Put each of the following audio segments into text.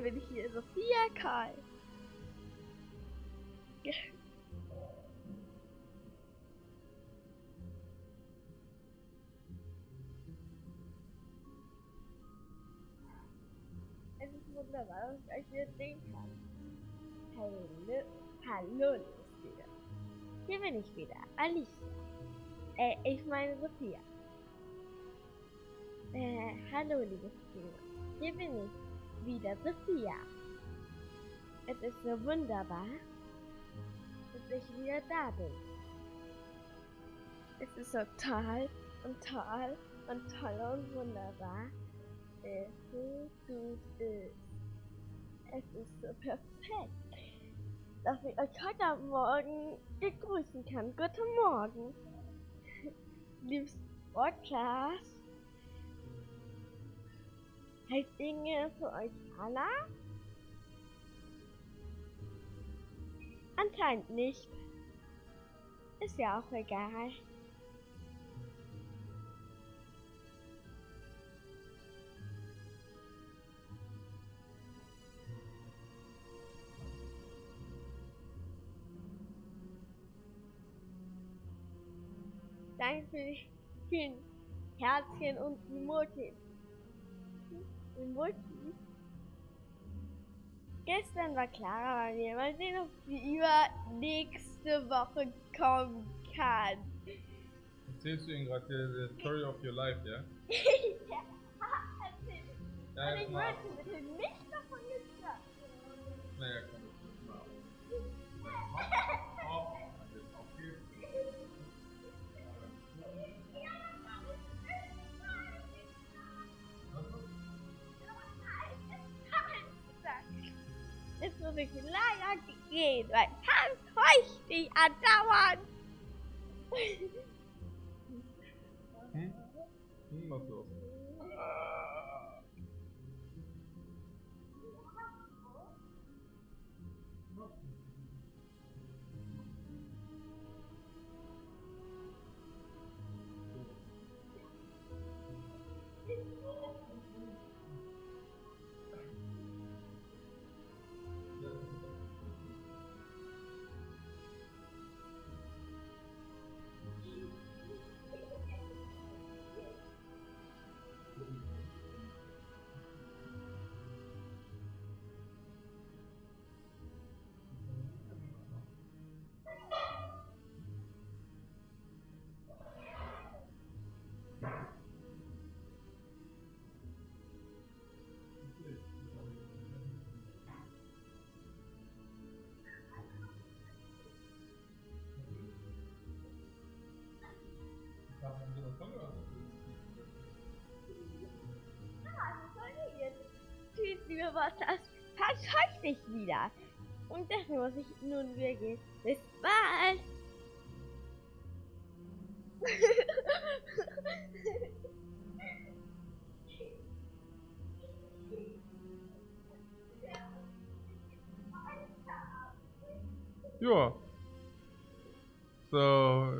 bin ich hier Sophia Karl. Es ist wunderbar, dass ich euch hier sehen kann. Hallo, Lucia. Hier bin ich wieder, Alicia. Ich meine Sophia. Hallo, liebe Kinder. Hier bin ich wieder, Sophia. Es ist so wunderbar, dass ich wieder da bin. Es ist so toll und toll und toll und wunderbar, es so gut ist. Es ist so perfekt, dass ich euch heute Morgen begrüßen kann. Guten Morgen, liebes Podcast. Heißt Dinge für euch alle? Anscheinend nicht. Ist ja auch egal. Danke für die vielen Herzchen und Emojis. Gestern war Clara bei mir. Mal sehen, ob sie nächste Woche kommen kann. Erzählst du ihnen gerade die Story of your life, ja? Ja, erzähl. Ja, Und ich wollte bitte nicht davon gesagt. Naja, komm, das mal. Jetzt muss ich leider gehen, weil Hans heucht mich andauernd. Was los? Tschüss, liebe Podcast. Hans heucht mich wieder. Und deswegen muss ich nun wieder gehen. Bis bald. Ja. So.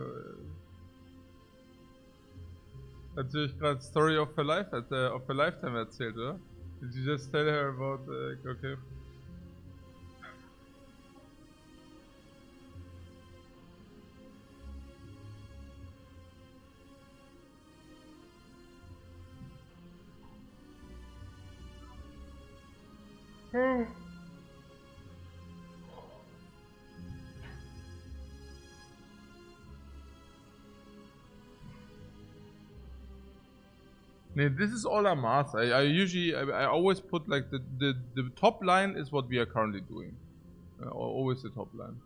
Natürlich gerade Story of her life, of her lifetime erzählt, oder? Did you just tell her about, okay. Nee, this is all Amaz. I always put like the top line is what we are currently doing. Always the top line.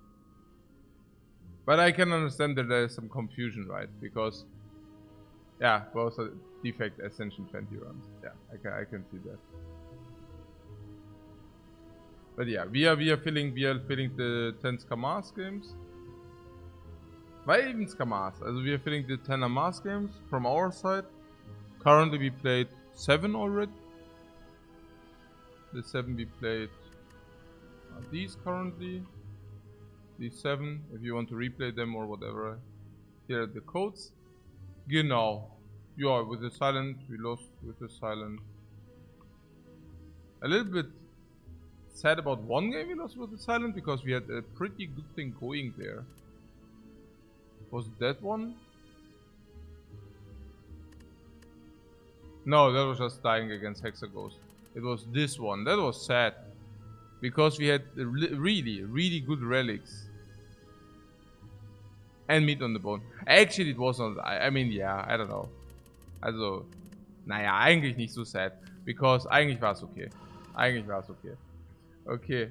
But I can understand that there is some confusion, right? Because, yeah, both are defect Ascension 20 runs. Yeah, I can see that. But yeah, we are filling the 10 Amaz games. Why even Amaz? Also we are filling the 10 Amaz games from our side. Currently we played 7 already. The 7 we played are these currently. These 7, if you want to replay them or whatever. Here are the codes. Genau. Yeah, with the silent, we lost with the silent. A little bit sad about one game we lost with the silent because we had a pretty good thing going there. Was it that one? No, that was just dying against Hexaghost. It was this one. That was sad. Because we had really good relics. And meat on the bone. Actually, it was not. I mean, yeah, I don't know. Also, naja, eigentlich nicht so sad. Because eigentlich war es okay. Eigentlich war es okay. Okay.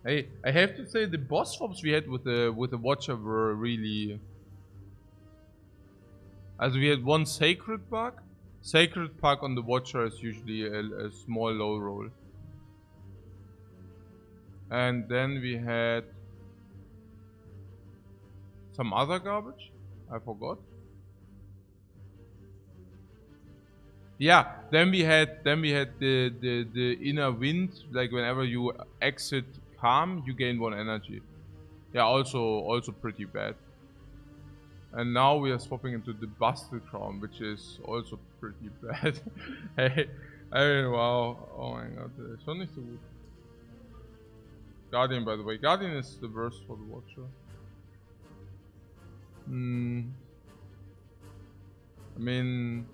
Hey, I have to say the boss swaps we had with the Watcher were really. As we had one Sacred Bug. Sacred Bug on the Watcher is usually a small low roll. And then we had some other garbage. I forgot. Yeah, then we had the inner wind. Like whenever you exit calm, you gain 1 energy. Yeah, also pretty bad. And now we are swapping into the busted crown, which is also pretty bad. Hey, I mean, wow. Oh my god, das ist schon nicht so gut. Guardian, by the way. Guardian is the worst for the Watcher. I mean...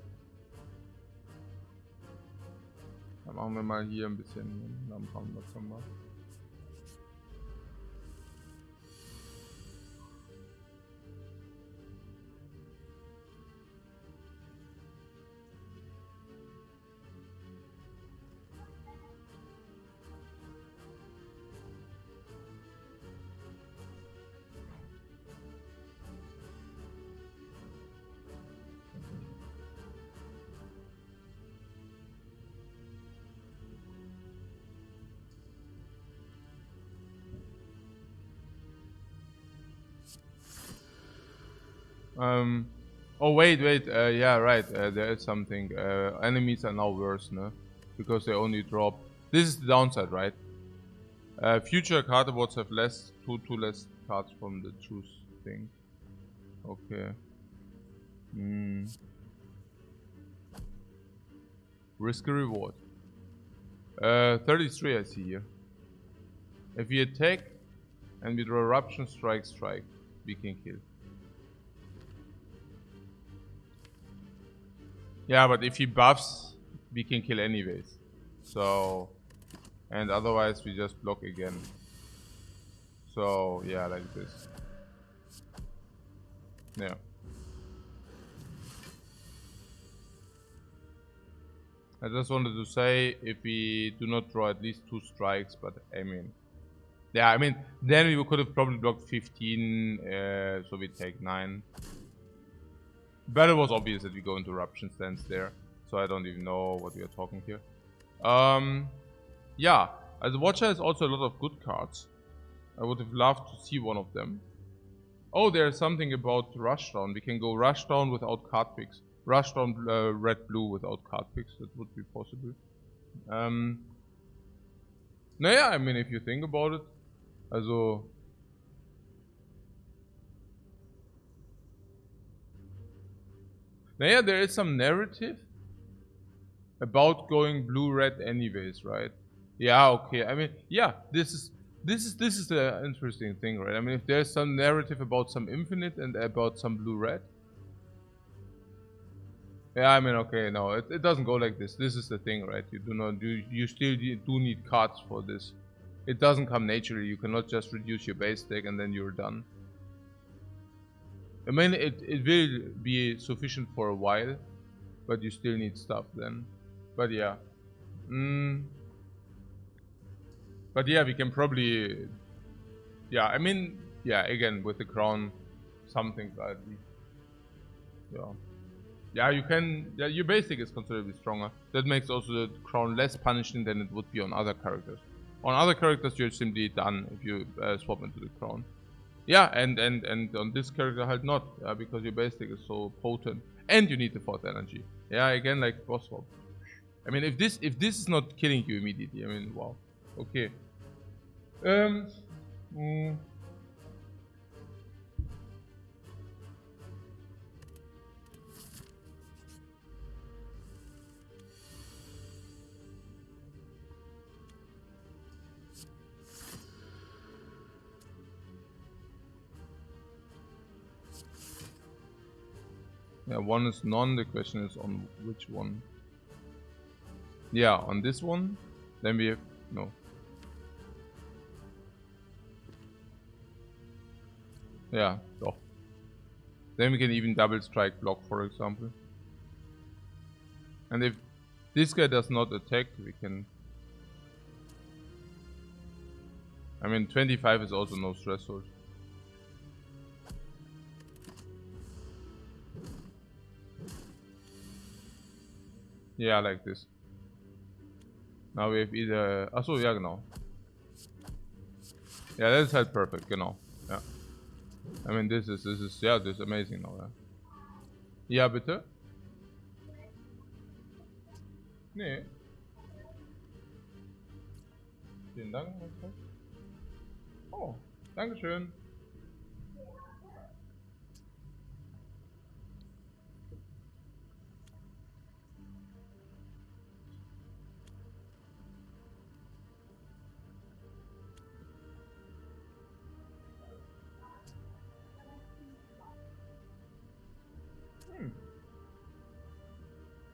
Dann machen wir mal hier ein bisschen Lampen, was haben wir? Oh wait, yeah, right. There is something. Enemies are now worse, no? Because they only drop. This is the downside, right? Future card awards have two less cards from the truth thing. Okay. Risk a reward. 33 I see here. If we attack and we draw eruption, strike, we can kill. Yeah, but if he buffs, we can kill anyways. So, and otherwise we just block again. So, yeah, like this. Yeah. I just wanted to say, if we do not draw at least 2 strikes, but I mean... Yeah, I mean, then we could have probably blocked 15, so we take 9. But it was obvious that we go into eruption stance there, so I don't even know what we are talking here. Yeah, as a Watcher has also a lot of good cards. I would have loved to see one of them. Oh, there's something about Rushdown. We can go Rushdown without card picks. Rushdown red-blue without card picks. That would be possible. Naja, I mean, if you think about it. Also... Naja, there is some narrative about going blue-red anyways, right? Yeah, okay. I mean, yeah, this is the interesting thing, right? I mean, if there's some narrative about some infinite and about some blue-red. Yeah, I mean, okay, no, it doesn't go like this. This is the thing, right? You still do need cards for this. It doesn't come naturally. You cannot just reduce your base deck and then you're done. I mean, it will be sufficient for a while, but you still need stuff then. But yeah. But yeah, we can probably... Yeah, I mean, yeah, again, with the crown, something like this. Yeah. Yeah, you can... Yeah, your basic is considerably stronger. That makes also the crown less punishing than it would be on other characters. On other characters, you're simply done if you swap into the crown. Yeah, and on this character halt not, because your basic is so potent, and you need the 4th energy. Yeah, again, like boss swap. I mean, if this is not killing you immediately, I mean, wow. Okay. Mm. Yeah, one is none, the question is on which one. Yeah, on this one, then we have, no. Yeah, doch. Then we can even double strike block, for example. And if this guy does not attack, we can... I mean, 25 is also no threshold. Yeah, like this. Now we have either... Achso, ja genau. Yeah, that's halt perfect, genau. Yeah. I mean, this is yeah, this is amazing now. Yeah. Ja, bitte? Nee. Vielen Dank. Oh, Dankeschön.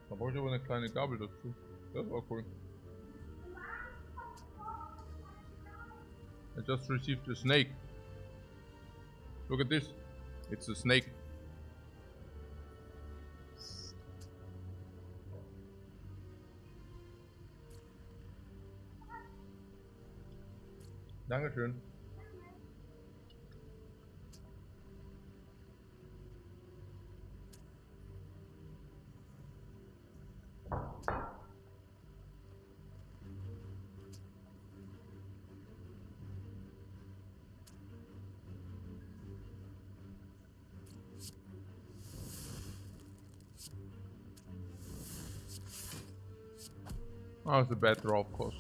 Da brauche ich aber eine kleine Gabel dazu. Das war cool. I just received a snake. Look at this. It's a snake. Dankeschön. Oh, it's a bad draw, of course.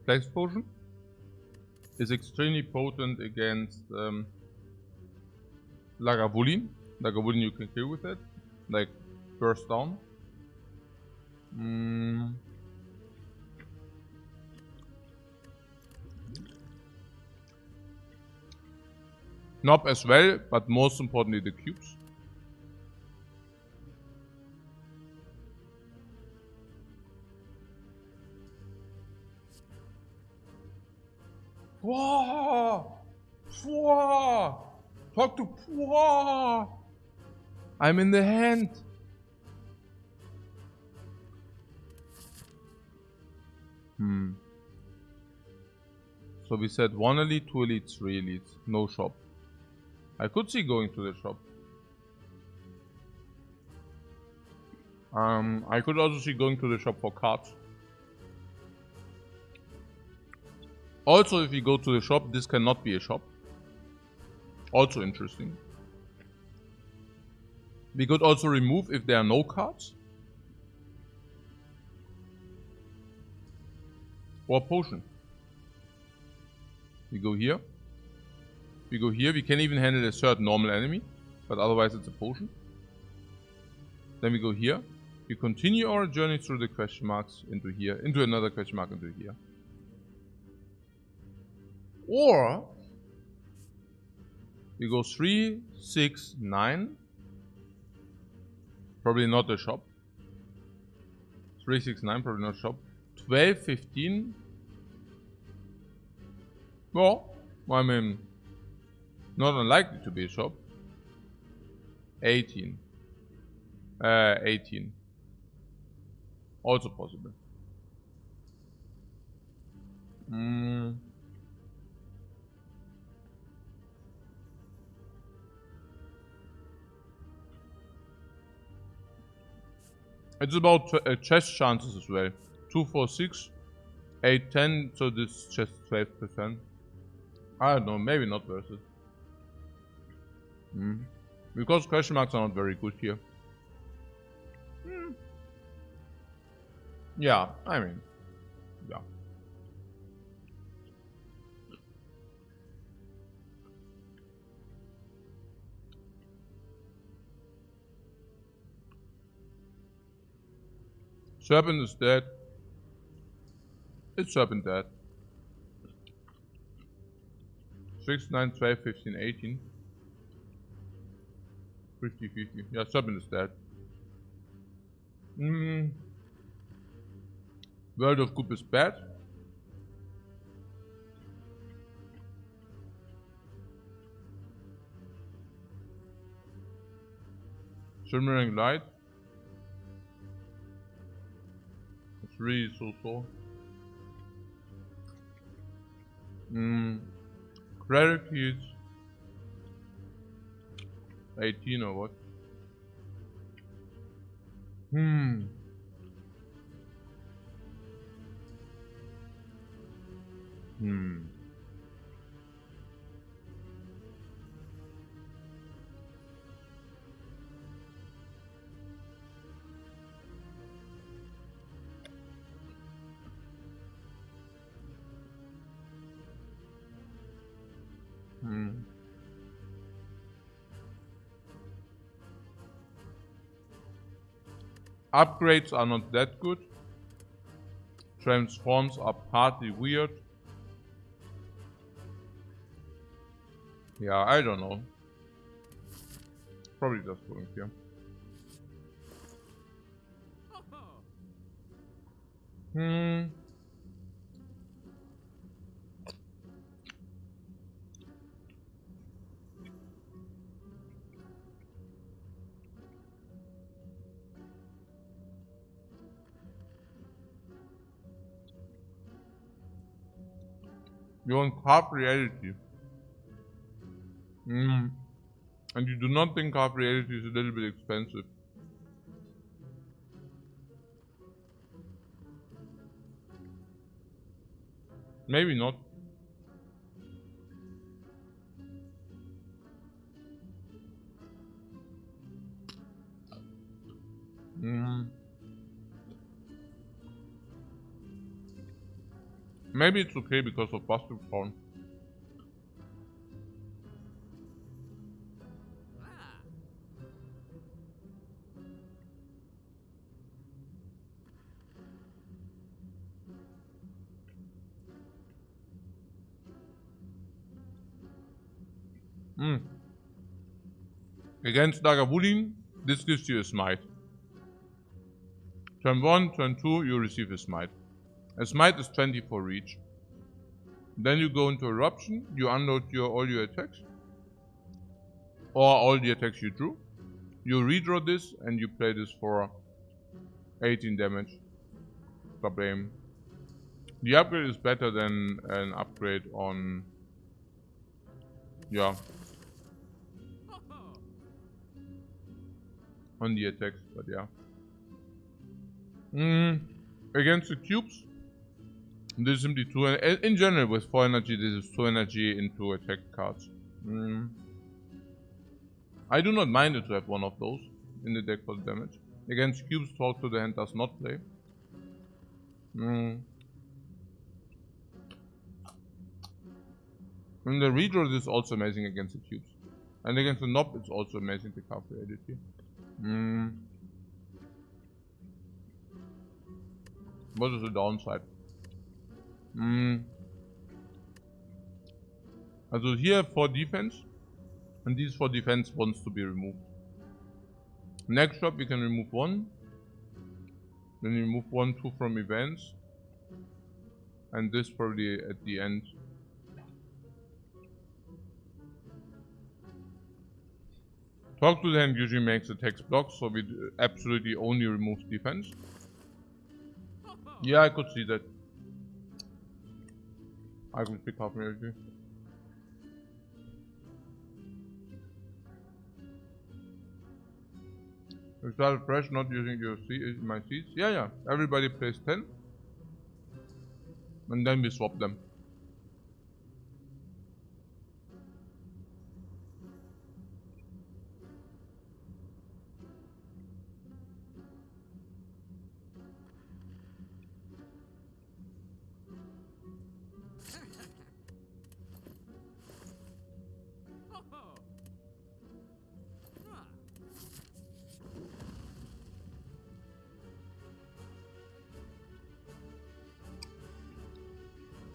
Flex Potion is extremely potent against Lagavulin. Lagavulin you can kill with it, like burst down. Knob as well, but most importantly the cubes. Whoa! Whoa! Talk to Whoa! I'm in the hand. So we said 1 elite, 2 elites, 3 elites, no shop. I could see going to the shop. I could also see going to the shop for cards. Also, if we go to the shop, this cannot be a shop. Also interesting. We could also remove if there are no cards. Or potion. We go here. We go here. We can even handle a third normal enemy. But otherwise it's a potion. Then we go here. We continue our journey through the question marks into here. Into another question mark into here. Or we go 3, 6, 9. Probably not a shop. 3, 6, 9, probably not a shop. 12, 15. Well, I mean, not unlikely to be a shop. 18. 18. Also possible. It's about chest chances as well. 2, 4, 6. 8, 10, so this is just 12%. I don't know, maybe not worth it. Because question marks are not very good here. Yeah, I mean, yeah. Serpent is dead. It's Serpent dead. 6, 9, 12, 15, 18. 50, 50. Yeah, Serpent is dead. World of Goop is bad. Shimmering Light. It's really so. Credit Keys. 18 or what? Upgrades are not that good. Transforms are partly weird. Yeah, I don't know. Probably just going here. You want Carp Reality. And you do not think Carp Reality is a little bit expensive. Maybe not. Maybe it's okay because of Busted Crown. Against Dagavulin, this gives you a smite. Turn 1, turn 2, you receive a smite. A smite is 20 for reach. Then you go into Eruption, you unload all your attacks. Or all the attacks you drew. You redraw this and you play this for 18 damage. Kablam. The upgrade is better than an upgrade on... yeah. On the attacks, but yeah. Against the cubes, this is simply 2. In general, with 4 energy, this is 2 energy into attack cards. I do not mind it to have one of those in the deck for the damage. Against cubes, Talk to the Hand does not play. And the redraw is also amazing against the cubes. And against the knob, it's also amazing to Carp Reality. What is the downside? Also here for defense, and these for defense wants to be removed. Next shop we can remove 1. Then you remove 1, 2 from events. And this probably at the end. Talk to the Hand usually makes attacks block, so we absolutely only remove defense. Yeah, I could see that. I could pick up maybe. We started fresh, not using your my seeds. Yeah, everybody plays 10. And then we swap them.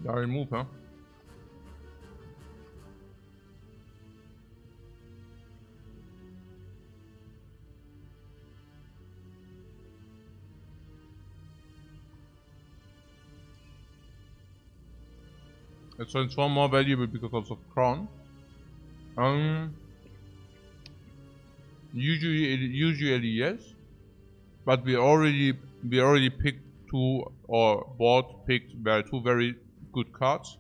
Yeah, remove, huh? It's transform more valuable because of crown. Usually yes, but we already picked two or picked two very good cards,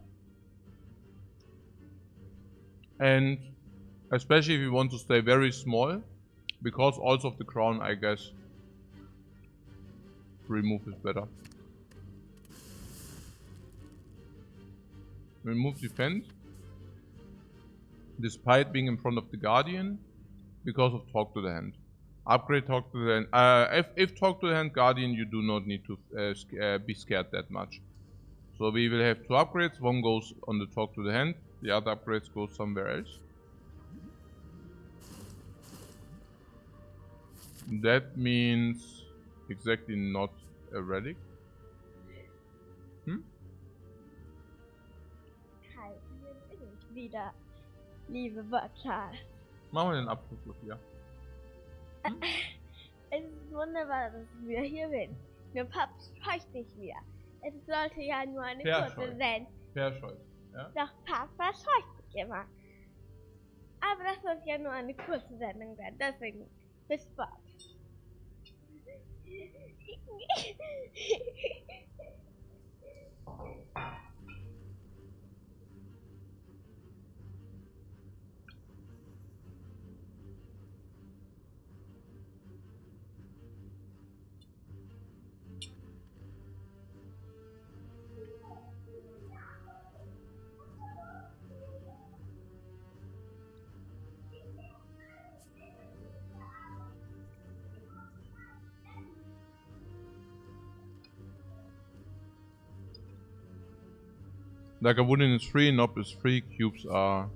and especially if we want to stay very small, because also of the crown, I guess remove is better. Remove defense, despite being in front of the guardian, because of talk to the hand. Upgrade talk to the hand. If talk to the hand guardian, you do not need to be scared that much. So we will have two upgrades. One goes on the talk to the hand. The other upgrades go somewhere else. That means exactly not a relic. Hier bin ich wieder, liebe Wörter. Machen wir den Abschluss hier. Es ist wunderbar, dass ich wieder hier bin. Nur Paps scheucht nicht wieder. Es sollte ja nur eine kurze sein. Verscheucht, ja? Doch Papa scheucht mich immer. Aber das sollte ja nur eine kurze Sendung sein. Deswegen bis bald. Like a wooden is free, knob is free, cubes are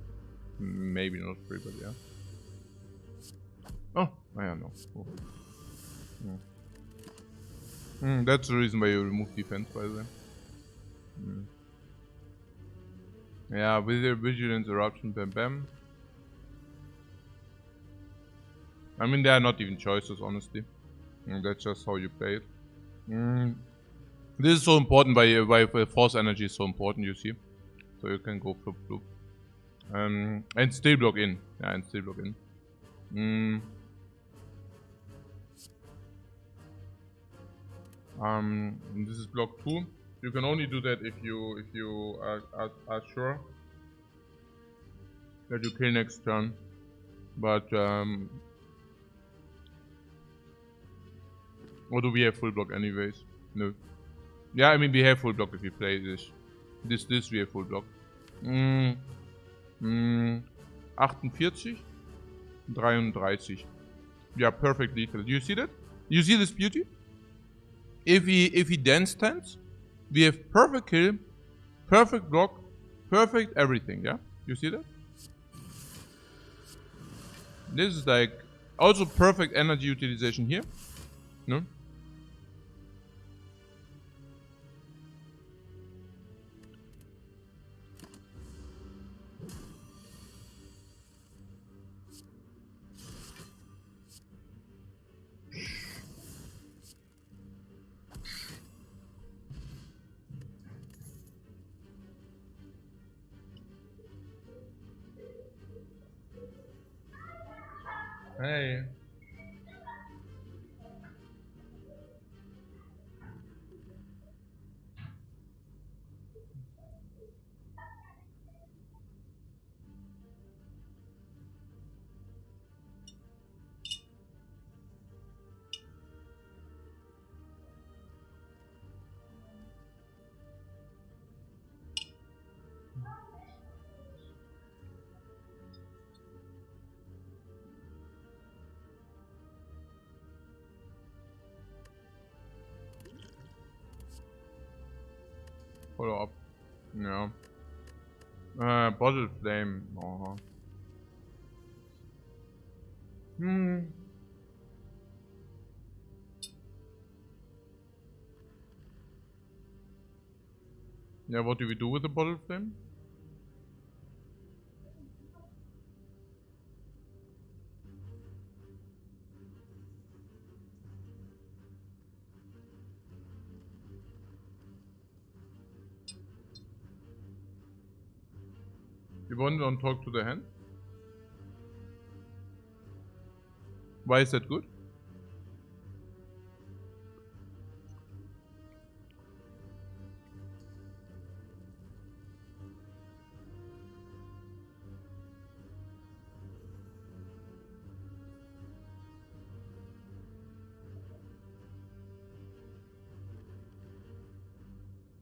maybe not free, but yeah. Oh, I don't know. Oh. That's the reason why you remove defense, by the way. Yeah, with your vigilance, eruption, bam bam. I mean, they are not even choices, honestly. That's just how you play it. This is so important, why force energy is so important, you see. So you can go flip flip. And still block in. Yeah, and still block in. This is block 2. You can only do that if you are sure that you kill next turn. But or do we have full block anyways? No. Yeah, I mean we have full block if we play this. This we have full block. 48, 33. Yeah, perfect lethal. Do you see that? You see this beauty? If he dance stands, we have perfect kill, perfect block, perfect everything, yeah? You see that? This is like also perfect energy utilization here. No? Hey. Follow up. Yeah. Bottle flame. Yeah, what do we do with the bottle flame? You don't talk to the hand? Why is that good?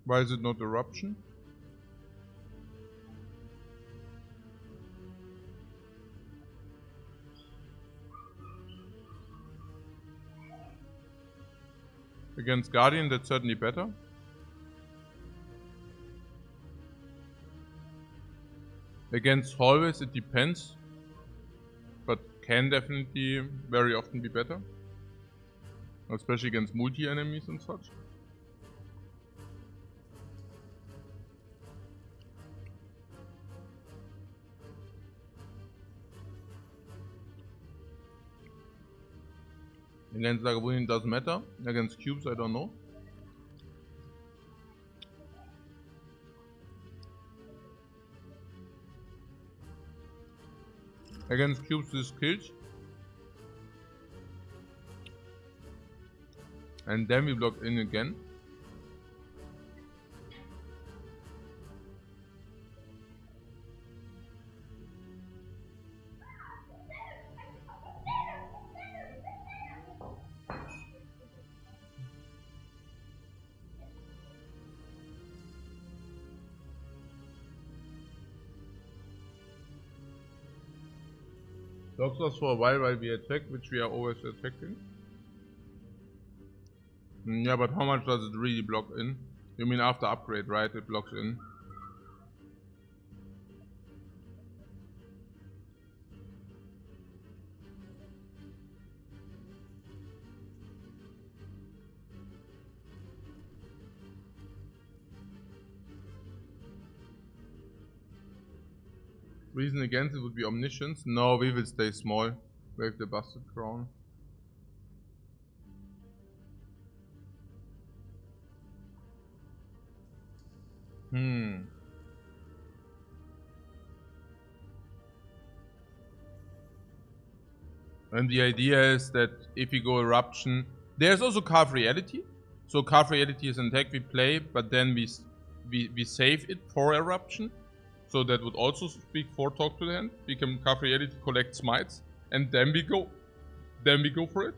Why is it not eruption? Against Guardian, that's certainly better. Against Hallways, it depends. But can definitely very often be better. Especially against multi-enemies and such. Against Lagavulin doesn't matter. Against cubes, I don't know. Against cubes, this kills. And then we block in again. Blocks us for a while we attack, which we are always attacking. Yeah, but how much does it really block in? You mean after upgrade, right? It blocks in. Reason against it would be omniscience. No, we will stay small. Wave the busted crown. And the idea is that if we go eruption, there's also carve reality. So carve reality is an attack we play, but then we save it for eruption. So that would also speak for talk to the hand. We can carve reality, collect smites, and then we go for it.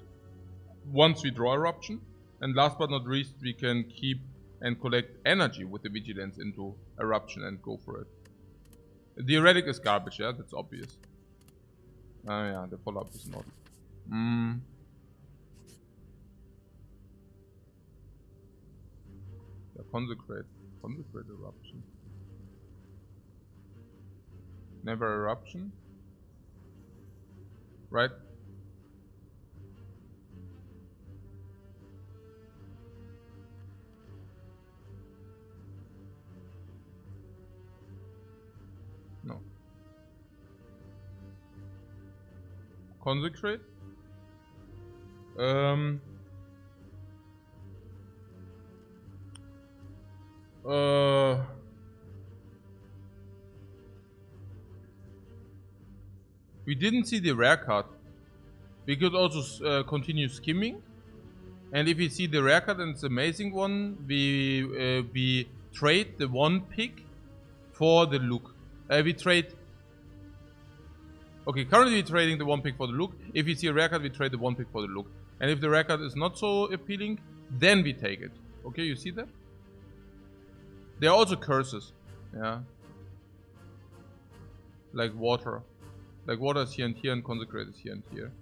Once we draw eruption, and last but not least, we can keep and collect energy with the vigilance into eruption and go for it. The erratic is garbage, yeah, that's obvious. Yeah, the follow-up is not. Yeah, consecrate eruption. Never eruption. Right? No. Consecrate. We didn't see the rare card. We could also continue skimming. And if we see the rare card and it's an amazing one, we trade the one pick for the look. We trade. Okay, currently we're trading the one pick for the look. If we see a rare card, we trade the one pick for the look. And if the rare card is not so appealing, then we take it. Okay, you see that? There are also curses. Yeah. Like water. Like water is here and here, and consecrate is here and here.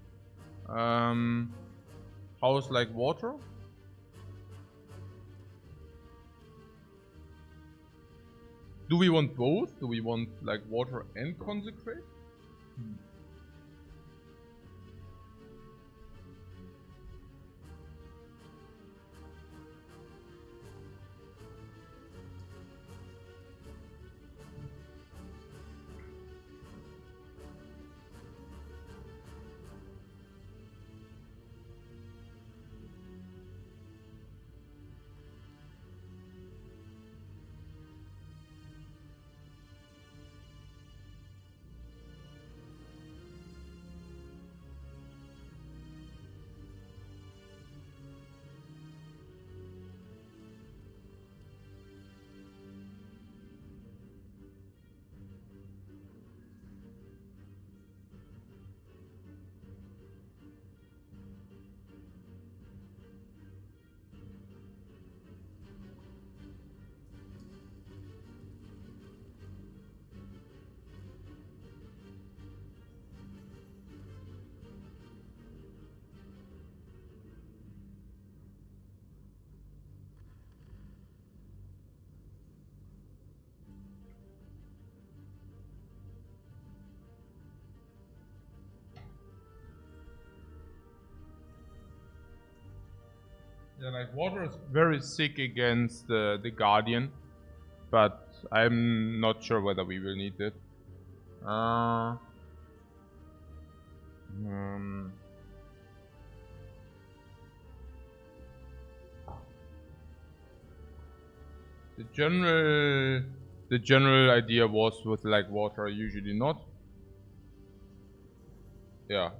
How is like water? do we want both? Do we want like water and consecrate? Yeah, like water is very sick against the Guardian, but I'm not sure whether we will need it. The general idea was with like water, usually not. Yeah.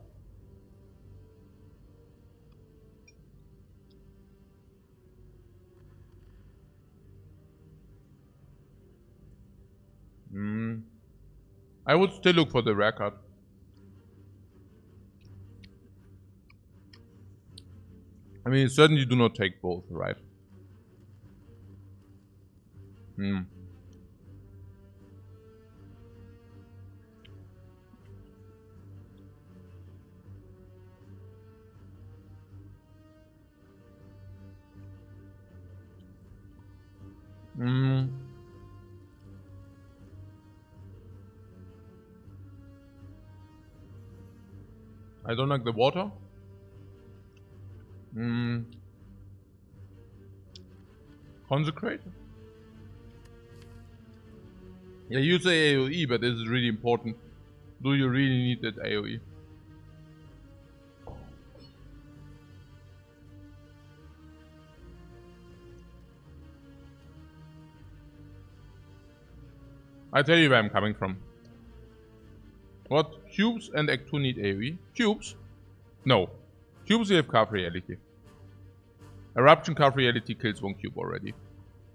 I would still look for the rare card. I mean, certainly do not take both, right? I don't like the water. Consecrate? Yeah, use the AoE, but this is really important. Do you really need that AoE? I tell you where I'm coming from. What? Cubes and Act 2 need AoE? Cubes? No. Cubes we have Carve Reality. Eruption Carve Reality kills one cube already.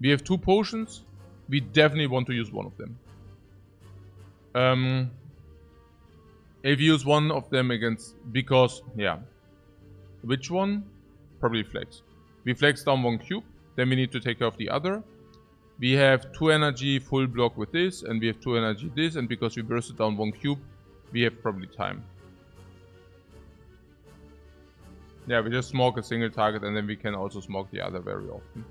We have 2 potions. We definitely want to use one of them. If you use one of them against... Because, yeah. Which one? Probably Flex. We flex down 1 cube. Then we need to take care of the other. We have 2 energy full block with this. And we have 2 energy this. And because we bursted down 1 cube, we have probably time. Yeah, we just smoke a single target and then we can also smoke the other very often.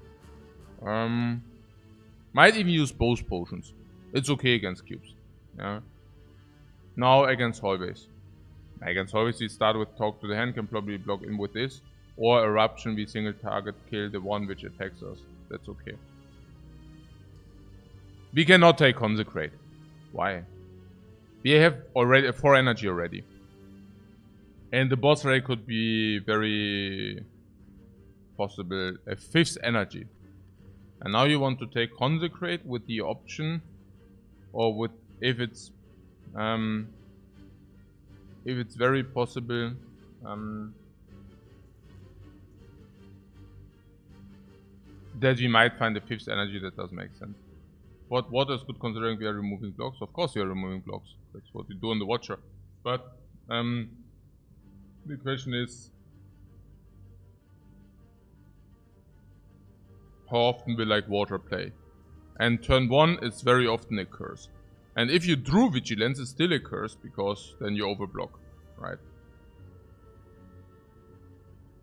Might even use both potions. It's okay against cubes. Yeah. Now against hallways. Against hallways we start with Talk to the Hand, can probably block in with this. Or Eruption, we single target kill the one which attacks us. That's okay. We cannot take Consecrate. Why? We have already 4 energy already. And the boss raid could be very possible a 5th energy. And now you want to take Consecrate with the option, or with if it's very possible that we might find a 5th energy. That does make sense. What is good considering we are removing blocks? Of course we are removing blocks. That's what we do on the Watcher. But the question is, how often will like water play? And turn 1 is very often a curse. And if you drew Vigilance, it's still a curse, because then you overblock, right?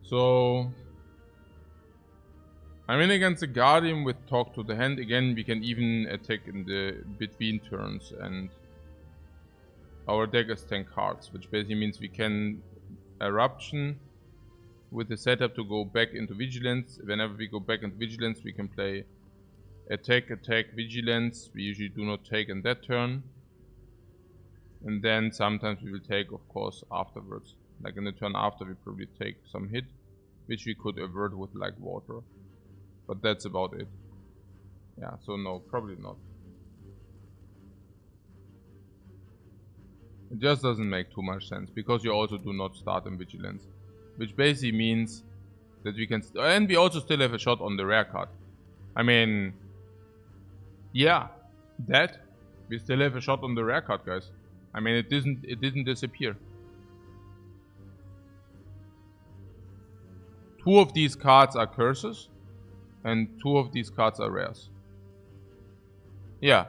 So I mean, against the Guardian with Talk to the Hand, again, we can even attack in the between turns, and our deck is 10 cards, which basically means we can Eruption with the setup to go back into Vigilance. Whenever we go back into Vigilance, we can play Attack, Attack, Vigilance. We usually do not take in that turn. And then sometimes we will take, of course, afterwards. Like in the turn after, we probably take some hit, which we could avert with like water. But that's about it. Yeah, so no, probably not. It just doesn't make too much sense, because you also do not start in Vigilance. Which basically means that we can... and we also still have a shot on the rare card. I mean... yeah, that. We still have a shot on the rare card, guys. I mean, it didn't disappear. 2 of these cards are curses, and 2 of these cards are rares. Yeah.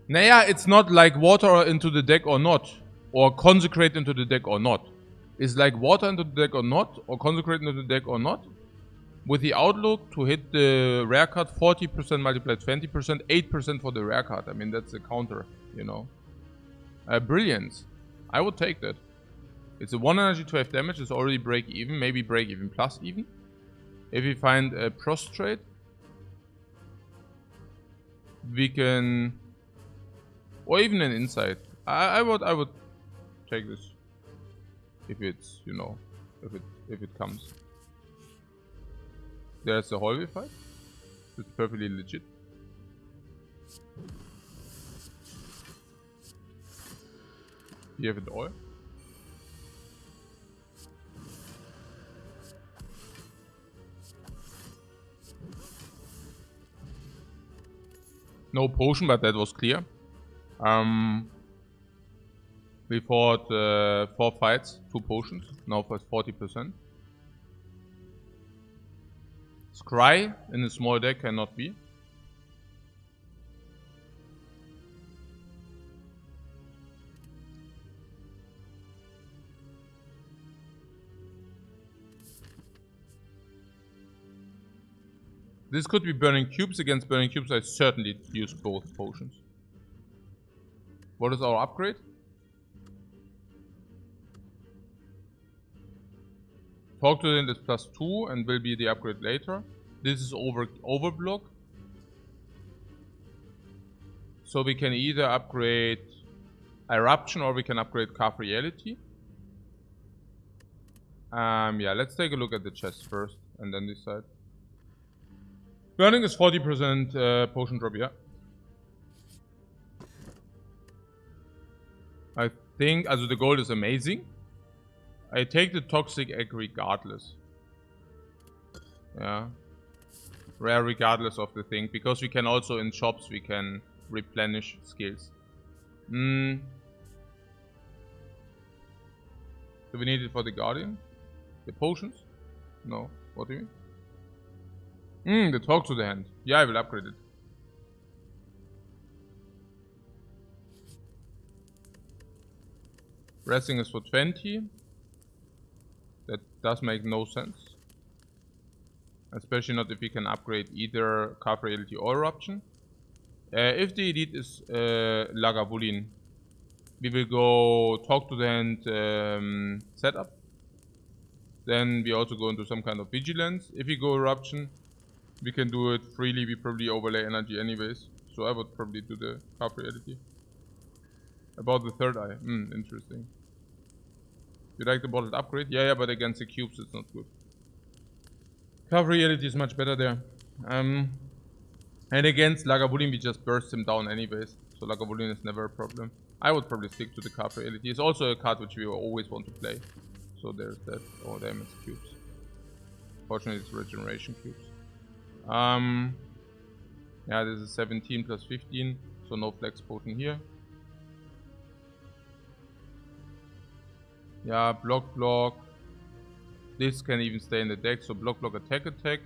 Naja, it's not like water into the deck or not, or consecrate into the deck or not. It's like water into the deck or not, or consecrate into the deck or not. With the outlook to hit the rare card, 40% multiplied 20%, 8% for the rare card. I mean, that's a counter, you know. Brilliant. I would take that. It's a 1 energy 12 damage. It's already break even. Maybe break even plus even. If we find a prostrate, we can, or even an insight. I would take this if it's, you know, if it comes. There's a hallway fight. It's perfectly legit. You have it all. No potion, but that was clear. We fought 4 fights, 2 potions. Now for 40%. Scry in a small deck cannot be. This could be Burning Cubes. Against Burning Cubes, I certainly use both potions. What is our upgrade? Talk to them is +2 and will be the upgrade later. This is overblock. So we can either upgrade Eruption or we can upgrade Carve Reality. Yeah, let's take a look at the chest first and then decide. Burning is 40% potion drop, yeah. I think, also the gold is amazing. I take the toxic egg regardless. Yeah. Rare regardless of the thing, because we can also in shops we can replenish skills. Do we need it for the Guardian? The potions? No. What do you mean? The talk to the hand. Yeah, I will upgrade it. Resting is for 20. That does make no sense. Especially not if we can upgrade either Carve Reality or Eruption. If the elite is Lagavulin, we will go talk to the hand setup. Then we also go into some kind of vigilance. If we go Eruption, we can do it freely. We probably overlay energy anyways. So I would probably do the Carve Reality. About the third eye. Interesting. You like the bottled upgrade? Yeah, but against the cubes it's not good. Carve Reality is much better there. And against Lagavulin we just burst him down anyways. So Lagavulin is never a problem. I would probably stick to the Carve Reality. It's also a card which we always want to play. So there's that. Oh, damn, it's cubes. Fortunately it's regeneration cubes. Yeah, this is 17 plus 15. So no flex potion here. Yeah, block. This can even stay in the deck, so block, attack.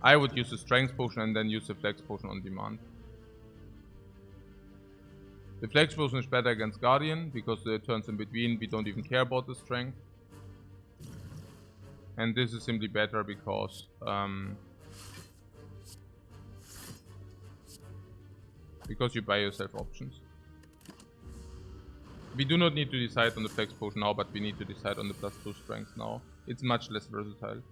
I would use the strength potion and then use the flex potion on demand. The flex potion is better against Guardian, because the turns in between we don't even care about the strength. And this is simply better because you buy yourself options. We do not need to decide on the flex potion now, but we need to decide on the +2 strength now. It's much less versatile.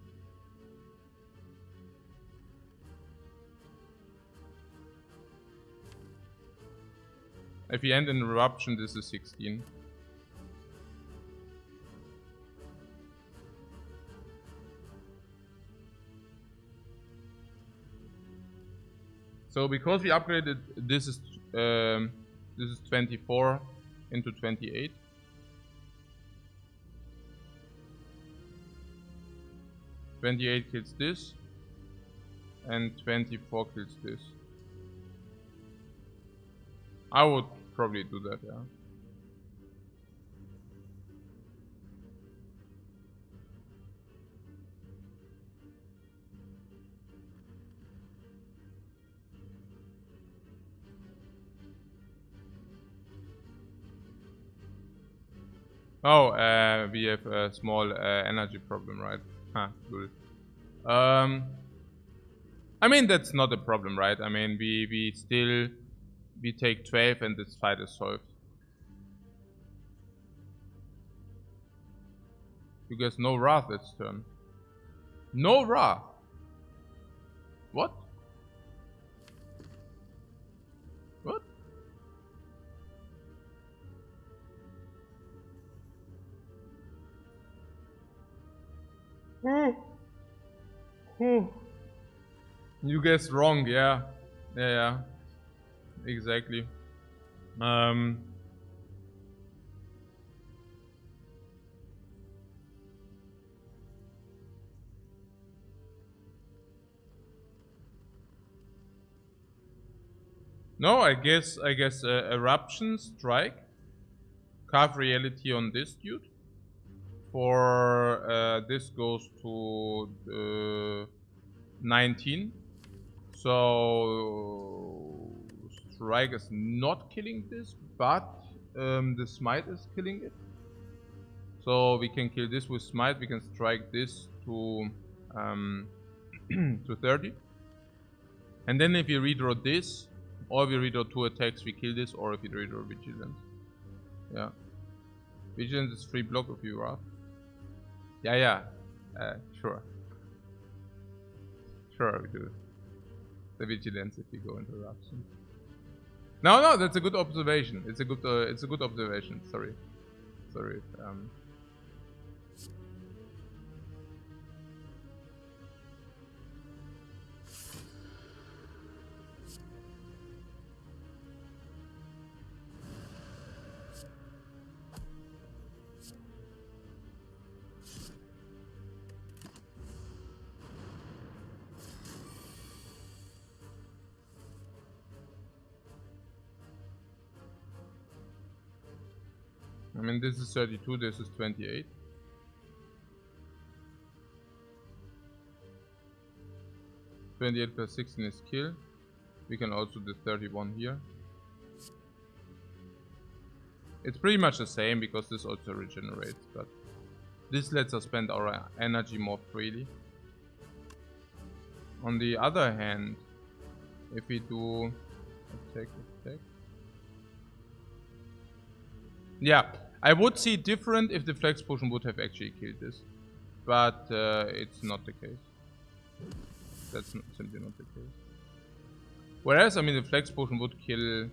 If we end in eruption, this is 16. So because we upgraded, this is 24 into 28. (28) kills this, and 24 kills this. I would probably do that, yeah. Oh, we have a small energy problem, right? Huh, good. I mean, that's not a problem, right? I mean, we take 12 and this fight is solved. Because no Wrath this turn. No Wrath. What? What? You guessed wrong, yeah. Yeah. Exactly. No, I guess Eruption, Strike, Carve Reality on this dude. For this goes to 19. So Strike is not killing this, but the Smite is killing it. So we can kill this with Smite. We can strike this to to 30. And then if we redraw this, or if we redraw 2 attacks, we kill this, or if we redraw Vigilance. Yeah. Vigilance is free block if you are. Yeah. Sure. Sure, we do. The Vigilance if you go into Eruption. No, that's a good observation. It's a good observation. Sorry. I mean, this is 32, this is 28. (28 plus 16 is kill. We can also do 31 here. It's pretty much the same because this also regenerates, but this lets us spend our energy more freely. On the other hand, if we do attack. Yeah, I would see it different if the flex potion would have actually killed this, but it's not the case. That's simply not the case. Whereas, I mean, the flex potion would kill.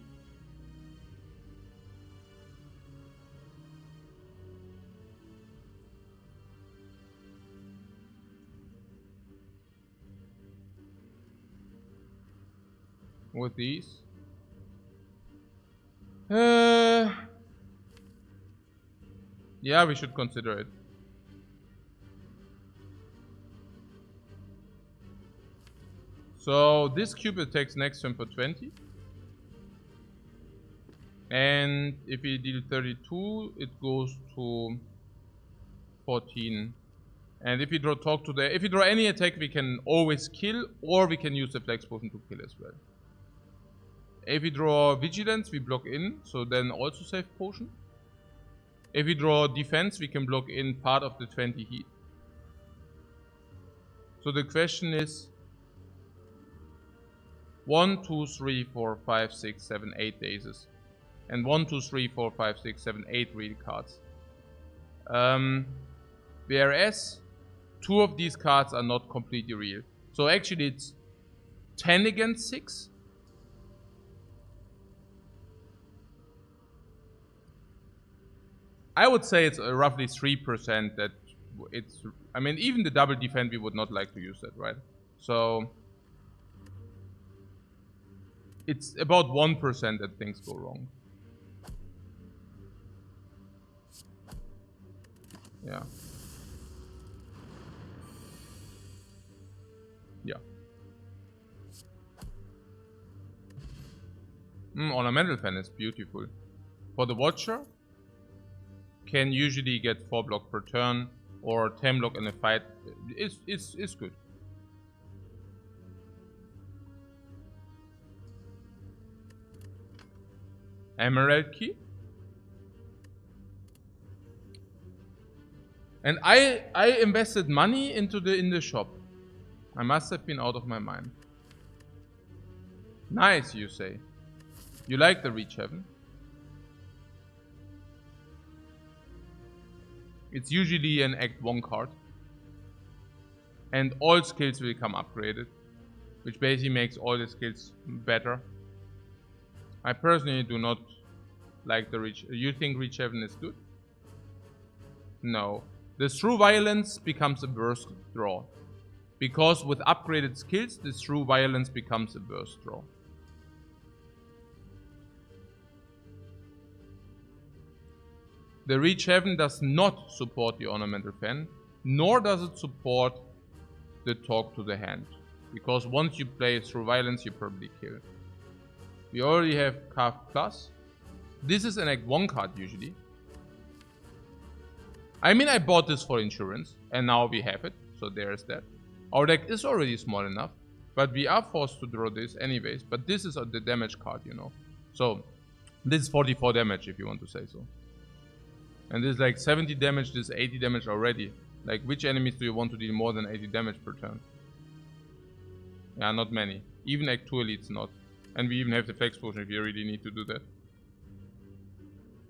With these. Yeah, we should consider it. So this cube attacks next turn for 20. And if we deal 32, it goes to 14. And if we draw if we draw any attack, we can always kill, or we can use the flex potion to kill as well. If we draw Vigilance, we block in, so then also save potion. If we draw defense, we can block in part of the 20 heat. So the question is 1, 2, 3, 4, 5, 6, 7, 8 daisies. And 1, 2, 3, 4, 5, 6, 7, 8 real cards. Whereas 2 of these cards are not completely real. So actually it's 10 against 6. I would say it's roughly 3% that it's... I mean, even the double defend, we would not like to use that, right? So it's about 1% that things go wrong. Yeah. Yeah. Ornamental fan is beautiful. For the Watcher, can usually get 4 block per turn, or 10 block in a fight. It's good. Emerald Key. And I invested money into in the shop. I must have been out of my mind. Nice, you say. You like the Reach Heaven? It's usually an Act 1 card. And all skills will come upgraded, which basically makes all the skills better. I personally do not like the Reach. You think Reach Heaven is good? No. The True Violence becomes a burst draw. Because with upgraded skills, the True Violence becomes a burst draw. The Reach Heaven does not support the Ornamental Fan, nor does it support the Talk to the Hand. Because once you play Through Violence, you probably kill. We already have Carve Plus. This is an Act 1 card usually. I mean, I bought this for insurance, and now we have it, so there's that. Our deck is already small enough, but we are forced to draw this anyways. But this is the damage card, you know. So, this is 44 damage, if you want to say so. And this is like 70 damage, this is 80 damage already. Like, which enemies do you want to deal more than 80 damage per turn? Yeah, not many. Even Act 2 Elite's not. And we even have the Flex Potion if you really need to do that.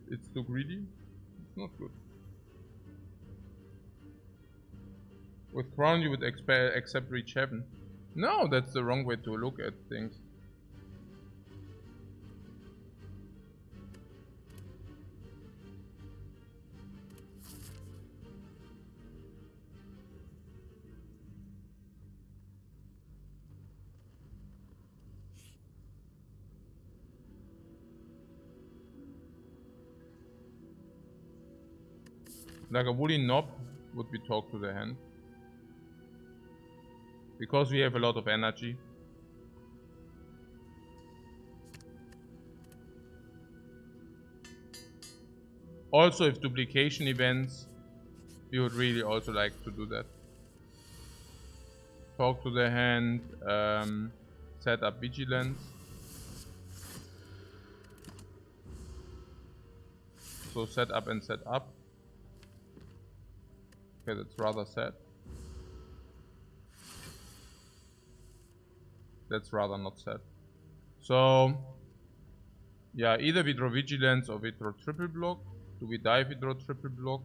It's too greedy? It's not good. With Crown you would accept Reach Heaven. No, that's the wrong way to look at things. Like a Woolly Knob would be Talk to the Hand. Because we have a lot of energy. Also, if duplication events, we would really also like to do that. Talk to the Hand, set up Vigilance. So set up and set up. Okay, that's rather sad. That's rather not sad. So, yeah, either we draw Vigilance or we draw triple block. Do we die if we draw triple block?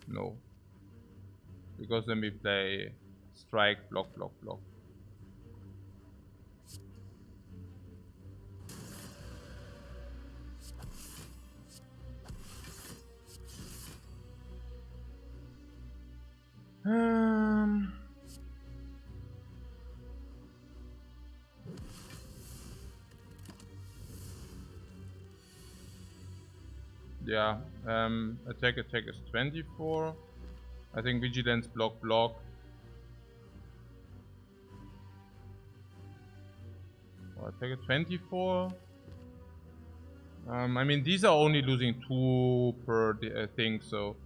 No. Because then we play strike, block, block, block. Yeah, attack is 24. I think Vigilance, block, block. Or attack at 24. I mean, these are only losing 2 per thing, so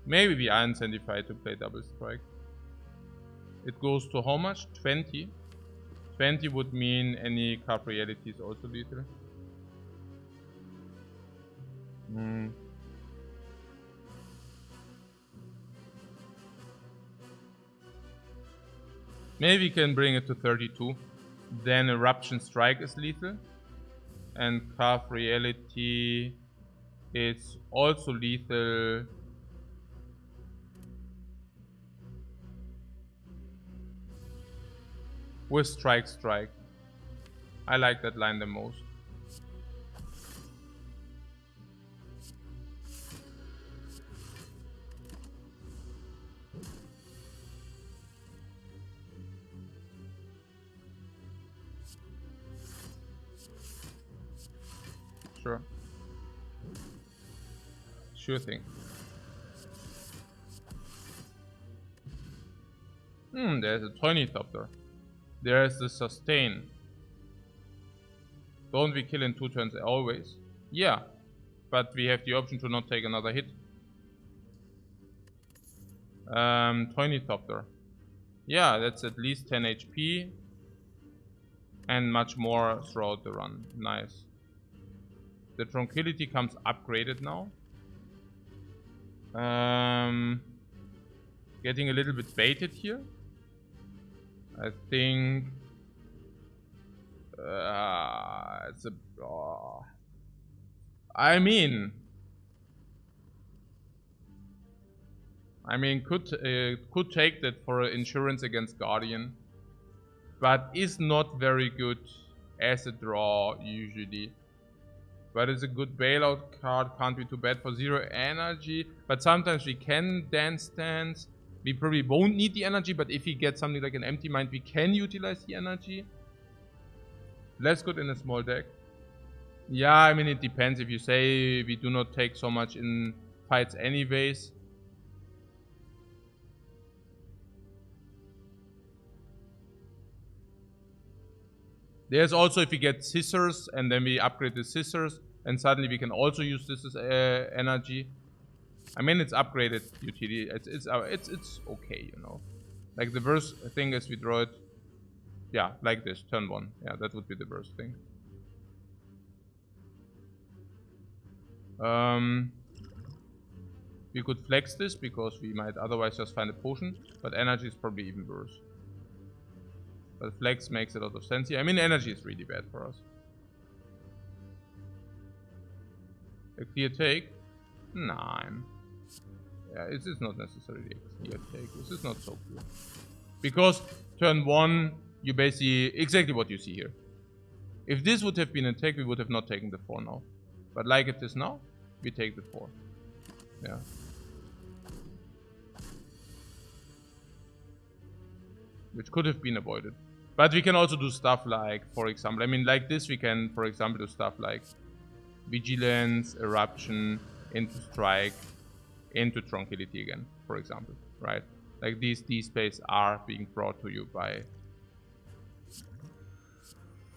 maybe we are incentivized to play double strike. It goes to how much? 20. 20 would mean any card reality is also lethal. Maybe we can bring it to 32. Then Eruption Strike is lethal. And Calf Reality is also lethal. With Strike Strike. I like that line the most. Sure. Sure thing. There's a Ornithopter. There's the Sustain. Don't we kill in 2 turns always? Yeah. But we have the option to not take another hit. Ornithopter. Yeah, that's at least 10 HP. And much more throughout the run. Nice. The Tranquility comes upgraded now. Getting a little bit baited here. I think it's a. I mean, could take that for insurance against Guardian, but is not very good as a draw usually. But it's a good bailout card, can't be too bad for 0 energy. But sometimes we can dance. We probably won't need the energy, but if we get something like an Empty Mind, we can utilize the energy. Less good in a small deck. Yeah, I mean, it depends. If you say we do not take so much in fights anyways. There's also if we get Scissors and then we upgrade the Scissors and suddenly we can also use this as energy. I mean, it's upgraded utility. It's okay, you know. Like the worst thing is we draw it. Yeah, like this, turn 1. Yeah, that would be the worst thing. We could flex this because we might otherwise just find a potion, but energy is probably even worse. But flex makes a lot of sense here. I mean, energy is really bad for us. A clear take? 9. Yeah, it is not necessarily a clear take. This is not so clear. Because turn 1, you basically... Exactly what you see here. If this would have been a take, we would have not taken the 4 now. But like it is now, we take the 4. Yeah. Which could have been avoided. But we can also do stuff like, for example, I mean, like this we can, for example, do stuff like Vigilance, Eruption, into Strike, into Tranquility again, for example, right? Like these D-space are being brought to you by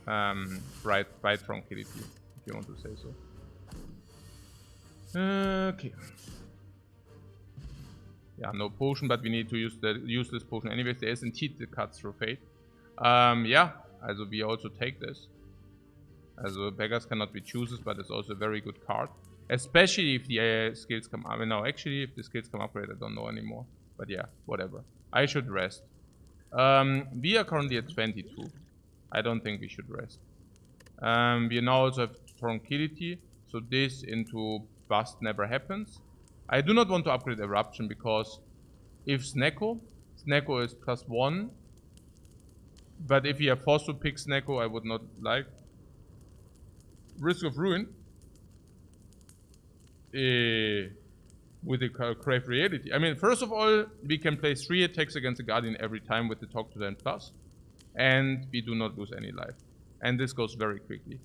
by Tranquility, if you want to say so. Okay. Yeah, no potion, but we need to use this potion anyways. There is indeed the Cut Through Fate. Yeah, also we also take this. Also beggars cannot be choosers, but it's also a very good card. Especially if the skills come up. No, actually if the skills come upgrade, I don't know anymore. But yeah, whatever. I should rest. We are currently at 22. I don't think we should rest. We now also have Tranquility. So this into Bust never happens. I do not want to upgrade Eruption because if Snecko is +1. But if you are forced to pick Snecko, I would not like. Risk of Ruin. With the Crave Reality. I mean, first of all, we can play 3 attacks against the Guardian every time with the Talk to Them Plus. And we do not lose any life. And this goes very quickly.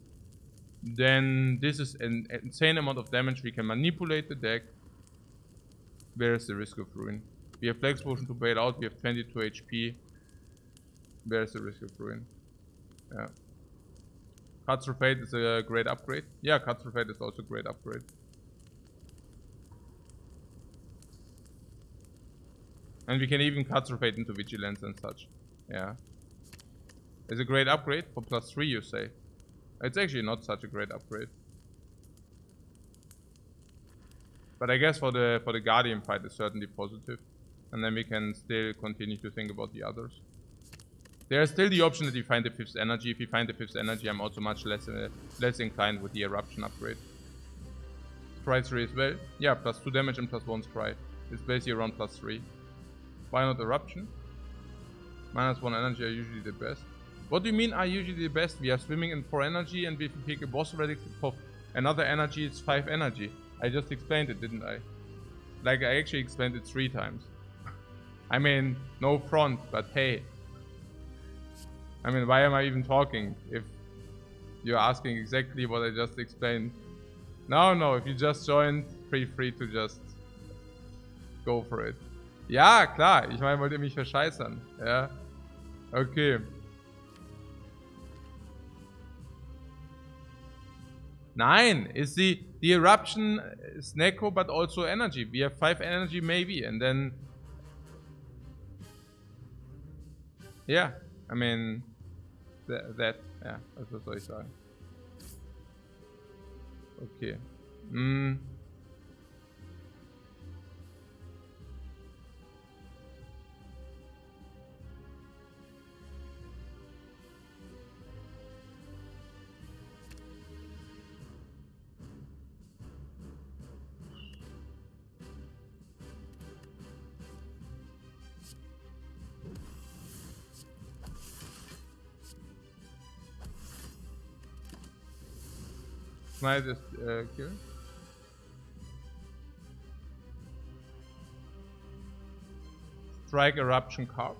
Then this is an insane amount of damage. We can manipulate the deck. Where is the Risk of Ruin? We have Flex Potion to bail out. We have 22 HP. Where is the Risk of Ruin? Yeah. Cut Through Fate is a great upgrade. Yeah, Cut Through Fate is also a great upgrade. And we can even Cut Through Fate into Vigilance and such. Yeah. It's a great upgrade for +3, you say. It's actually not such a great upgrade. But I guess for the Guardian fight it's certainly positive. And then we can still continue to think about the others. There's still the option that you find the 5th energy. If you find the 5th energy, I'm also much less inclined with the eruption upgrade. Scry 3 as well. Yeah, plus 2 damage and plus 1 scry. It's basically around plus 3. Why not eruption? Minus 1 energy are usually the best. What do you mean are usually the best? We are swimming in 4 energy, and if you pick a boss relic for another energy, it's 5 energy. I just explained it, didn't I? Like, I actually explained it 3 times. I mean, no front, but hey. I mean, why am I even talking if you're asking exactly what I just explained? No, if you just joined, feel free to just go for it. Ja, klar, ich meine, wollt ihr mich verscheißern? Ja, okay. Nein, is the eruption is Neko, but also energy. We have 5 energy maybe, and then... Yeah, I mean... That, ja, was soll ich sagen? Okay. Smite is kill. Strike eruption carp.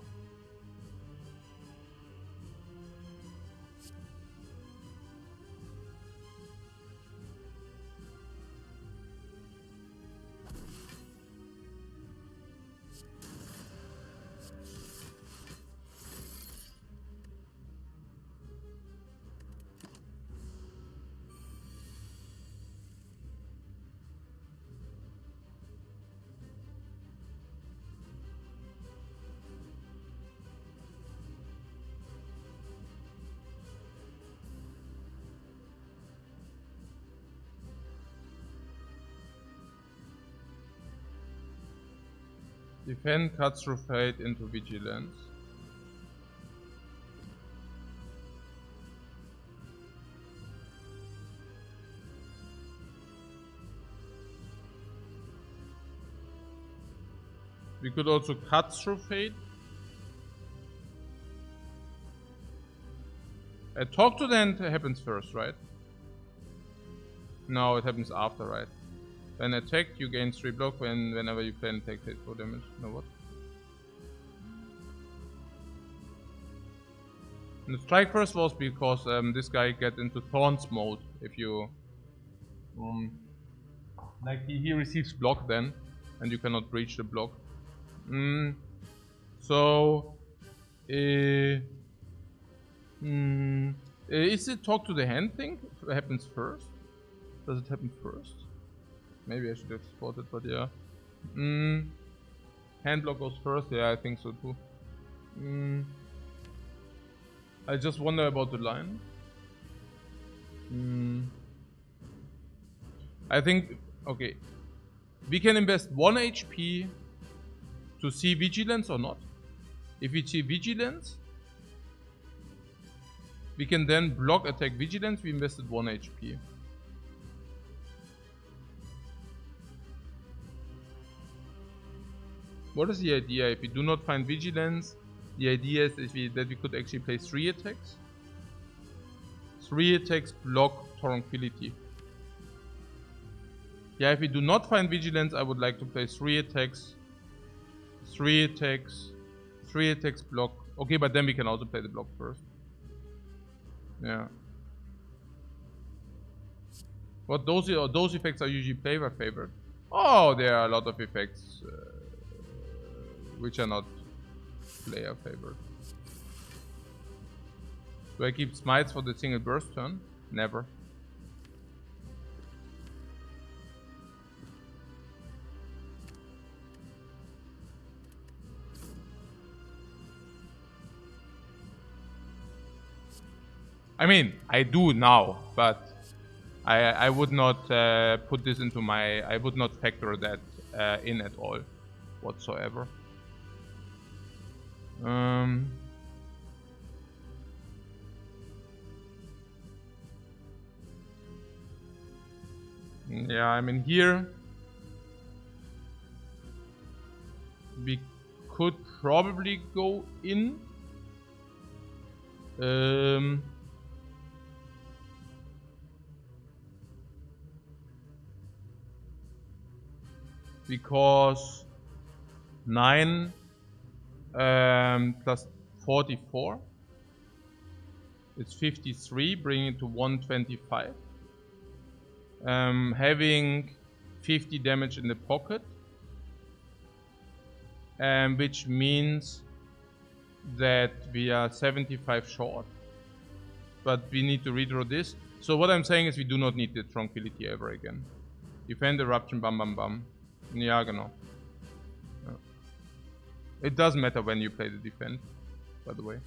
Defend cuts through fate into vigilance. We could also cut through fate. Talk to the hand happens first, right? No, it happens after, right? When attacked, you gain 3 block whenever you play an attack, take 4 damage. No, what? And the strike first was because this guy get into Thorns mode if you... like he receives block then, and you cannot breach the block. So... is it talk to the hand thing? It happens first? Does it happen first? Maybe I should have spotted, but yeah. Hand block goes first, yeah, I think so too. I just wonder about the line. I think, okay. We can invest 1 HP to see Vigilance or not. If we see Vigilance, we can then block attack Vigilance, we invested 1 HP. What is the idea? If we do not find Vigilance, the idea is that we could actually play 3 attacks. 3 attacks block Tranquility. Yeah, if we do not find Vigilance, I would like to play 3 attacks. 3 attacks. 3 attacks block. Okay, but then we can also play the block first. Yeah. What those effects are usually player favored. Oh, there are a lot of effects which are not player favored. Do I keep smites for the single burst turn? Never. I mean, I do now, but I would not put this into my... I would not factor that in at all, whatsoever. Yeah, I mean here we could probably go in. Because 9 plus 44 is 53, bringing it to 125. Having 50 damage in the pocket, which means that we are 75 short. But we need to redraw this. So what I'm saying is we do not need the Tranquility ever again. Defend, Eruption, bam bam bam. Ja, genau. Yeah. It doesn't matter when you play the defend, by the way.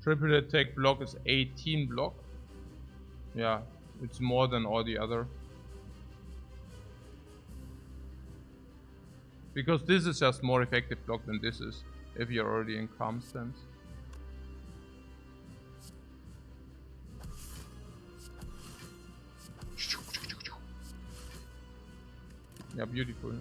Triple attack block is 18 block. Yeah, it's more than all the other. Because this is just more effective block than this is, if you're already in calm stance. Yeah, beautiful.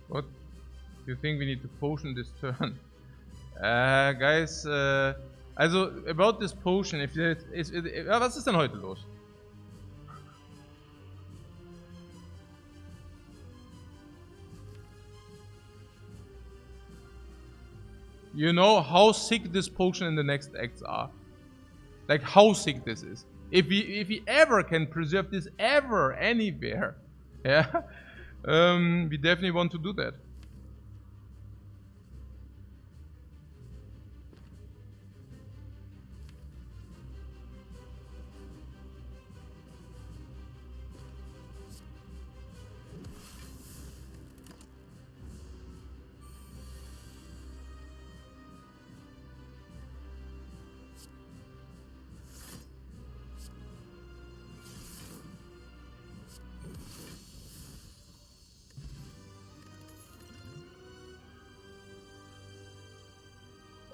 What? You think we need to potion this turn? Guys, also about this potion, if there is, was ist denn heute los? You know how sick this potion in the next acts are. Like how sick this is. If we ever can preserve this ever anywhere, yeah, we definitely want to do that.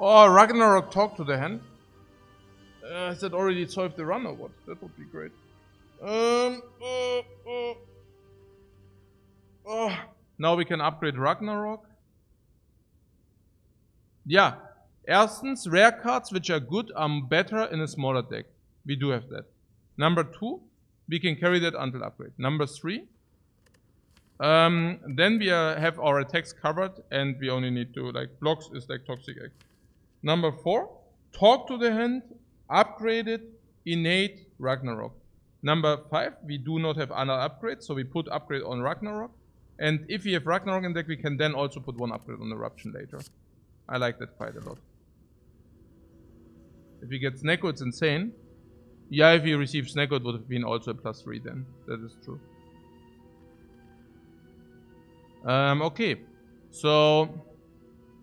Oh, Ragnarok talk to the hand. Has that already solved the run or what? That would be great. Now we can upgrade Ragnarok. Yeah. Erstens, rare cards which are good are better in a smaller deck. We do have that. Number 2, we can carry that until upgrade. Number 3, then we have our attacks covered and we only need to, like, blocks is like Toxic Egg. Number 4, talk to the hand, upgraded, innate, Ragnarok. Number 5, we do not have another upgrade, so we put upgrade on Ragnarok. And if we have Ragnarok in deck, we can then also put one upgrade on Eruption later. I like that fight a lot. If he gets Neko, it's insane. Yeah, if he receives Neko, it would have been also a +3 then. That is true. Okay. So,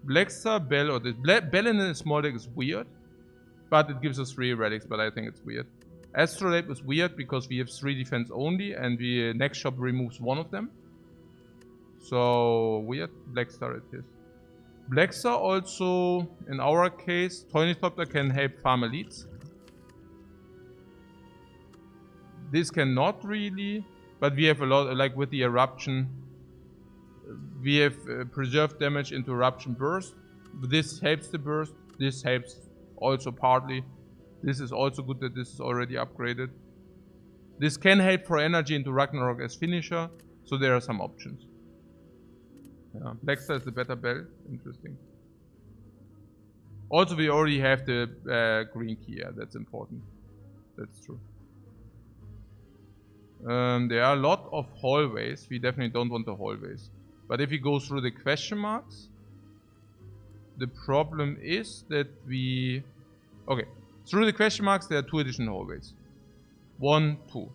Blackstar, Bell, or this Bell in a small deck is weird. But it gives us 3 relics, but I think it's weird. Astrolabe is weird because we have 3 defense only, and the next shop removes 1 of them. So, weird. Blackstar it is. Blackstar also, in our case, Toynitopter can help farm elites. This cannot really, but we have a lot, like with the Eruption, we have preserved damage into Eruption Burst. This helps the burst, this helps also partly. This is also good that this is already upgraded. This can help for energy into Ragnarok as finisher, so there are some options. Yeah, Blackstar is the better bell. Interesting. Also, we already have the green key. Yeah, that's important. That's true. There are a lot of hallways. We definitely don't want the hallways. But if we go through the question marks, the problem is that we... Okay, through the question marks there are 2 additional hallways. 1, 2.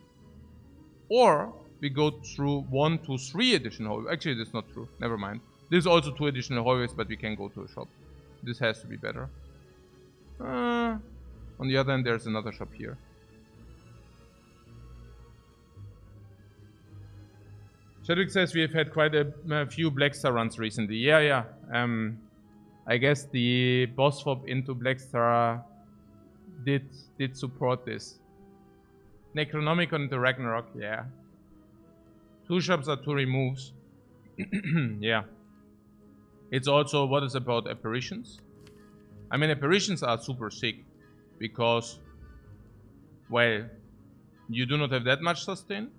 Or we go through 1, 2, 3 additional hallways. Actually, that's not true. Never mind. There's also 2 additional hallways, but we can go to a shop. This has to be better. On the other hand, there's another shop here. Chadwick says we have had quite a few Blackstar runs recently. Yeah. I guess the boss swap into Blackstar did support this. Necronomicon into Ragnarok, yeah. 2 shops are 2 removes. Yeah. It's also what is about apparitions. I mean, apparitions are super sick because, well, you do not have that much sustain,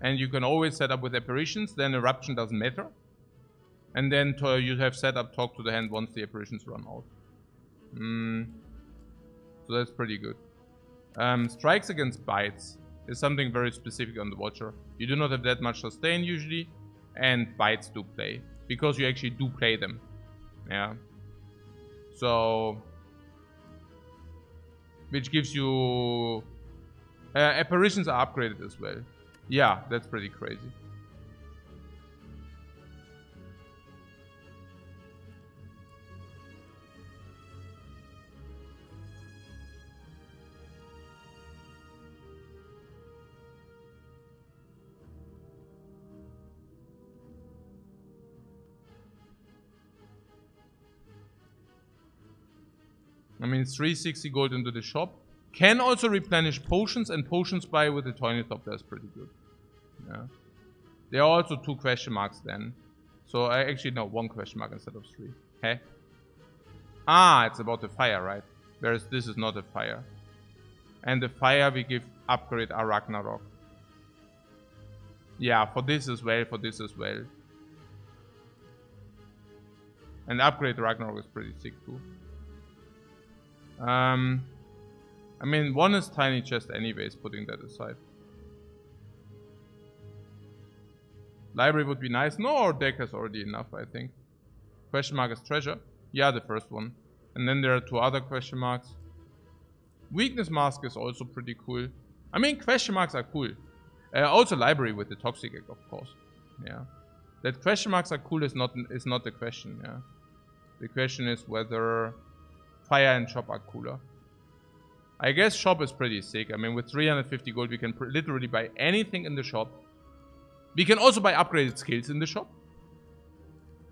and you can always set up with apparitions. Then eruption doesn't matter, and then you have set up talk to the hand once the apparitions run out. So that's pretty good. Strikes against bites is something very specific on the Watcher. You do not have that much sustain usually, and bites do play because you actually do play them. Yeah. So, which gives you apparitions are upgraded as well. Yeah, that's pretty crazy. I mean, 360 gold into the shop. Can also replenish potions, and potions buy with the Toynitopter is pretty good. Yeah. There are also 2 question marks then. So I actually know 1 question mark instead of 3. Okay. Ah, it's about the fire, right? Whereas this is not a fire. And the fire we give upgrade our Ragnarok. Yeah, for this as well, for this as well. And upgrade Ragnarok is pretty sick too. I mean, 1 is tiny chest anyways, putting that aside. Library would be nice. No, our deck has already enough, I think. Question mark is treasure. Yeah, the first one. And then there are 2 other question marks. Weakness mask is also pretty cool. I mean, question marks are cool. Also library with the toxic egg, of course. Yeah. That question marks are cool is not the question, yeah. The question is whether fire and shop are cooler. I guess shop is pretty sick. I mean, with 350 gold, we can literally buy anything in the shop. We can also buy upgraded skills in the shop.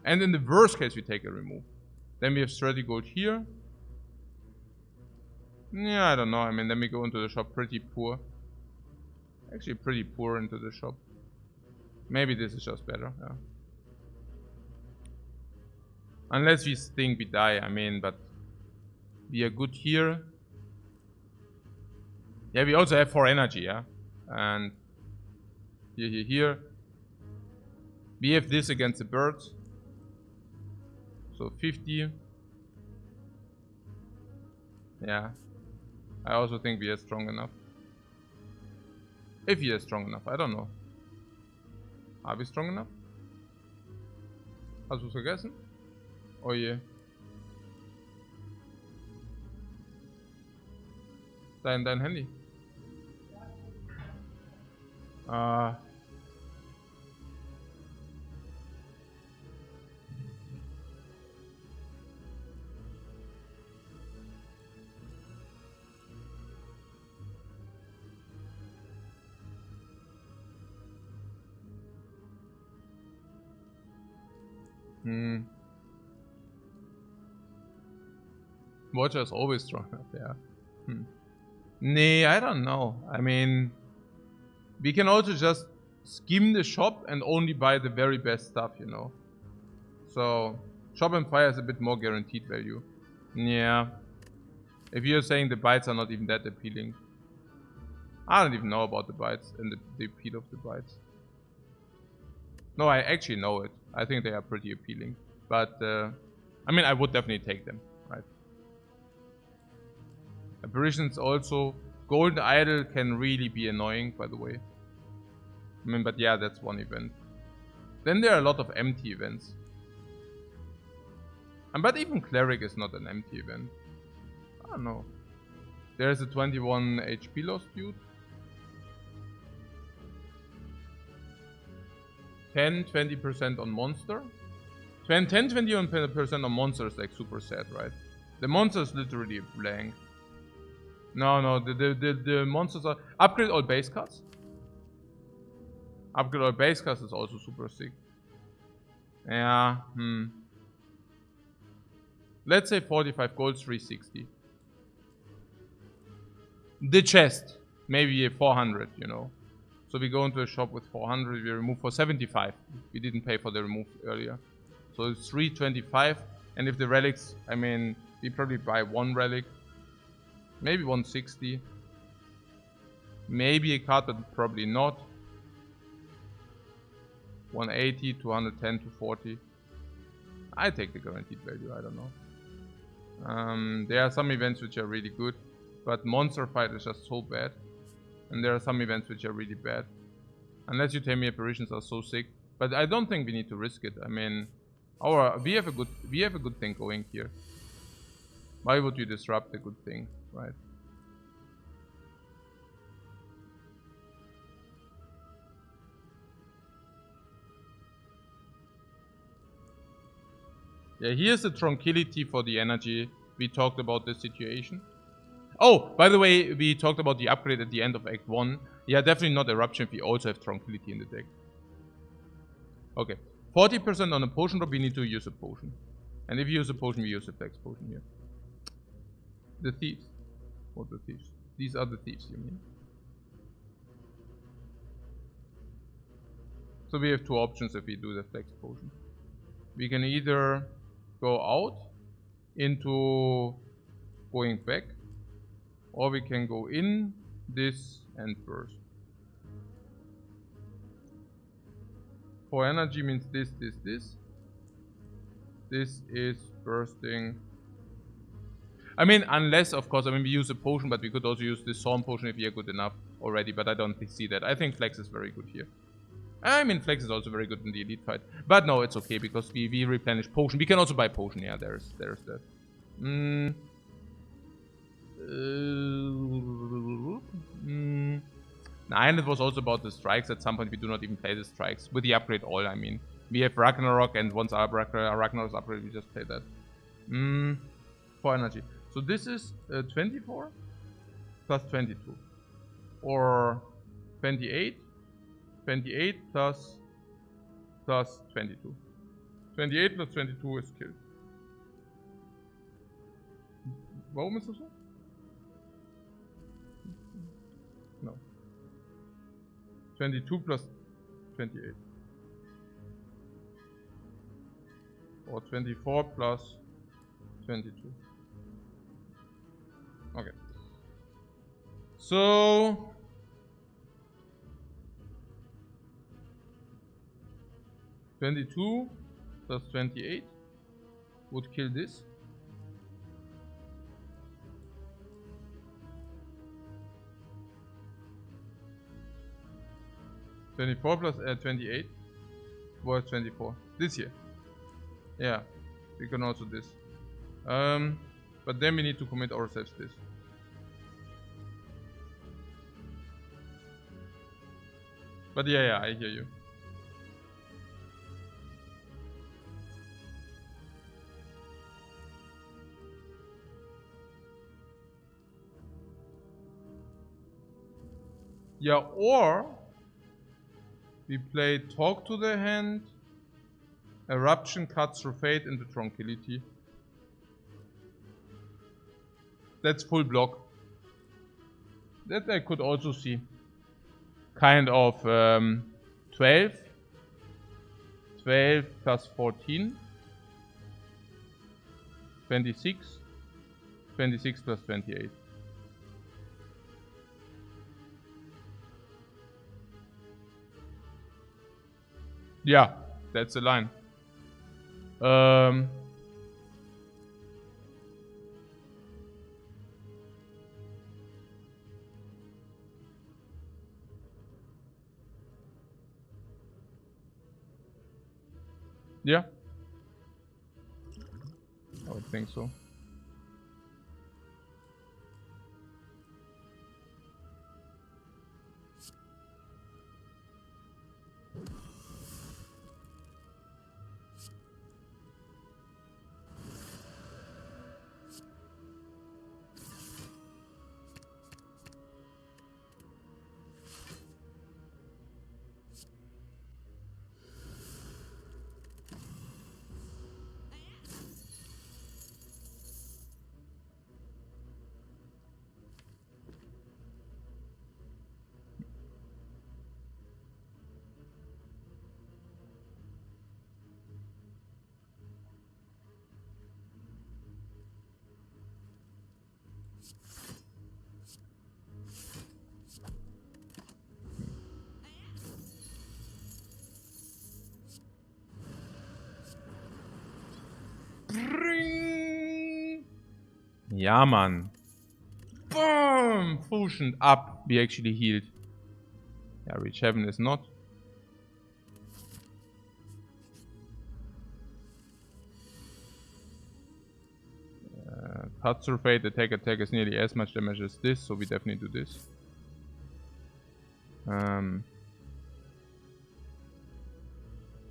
And in the worst case, we take a remove. Then we have 30 gold here. Yeah, I don't know. I mean, then we go into the shop pretty poor. Actually, pretty poor into the shop. Maybe this is just better, yeah. Unless we think we die, I mean, but we are good here. Yeah, we also have 4 energy, yeah. And here. We have this against the birds. So 50. Yeah. I also think we are strong enough. If we are strong enough, I don't know. Are we strong enough? Hast du es vergessen? Oh je. Dein Handy. Watcher is always strong enough, yeah. Nee, I don't know. I mean, we can also just skim the shop and only buy the very best stuff, you know. So, shop and fire is a bit more guaranteed value. Yeah. If you're saying the bytes are not even that appealing. I don't even know about the bytes and the appeal of the bytes. No, I actually know it. I think they are pretty appealing. But, I mean, I would definitely take them, right? Apparitions also. Golden Idol can really be annoying, by the way. I mean, but yeah, that's one event. Then there are a lot of empty events. But even Cleric is not an empty event. I don't know. There's a 21 HP loss dude. 10-20% on monster. 10-21% on monster is like super sad, right? The monster is literally a blank. No, the monsters are... Upgrade all base cards. Upgrade all base cards is also super sick. Yeah, Let's say 45 gold, 360. The chest. Maybe 400, you know. So we go into a shop with 400, we remove for 75. We didn't pay for the remove earlier. So it's 325. And if the relics, I mean, we probably buy one relic. Maybe 160. Maybe a card, but probably not. 180, 210, 240. I take the guaranteed value, I don't know. There are some events which are really good, but Monster Fight is just so bad. And there are some events which are really bad. Unless you tell me apparitions are so sick. But I don't think we need to risk it. I mean, we have a good thing going here. Why would you disrupt a good thing, right? Yeah, here's the tranquility for the energy. We talked about the situation. Oh, by the way, we talked about the upgrade at the end of Act 1. Yeah, definitely not Eruption if we also have Tranquility in the deck. Okay. 40% on a potion drop, we need to use a potion. And if you use a potion, we use a flex potion here. The thieves. What the thieves? These are the thieves, you mean? So we have two options if we do the flex potion. We can either go out into going back, or we can go in this and burst. For energy means this. This is bursting. I mean, unless, of course, I mean, we use a potion, but we could also use this Storm potion if we are good enough already, but I don't see that. I think Flex is very good here. I mean, Flex is also very good in the Elite fight. But no, it's okay, because we replenish potion. We can also buy potion, yeah, there's that. And it was also about the strikes. At some point, we do not even play the strikes. With the upgrade all, I mean. We have Ragnarok, and once our Ragnarok's upgrade, we just play that. For energy. So this is 24 plus 22. Or 28. 28 plus 22. 28 plus 22 is killed. Warum ist das so? No. 22 plus 28. Or 24 plus 22. Okay. So 22 plus 28 would kill this. (24 plus 28 was 24. This here. Yeah, we can also this. But then we need to commit ourselves this. But yeah, I hear you. Yeah, or we play Talk to the Hand, Eruption cuts through Fate into Tranquility. That's full block. That I could also see. Kind of 12. 12 plus 14. 26. 26 plus 28. Yeah, that's the line. Yeah. I would think so. Ja, man. Boom! Fusion up. We actually healed. Yeah, Reach Heaven is not. Cut through Fate, attack is nearly as much damage as this, so we definitely do this.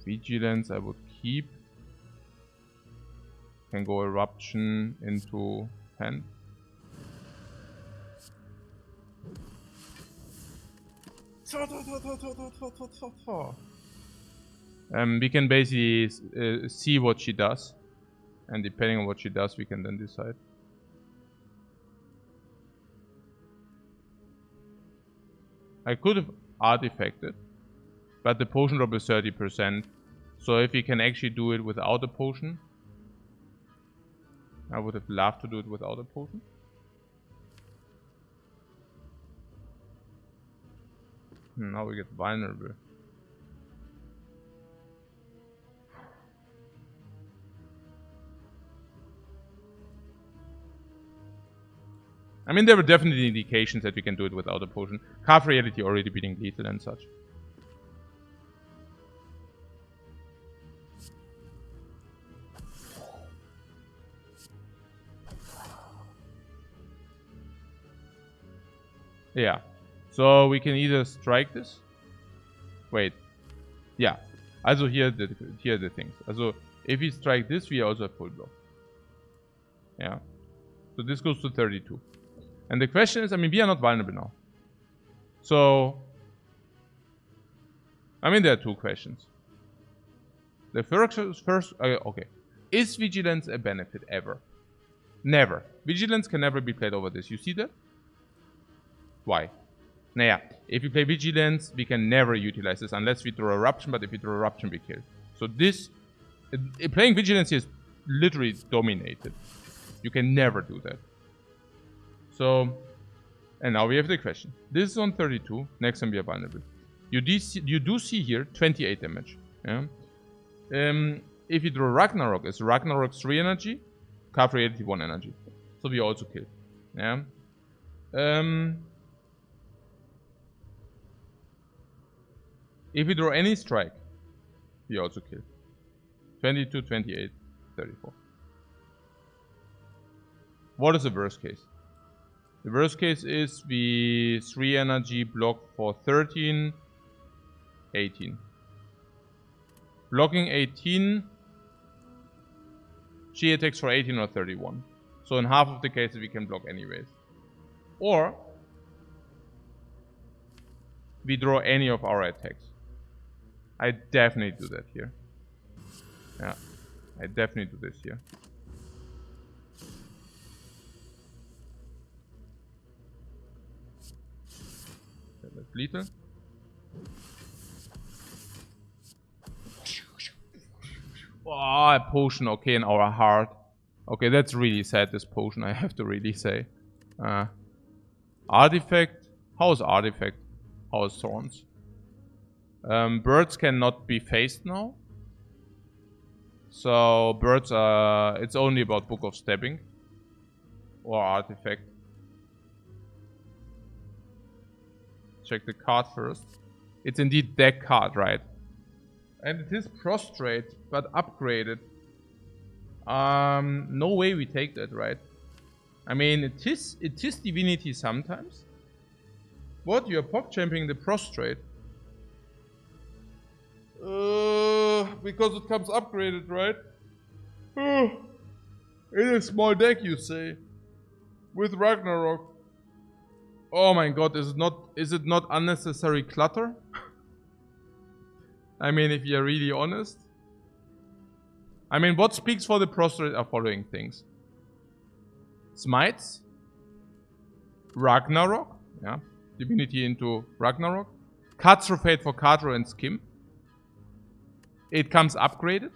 Vigilance I would keep. Can go Eruption into Hand. We can basically see what she does. And depending on what she does, we can then decide. I could have artifacted, but the potion drop is 30%. So if we can actually do it without a potion, I would have loved to do it without a potion. Now we get vulnerable. I mean, there were definitely indications that we can do it without a potion. Carve Reality already beating lethal and such. Yeah. So we can either strike this. Wait. Yeah. Also here are the things. Also if we strike this, we also have full block. Yeah. So this goes to 32. And the question is, I mean, we are not vulnerable now. So, I mean, there are two questions. The first okay. Is Vigilance a benefit ever? Never. Vigilance can never be played over this. You see that? Why? Naja, if we play Vigilance, we can never utilize this unless we draw Eruption, but if we draw Eruption, we kill. So this, playing Vigilance here is literally dominated. You can never do that. So, and now we have the question. This is on 32. Next time we are vulnerable. You do see here 28 damage. Yeah. If you draw Ragnarok, it's Ragnarok 3 energy, Carve Reality 1 energy. So we also kill. Yeah. If we draw any strike, we also kill. 22, 28, 34. What is the worst case? The worst case is we 3 energy block for 13, 18. Blocking 18. She attacks for 18 or 31. So in half of the cases we can block anyways. Or we draw any of our attacks. I definitely do that here. Yeah, I definitely do this here. That's lethal. Oh, a potion. Okay, in our heart. Okay, that's really sad, this potion, I have to really say. Artifact. How is Artifact? How is Thorns? Birds cannot be faced now. So, birds are... It's only about Book of Stabbing. Or Artifact. Check the card first. It's indeed that card, right? And it is prostrate, but upgraded. No way we take that, right? I mean, it is divinity sometimes. What? You're pop-champing the prostrate? Because it comes upgraded, right? In a small deck, you say. With Ragnarok. Oh my god, is it not unnecessary clutter? I mean, if you're really honest. I mean, what speaks for the prostrate are following things. Smites. Ragnarok. Yeah. Divinity into Ragnarok. Cuts through Fate for Kadro and Skim. It comes upgraded.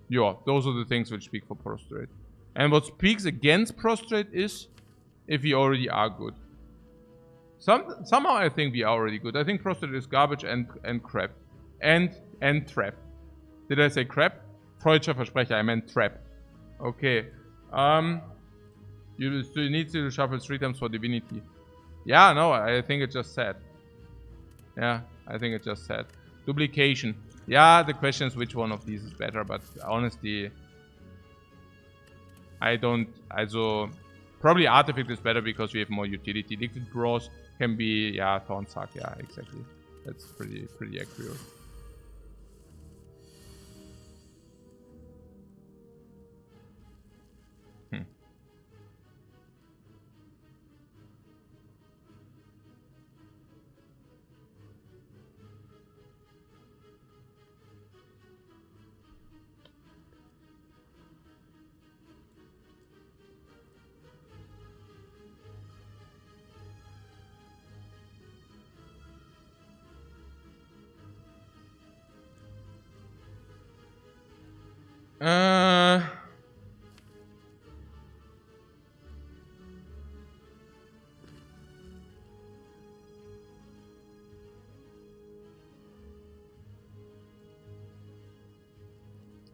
Yeah, those are the things which speak for prostrate. And what speaks against prostrate is if we already are good. Somehow I think we are already good. I think prostrate is garbage and crap. And trap. Did I say crap? Freudscher Versprecher, I meant trap. Okay. You still need to shuffle 3 times for divinity. Yeah, no, I think it just said. Yeah, I think it just said. Duplication. Yeah, the question is which one of these is better, but honestly, I don't. Also, probably Artifact is better because we have more utility. Liquid Bros can be, yeah, Thorn Suck. Yeah, exactly. That's pretty accurate.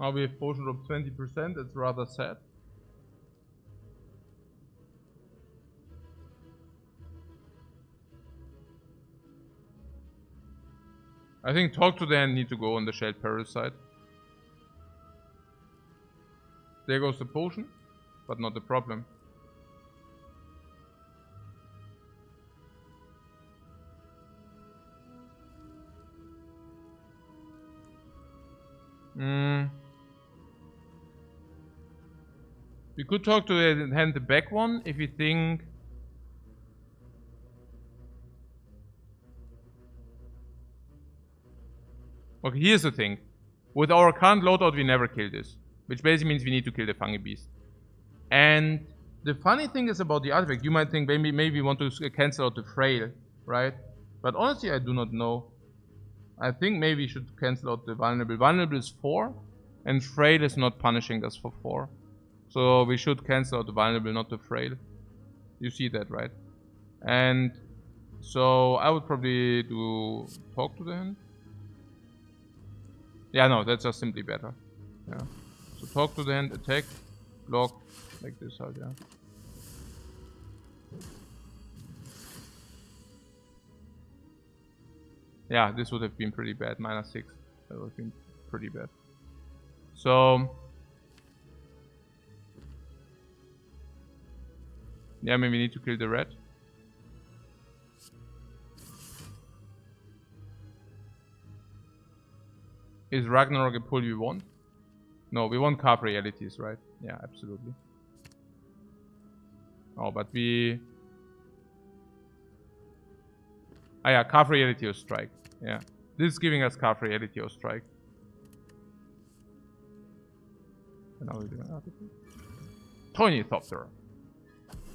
Now we have potion of 20%, it's rather sad. I think Talk to the Hand need to go on the Shelled Parasite. There goes the potion, but not the problem. We could Talk to the Hand the back one if we think... Okay, here's the thing. With our current loadout, we never kill this. Which basically means we need to kill the Fungi Beast. And the funny thing is about the artifact, you might think maybe we want to cancel out the Frail, right? But honestly, I do not know. I think maybe we should cancel out the Vulnerable. Vulnerable is 4, and Frail is not punishing us for 4. So we should cancel out the Vulnerable, not the Frail. You see that, right? And so I would probably do Talk to the Hand. Yeah, no, that's just simply better. Yeah. So Talk to the Hand, attack, block, like this out, yeah. Yeah, this would have been pretty bad. -6. That would have been pretty bad. So... yeah, I mean, we need to kill the red. Is Ragnarok a pull we want? No, we want carve realities, right? Yeah, absolutely. Oh, but we... Ah yeah, carve reality or strike. Yeah. This is giving us carve reality or strike. And now we're doing another thing. Ornithopter.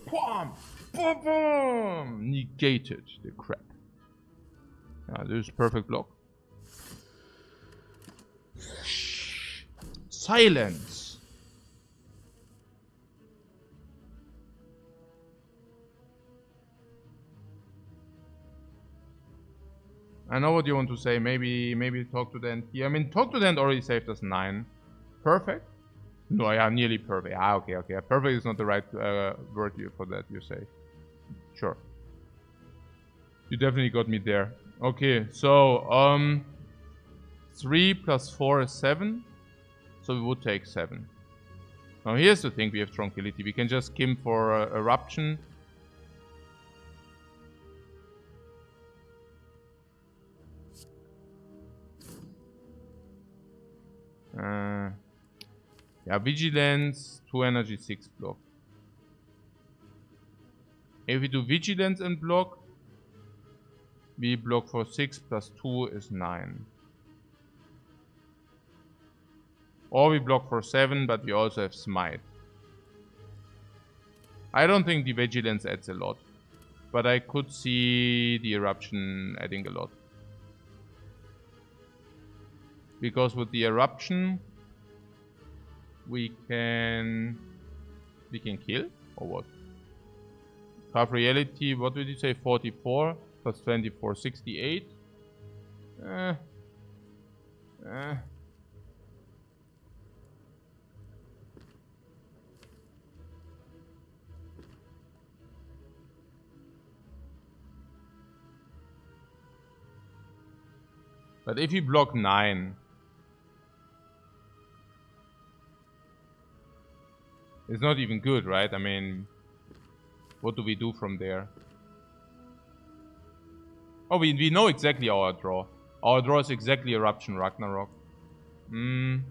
Boom! Boom! Boom! Negated the crap. Yeah, this is perfect block. Silence! I know what you want to say. Maybe talk to the end here. I mean, talk to the end already saved us 9. Perfect? No, yeah, nearly perfect. Ah, okay. Perfect is not the right word for that, you say. Sure. You definitely got me there. Okay, so, 3 plus 4 is 7. So we would take 7. Now here's the thing, we have Tranquility. We can just skim for Eruption. Yeah, Vigilance, 2 energy, 6 block. If we do Vigilance and block, we block for 6 plus 2 is 9. Or we block for 7, but we also have Smite. I don't think the Vigilance adds a lot. But I could see the Eruption adding a lot. Because with the Eruption, we can kill? Or what? Carve Reality, what did you say? 44 plus 24, 68. But if you block 9, it's not even good, right? I mean, what do we do from there? Oh, we know exactly our draw. Our draw is exactly Eruption Ragnarok. We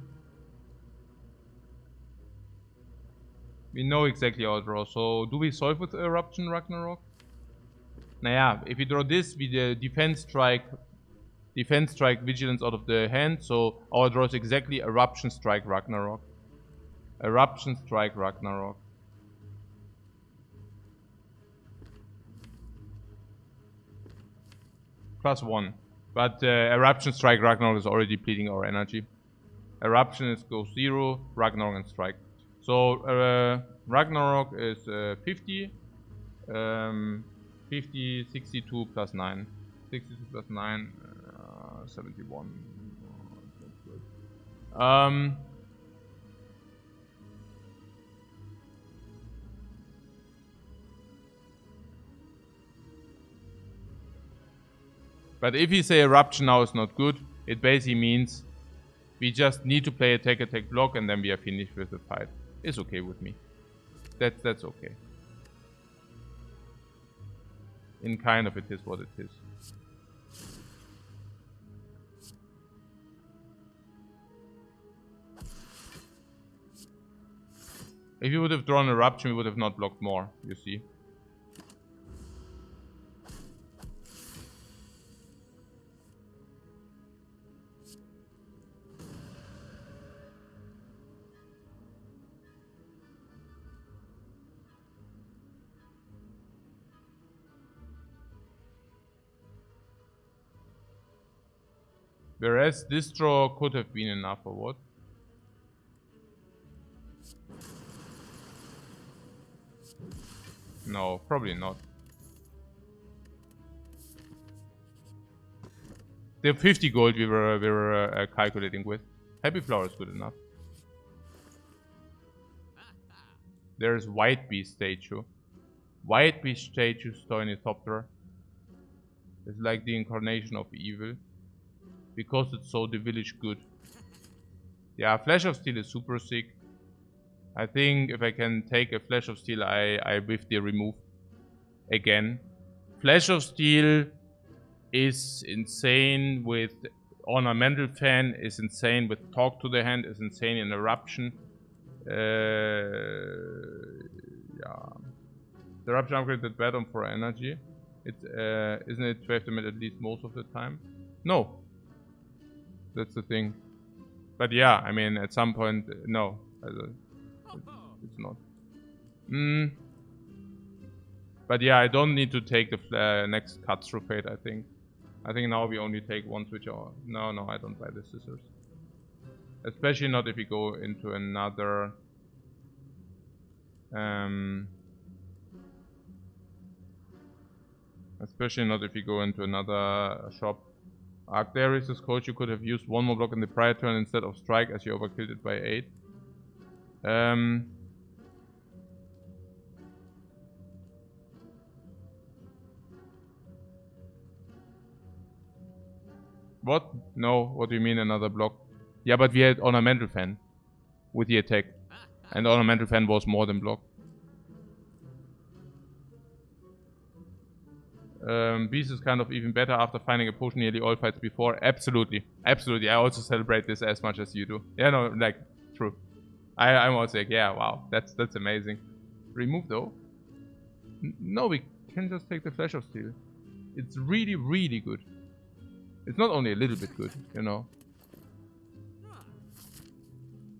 know exactly our draw. So, do we solve with Eruption Ragnarok? Naja, if we draw this, we defense strike Vigilance out of the hand. So, our draw is exactly Eruption Strike Ragnarok. Eruption Strike Ragnarok. +1. But Eruption Strike Ragnarok is already depleting our energy. Eruption goes 0, Ragnarok and Strike. So Ragnarok is 50. 50, 62 plus 9. 62 plus 9, 71. But if we say Eruption now is not good, it basically means we just need to play attack, block, and then we are finished with the fight. It's okay with me. That's okay. In kind of it is what it is. If you would have drawn Eruption, we would have not blocked more, you see. Whereas this draw could have been enough, or what? No, probably not. The 50 gold we were calculating with. Happy Flower is good enough. There's White Beast statue. White Beast statue, Ornithopter. It's like the incarnation of evil. Because it's so the village good. Yeah, Flash of Steel is super sick. I think if I can take a Flash of Steel, I whiff the remove. Again. Flash of Steel is insane with Ornamental Fan is insane. With Talk to the Hand is insane in Eruption. Yeah. The Eruption upgrade that bad on for energy. Isn't it 12 to at least most of the time? No. That's the thing. But yeah, I mean, at some point, no. It's not. But yeah, I don't need to take the next cut through fate, I think. I think now we only take ones which are... No, I don't buy the scissors. Especially not if we go into another... especially not if we go into another shop. Arcdarius' coach, you could have used one more block in the prior turn instead of strike as you overkilled it by 8. What? No, what do you mean another block? Yeah, but we had Ornamental Fan with the attack. And Ornamental Fan was more than block. Beast is kind of even better after finding a potion nearly all fights before. Absolutely. Absolutely. I also celebrate this as much as you do. Yeah, no, like, true. I'm also like, yeah, wow, that's amazing. Remove though? No, we can just take the Flash of Steel. It's really, really good. It's not only a little bit good, you know.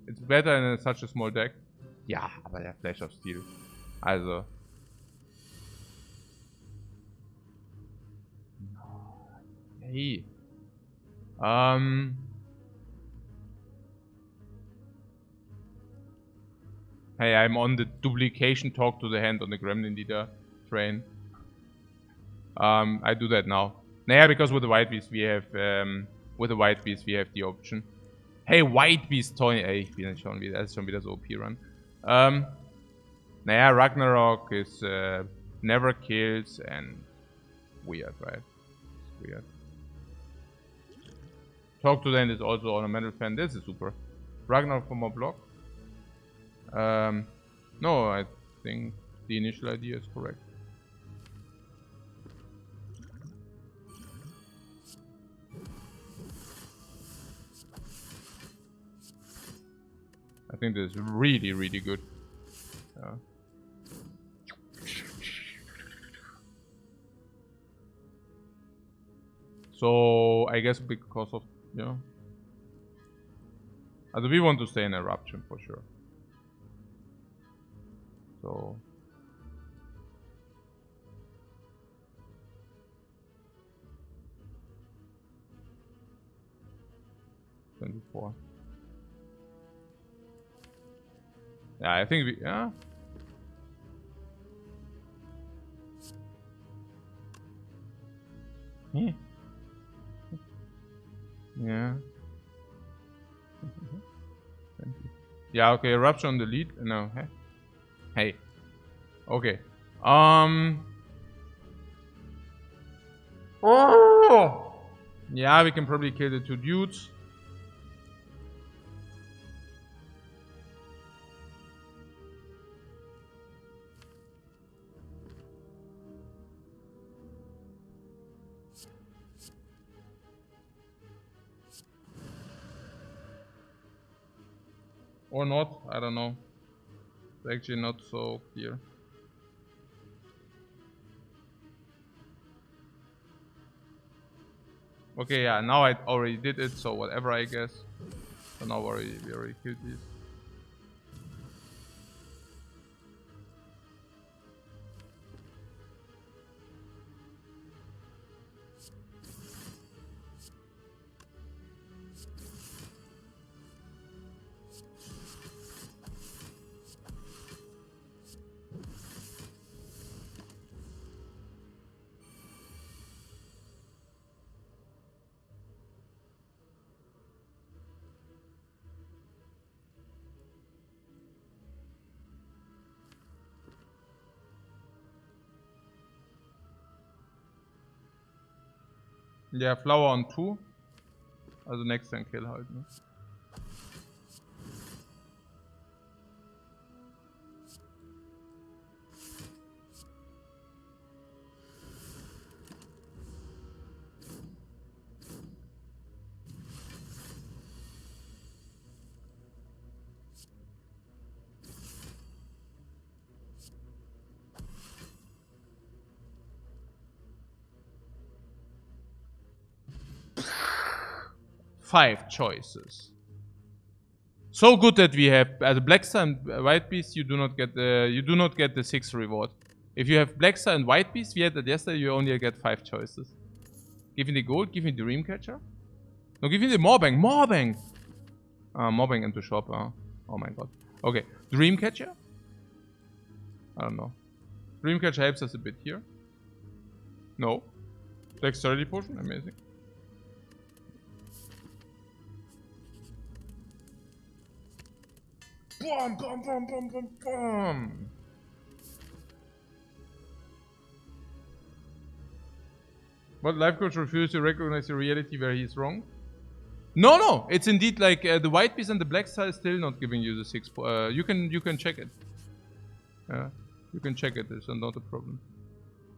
It's better in such a small deck. Ja, aber der Flash of Steel. Also. Hey. Hey, I'm on the duplication Talk to the Hand on the Gremlin Leader train. I do that now. Naja, because with the White Beast we have the option. Hey, White Beast Tony. Ey, ich bin schon wieder, das ist schon wieder so OP-Run. Naja, Ragnarok is never kills and weird, right? It's weird. Talk to the Hand is also Ornamental Fan. This is super. Ragnarok for more block. No, I think the initial idea is correct. I think this is really, really good. So I guess because of, yeah. Also we want to stay in Eruption for sure. So $24. Yeah, I think we, yeah. Yeah. Yeah, okay, Eruption on the lead. No, hey. Hey. Okay. Oh! Yeah, we can probably kill the 2 dudes. Or not, I don't know. It's actually not so clear. Okay, yeah, now I already did it, so whatever, I guess. So now we already killed these. Ja, Flower on 2. Also next turn kill halt, ne? 5 choices. So good that we have as a Black Star and White Beast. You do not get the 6 reward. If you have Black Star and White Beast, we had that yesterday. You only get 5 choices. Give me the gold. Give me the Dreamcatcher. No, give me the Moorbang. Moorbang. Moorbang into shop. Oh my god. Okay, Dreamcatcher. I don't know. Dreamcatcher helps us a bit here. No. Dexterity potion. Amazing. Boom, boom, boom, boom, boom, boom. But Lifecoach refuses to recognize the reality where he's wrong. No, it's indeed like the White Beast and the Black Star is still not giving you the 6. You can check it. You can check it. It's not a problem.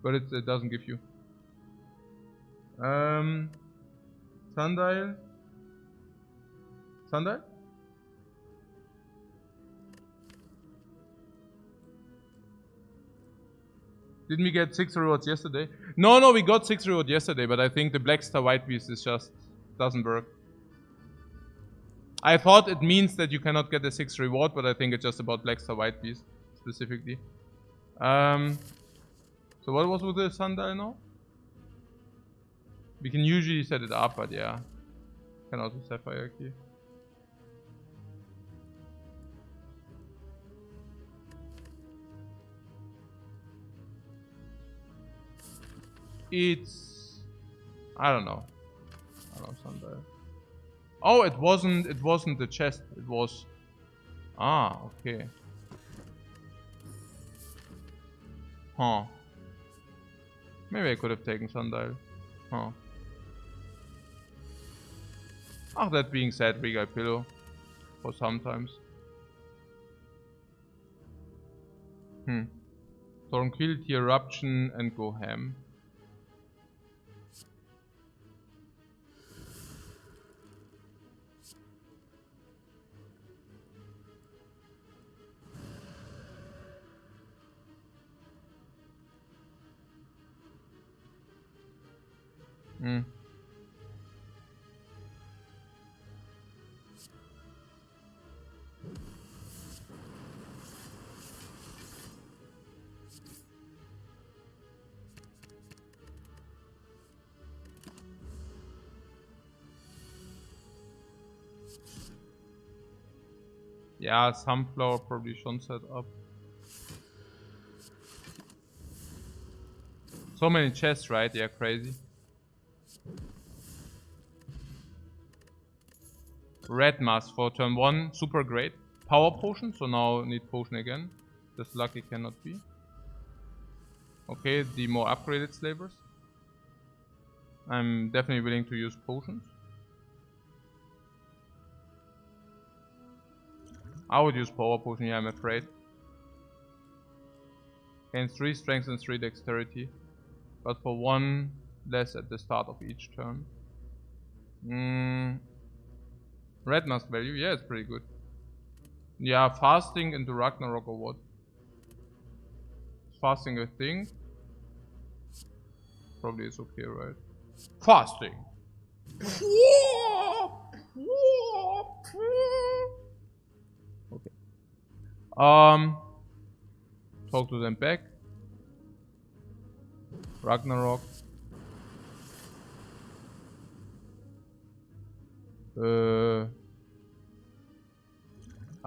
But it doesn't give you. Sundial. Sundial? Didn't we get 6 rewards yesterday? No, we got 6 rewards yesterday, but I think the Black Star White Beast is just doesn't work. I thought it means that you cannot get a 6 reward, but I think it's just about Black Star White Beast specifically. So what was with the Sundial now? We can usually set it up, but yeah. Can also Sapphire key. It's... I don't know. Sundial. Oh, it wasn't the chest. It was... Ah, okay. Huh. Maybe I could have taken Sundial. Huh. That being said, we got pillow. For sometimes. Tranquility, Eruption, and go ham. Yeah, Sunflower probably shouldn't set up. So many chests, right? Yeah, crazy. Red Mask for turn 1, super great. Power Potion, so now need Potion again. Just lucky cannot be. Okay, the more upgraded slavers. I'm definitely willing to use Potions. I would use Power Potion, yeah, I'm afraid. Gains 3 strength and 3 dexterity. But for 1 less at the start of each turn. Red Mask value, yeah, it's pretty good. Yeah, fasting into Ragnarok or what? Fasting a thing? Probably is okay, right? Fasting! Okay. Talk to them back. Ragnarok.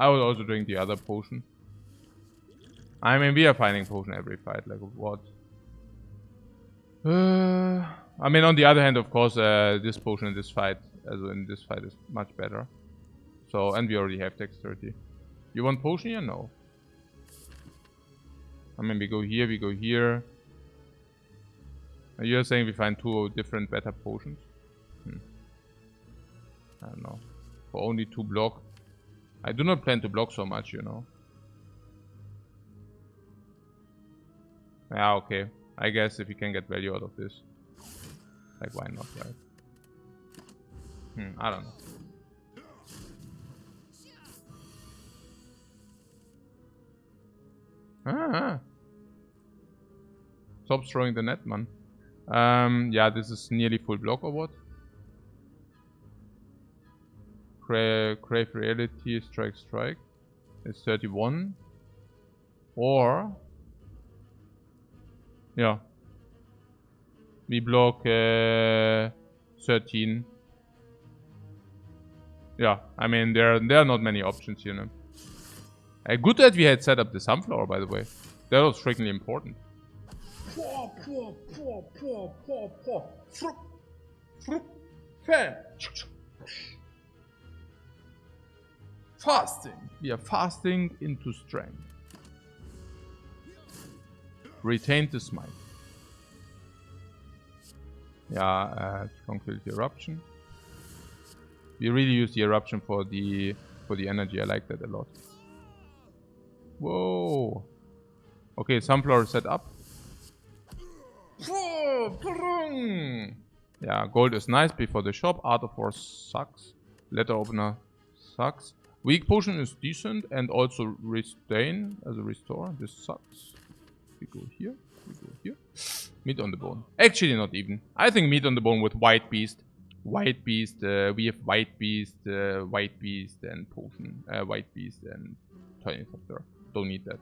I would also drink the other potion. I mean, we are finding potion every fight, like what? I mean, on the other hand, of course, this potion in this fight, as in this fight, is much better. So, and we already have dexterity. You want potion here? No. I mean, we go here, we go here. You're saying we find 2 different better potions? I don't know. For only 2 block. I do not plan to block so much, you know. Yeah, okay. I guess if you can get value out of this. Like, why not, right? I don't know. Stop throwing the net, man. Yeah, this is nearly full block or what? Crave Reality, Strike. It's 31. Or... yeah. We block 13. Yeah, I mean, there are not many options here, no? Good that we had set up the Sunflower, by the way. That was freaking important. Fasting. We are fasting into strength. Retain the smite. Yeah, Tranquility Eruption. We really use the Eruption for the energy. I like that a lot. Whoa. Okay, Sunflower set up. Yeah, gold is nice before the shop. Art of War sucks. Letter Opener sucks. Weak Potion is decent and also Restrain as a restore. This sucks. We go here. We go here. Meat on the Bone. Actually, not even. I think Meat on the Bone with White Beast. White Beast. We have White Beast, and Potion. White Beast and Tiny Factor. Don't need that.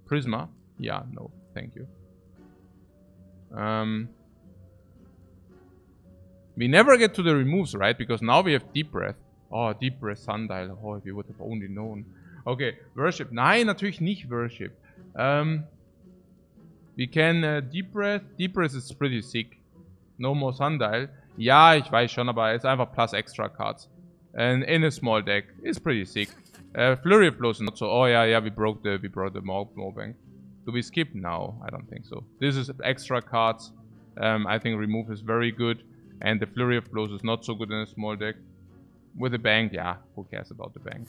Prisma? Yeah, no, thank you. We never get to the removes, right? Because now we have Deep Breath. Oh, Deep Breath Sundial. Oh, if we would have only known. Okay, Worship. Nein, natürlich nicht Worship. We can Deep Breath. Deep Breath is pretty sick. No more Sundial. Ja, ich weiß schon, aber es ist einfach plus extra cards. And in a small deck. It's pretty sick. Flurry of Blows is not so. Oh yeah, we brought the Mobank. Do we skip? No, I don't think so. This is extra cards. I think remove is very good. And the Flurry of Blows is not so good in a small deck. With a bank, yeah, who cares about the bank?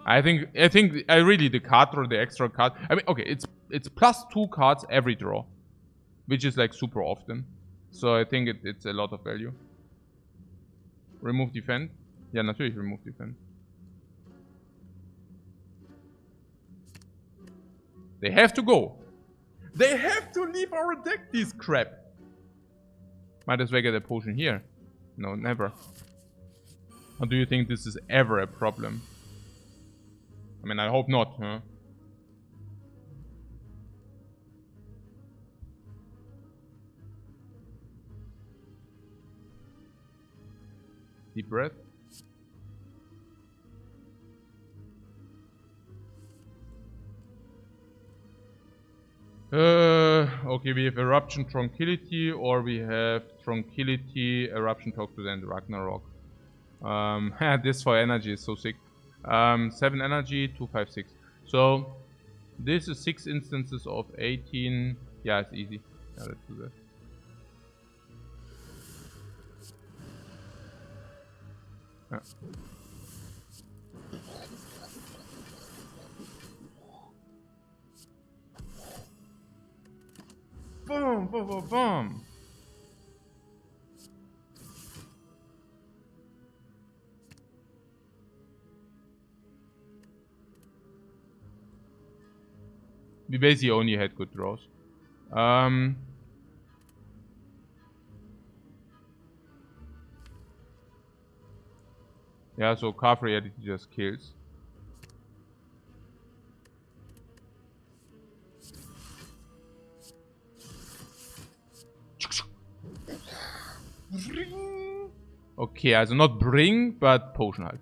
I think really the card draw, the extra card. I mean, okay, it's plus 2 cards every draw, which is like super often. So I think it's a lot of value. Remove Defend. Ja, natürlich Remove Defend. They have to go. They have to leave our deck, this crap. Might as well get a potion here. No, never. Or do you think this is ever a problem? I mean, I hope not, huh? Deep breath. Okay, we have Eruption, Tranquility, or we have Tranquility, Eruption, talk to the end, Ragnarok. This for energy is so sick. 7 energy, 2, 5, 6. So, this is 6 instances of 18. Yeah, it's easy. Yeah, let's do that. Yeah. Boom, boom, boom, boom. We basically only had good draws. Yeah, so Carve Reality just kills. Okay, also not bring, but potion halt.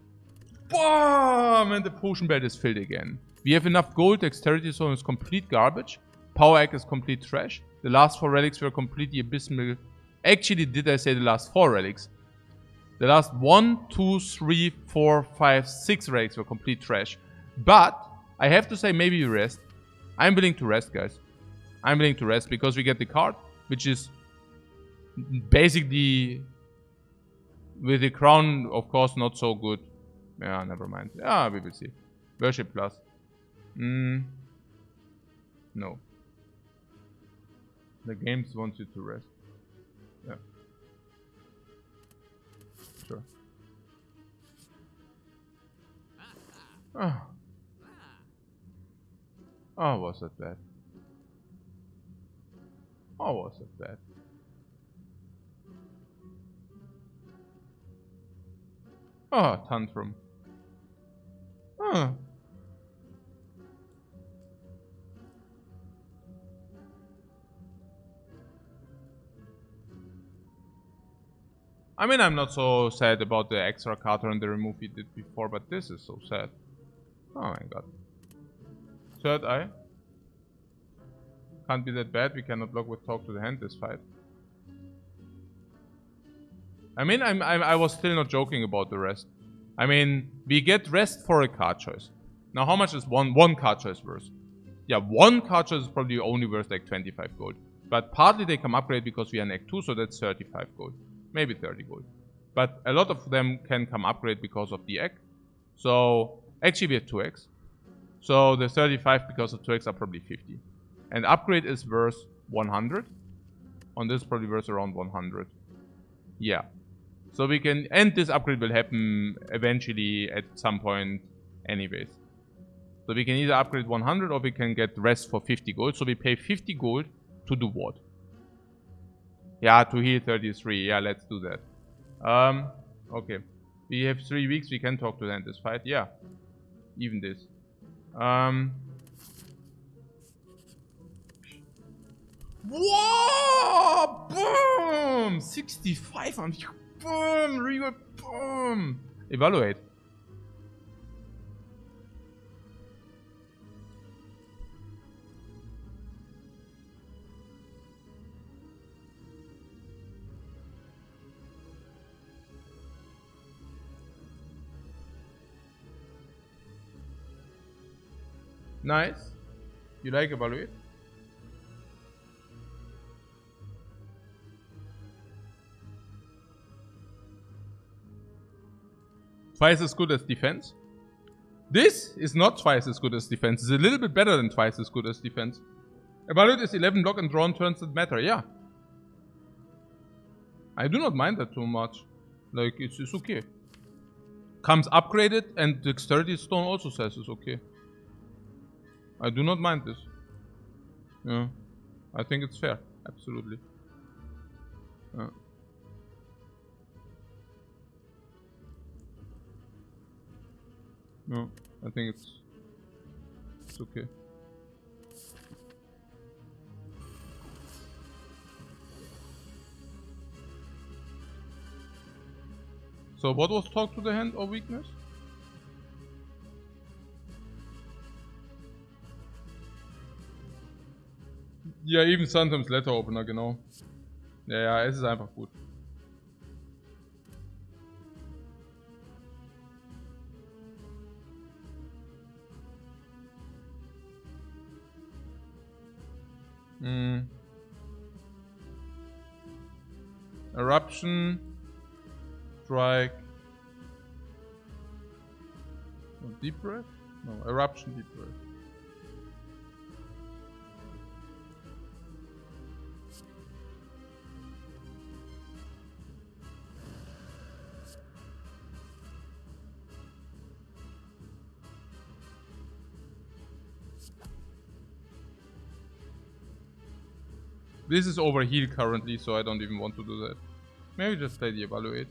Boom! And the potion belt is filled again. We have enough gold, Dexterity Zone is complete garbage. Power Egg is complete trash. The last 4 relics were completely abysmal. Actually, did I say the last 4 relics? The last 1, 2, 3, 4, 5, 6 relics were complete trash. But, I have to say maybe we rest. I'm willing to rest, guys. I'm willing to rest because we get the card, which is basically... with the crown, of course, not so good. Yeah, never mind. Yeah, we will see. Worship plus. No. The games want you to rest. Yeah. Sure. Oh, was that bad? Oh, was that bad? Oh, Tantrum. Huh. I mean, I'm not so sad about the extra card and the remove we did before, but this is so sad. Oh my god. Third eye. Can't be that bad. We cannot block with talk to the hand this fight. I mean, I was still not joking about the rest. I mean, we get rest for a card choice. Now, how much is one card choice worth? Yeah, one card choice is probably only worth like 25 gold. But partly they come upgrade because we are in Act 2, so that's 35 gold. Maybe 30 gold. But a lot of them can come upgrade because of the egg. So, actually we have 2x. So the 35 because of 2x are probably 50. And upgrade is worth 100. On this probably worth around 100. Yeah. So we can, and this upgrade will happen eventually at some point anyways. So we can either upgrade 100 or we can get rest for 50 gold. So we pay 50 gold to do what? Yeah, to heal 33. Yeah, let's do that. Okay. We have 3 weeks. We can talk to them this fight. Yeah. Even this. Whoa! Boom! 65 on you. Boom! Reward. Boom! Evaluate. Nice. You like evaluate? Twice as good as defense. This is not twice as good as defense. It's a little bit better than twice as good as defense. Evaluate is 11 block and drawn turns that matter. Yeah. I do not mind that too much. Like, it's okay. Comes upgraded and dexterity stone also says it's okay. I do not mind this. Yeah. I think it's fair. Absolutely. Yeah. No, I think it's okay. So what was talk to the hand or weakness? Ja, even sometimes Letter Opener, genau. Ja, ja, es ist einfach gut. Eruption. Strike. No, deep breath? No, eruption, deep breath. This is overheal currently, so I don't even want to do that. Maybe just play the evaluate.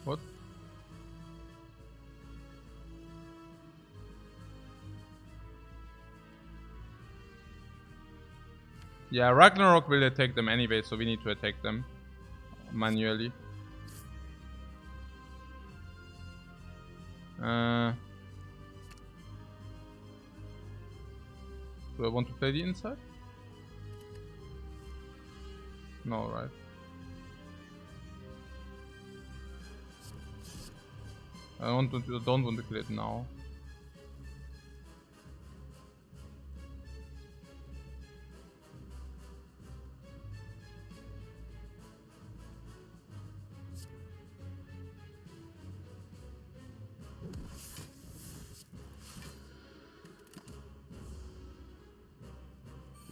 What? Yeah, Ragnarok will attack them anyway, so we need to attack them manually. Do I want to play the inside? No, right. I don't want to kill it now.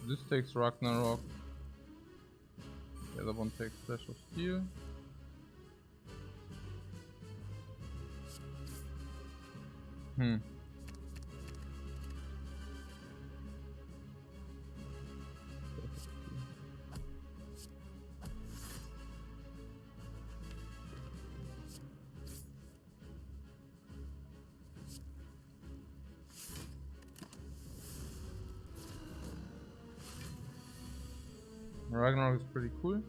This takes Ragnarok. The other one takes Flash of Steel. Ragnarok is pretty cool.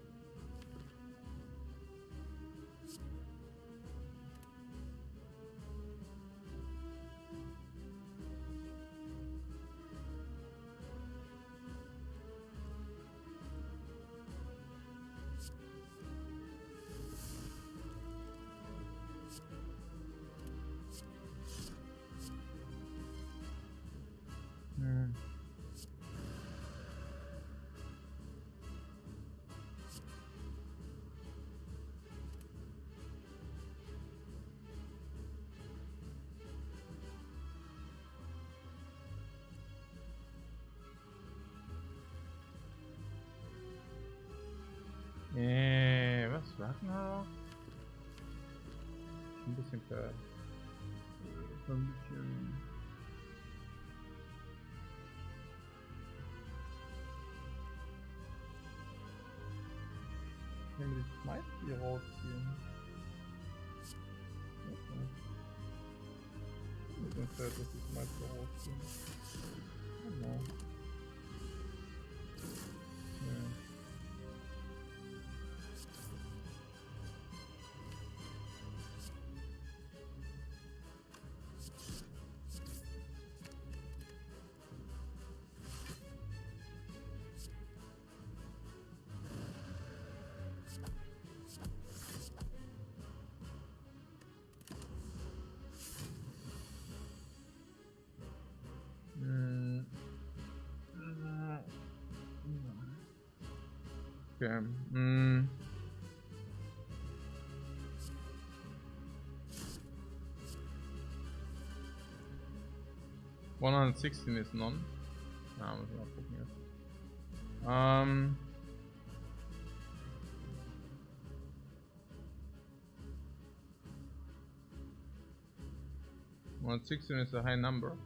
Was? Ragnarok? Ein bisschen geil. So ein bisschen. Nämlich Smite hier rausziehen. Okay. Mit dem Feld, dass ich Smite hier rausziehen. Genau. Ja. Okay. 116 ist none. Ja, müssen wir mal gucken jetzt. 116 is a high number.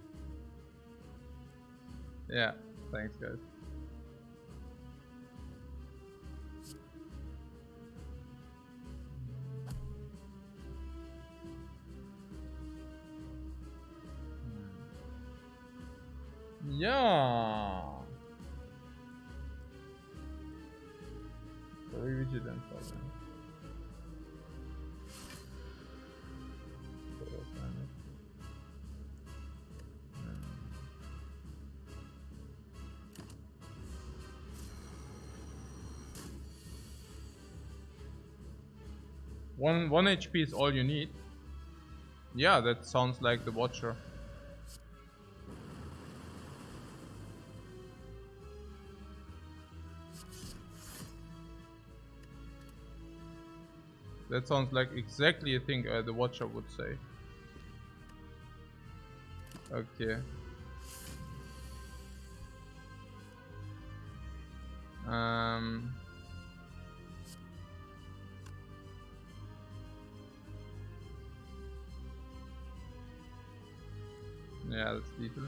Yeah, thanks guys. Ja. Very vigilant for them. One HP is all you need. Yeah, that sounds like the Watcher. That sounds like exactly a thing the Watcher would say. Okay. Yeah, that's lethal.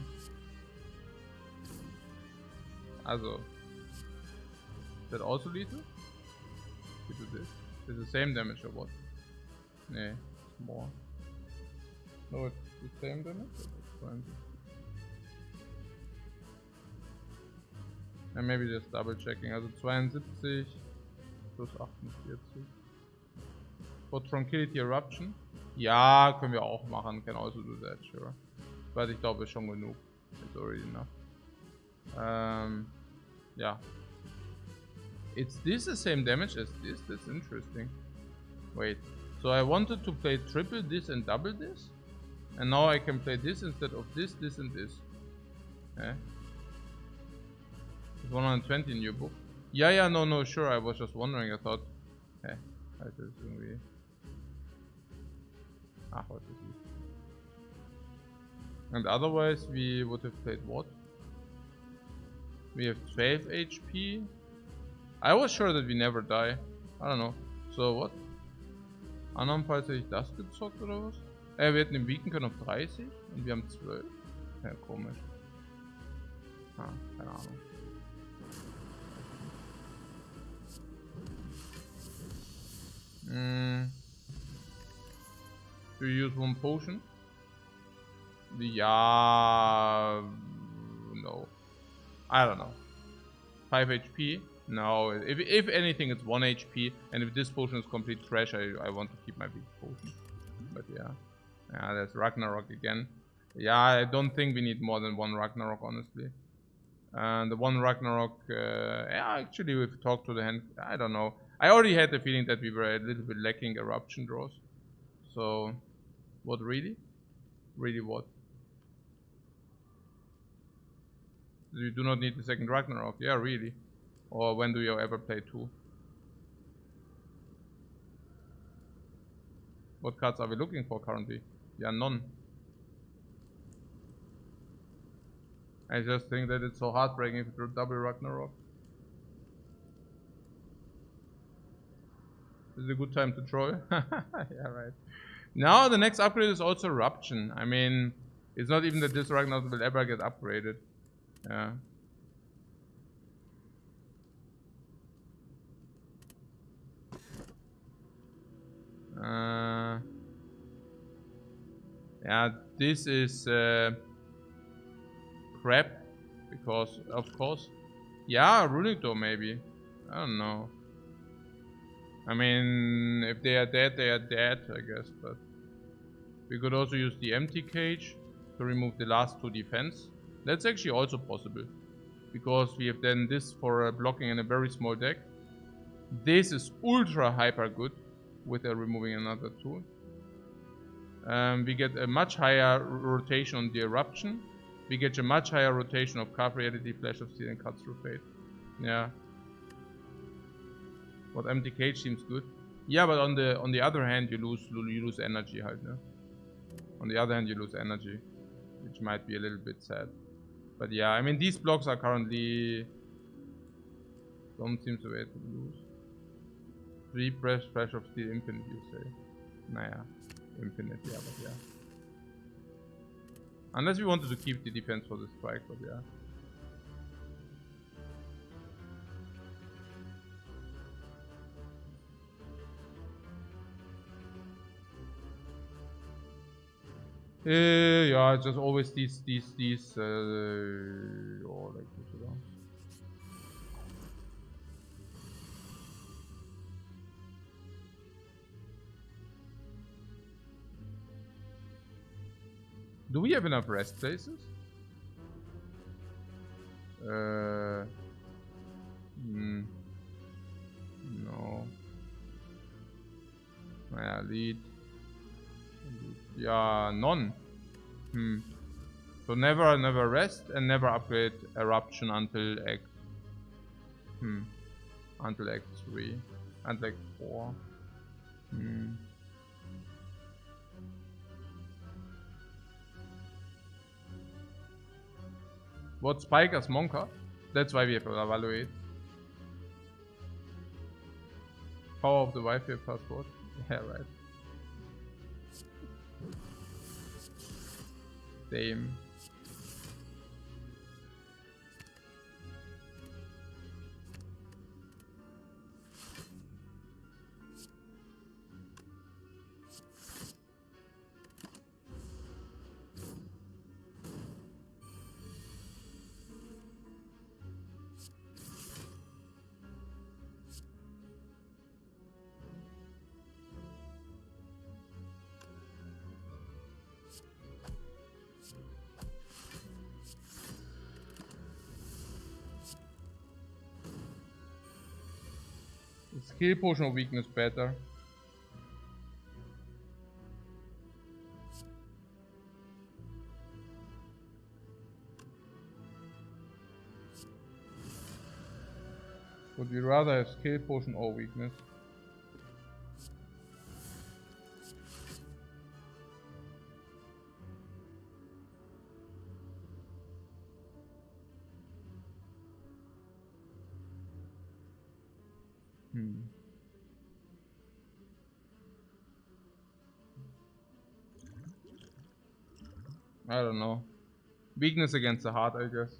Also. Is that also lethal? Is it this? It's the same damage or what? Nee, it's more. No, it's the same damage? And maybe just double checking. Also 72 plus 48. For Tranquility Eruption? Ja, können wir auch machen. Can also do that, sure. But ich glaube, ist schon genug. It's already enough. Yeah. Is this the same damage as this? That's interesting. Wait. So I wanted to play triple this and double this? And now I can play this instead of this, this and this. Eh? It's 120 in your book. Yeah, no, sure. I was just wondering. I thought, hey, I just irgendwie. Ach, what is this? And otherwise, we would have played what? We have 12 HP. I was sure that we never die. I don't know. So what? Andernfalls hätte ich das gezockt oder was? Wir hätten ihn bieten können auf 30 und wir haben 12. Ja, komisch. Keine Ahnung. Do you use one potion? Yeah, no. I don't know. 5 HP. No, if anything, it's 1 HP, and if this potion is complete trash, I want to keep my big potion. But yeah. Yeah, there's Ragnarok again. Yeah, I don't think we need more than 1 Ragnarok, honestly. And the 1 Ragnarok, yeah, actually, we've talked to the hand. I don't know. I already had the feeling that we were a little bit lacking eruption draws. So, what really? Really what? You do not need the 2nd Ragnarok. Yeah, really. Or when do you ever play 2? What cards are we looking for currently? Yeah, none. I just think that it's so heartbreaking if it's double Ragnarok. This is a good time to troll. Yeah, right. Now the next upgrade is also Eruption. I mean, it's not even that this Ragnarok will ever get upgraded. Yeah. Yeah, this is crap. Because, of course. Yeah, Runic Door maybe. I don't know. I mean, if they are dead, they are dead, I guess. But we could also use the Empty Cage to remove the last 2 defense. That's actually also possible. Because we have then this for blocking in a very small deck. This is ultra hyper good with removing another 2. We get a much higher rotation on the Eruption. We get a much higher rotation of Carve Reality, Flash of Steel, and Cut Through Fate. Yeah. But Empty Cage seems good. Yeah, but on the other hand, you lose energy, halt, ne? On the other hand, you lose energy, which might be a little bit sad. But yeah, I mean, these blocks are currently don't seem to be to lose. 3 Flash of Steel, infinite, you say? Naja, infinite, yeah, but yeah. Unless we wanted to keep the defense for the strike, but yeah. Yeah, just always these oh, like this, you know. Do we have enough rest places? No. Yeah, lead. Yeah, none. So never rest and never upgrade eruption until act. Until act 3. Until act 4. What Spike as Monka? That's why we have to evaluate. Power of the Wi-Fi passport. Yeah, right. Same. Skill potion of weakness better. Would we rather have skill potion or weakness? I don't know. Weakness against the heart, I guess.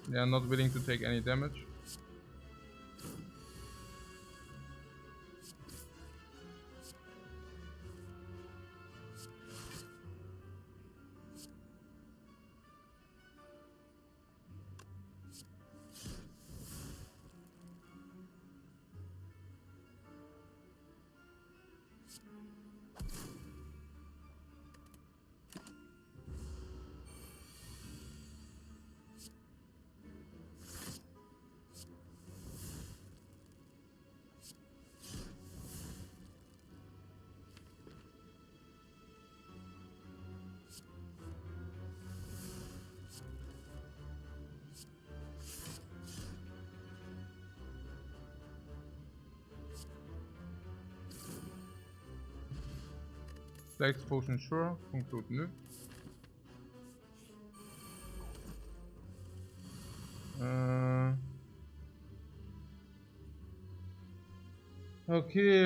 They are not willing to take any damage. Flex potion, sure. Conclude, nö. Okay,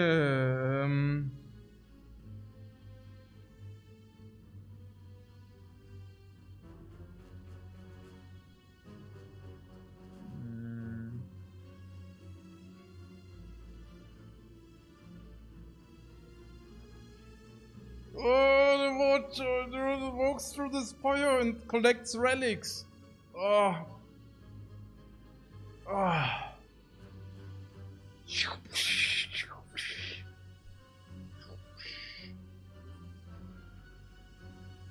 oh, the water! The river walks through the spire and collects relics. Oh. Oh.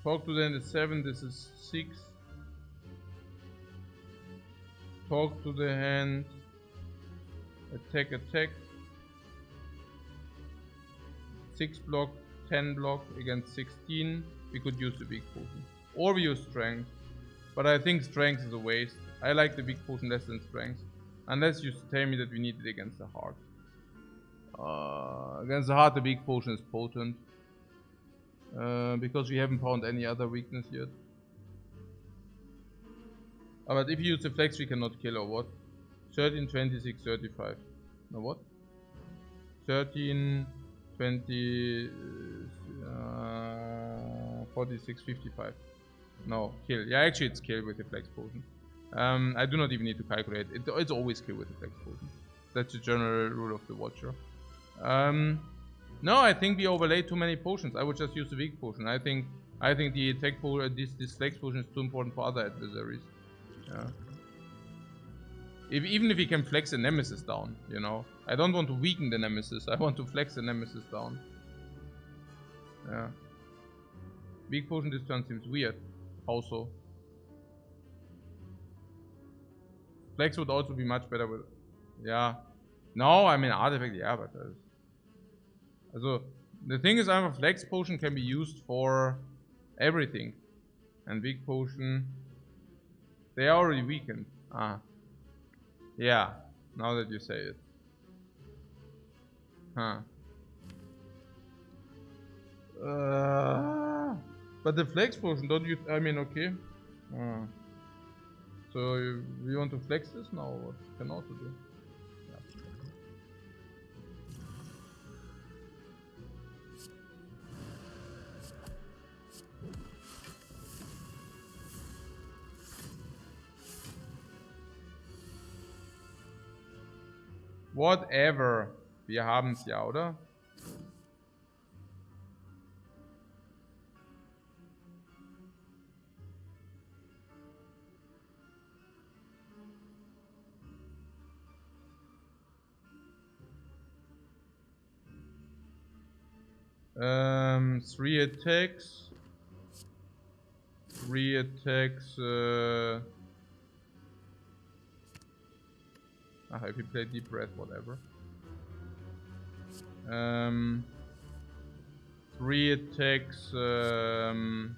Talk to the end is 7, this is 6. Talk to the hand. Attack, attack. 6 block, 10 block against 16. We could use the big potion. Or we use strength. But I think strength is a waste. I like the big potion less than strength. Unless you tell me that we need it against the heart. Against the heart, the big potion is potent. Because we haven't found any other weakness yet. But if you use the flex, we cannot kill or what? 13, 26, 35. No, what? 13, 20, 46, 55. No, kill. Yeah, actually it's kill with the flex potion. I do not even need to calculate. It's always kill with the flex potion. That's the general rule of the Watcher. No, I think we overlaid too many potions. I would just use the weak potion. I think the attack potion, this flex potion is too important for other adversaries. Yeah. Even if he can flex the nemesis down, you know. I don't want to weaken the nemesis. I want to flex the nemesis down. Yeah. Weak potion this turn seems weird. Also. Flex would also be much better with... Yeah. No, I mean artifact, yeah, but... Also, the thing is, a flex potion can be used for everything. And weak potion... They are already weakened. Ah. Yeah, now that you say it. Huh. But the flex potion, don't you... I mean, okay. So, you want to flex this now? What can also do? Yeah. Whatever. Wir haben's ja, oder? Three attacks. 3 attacks. If you play deep breath, whatever. 3 attacks. No.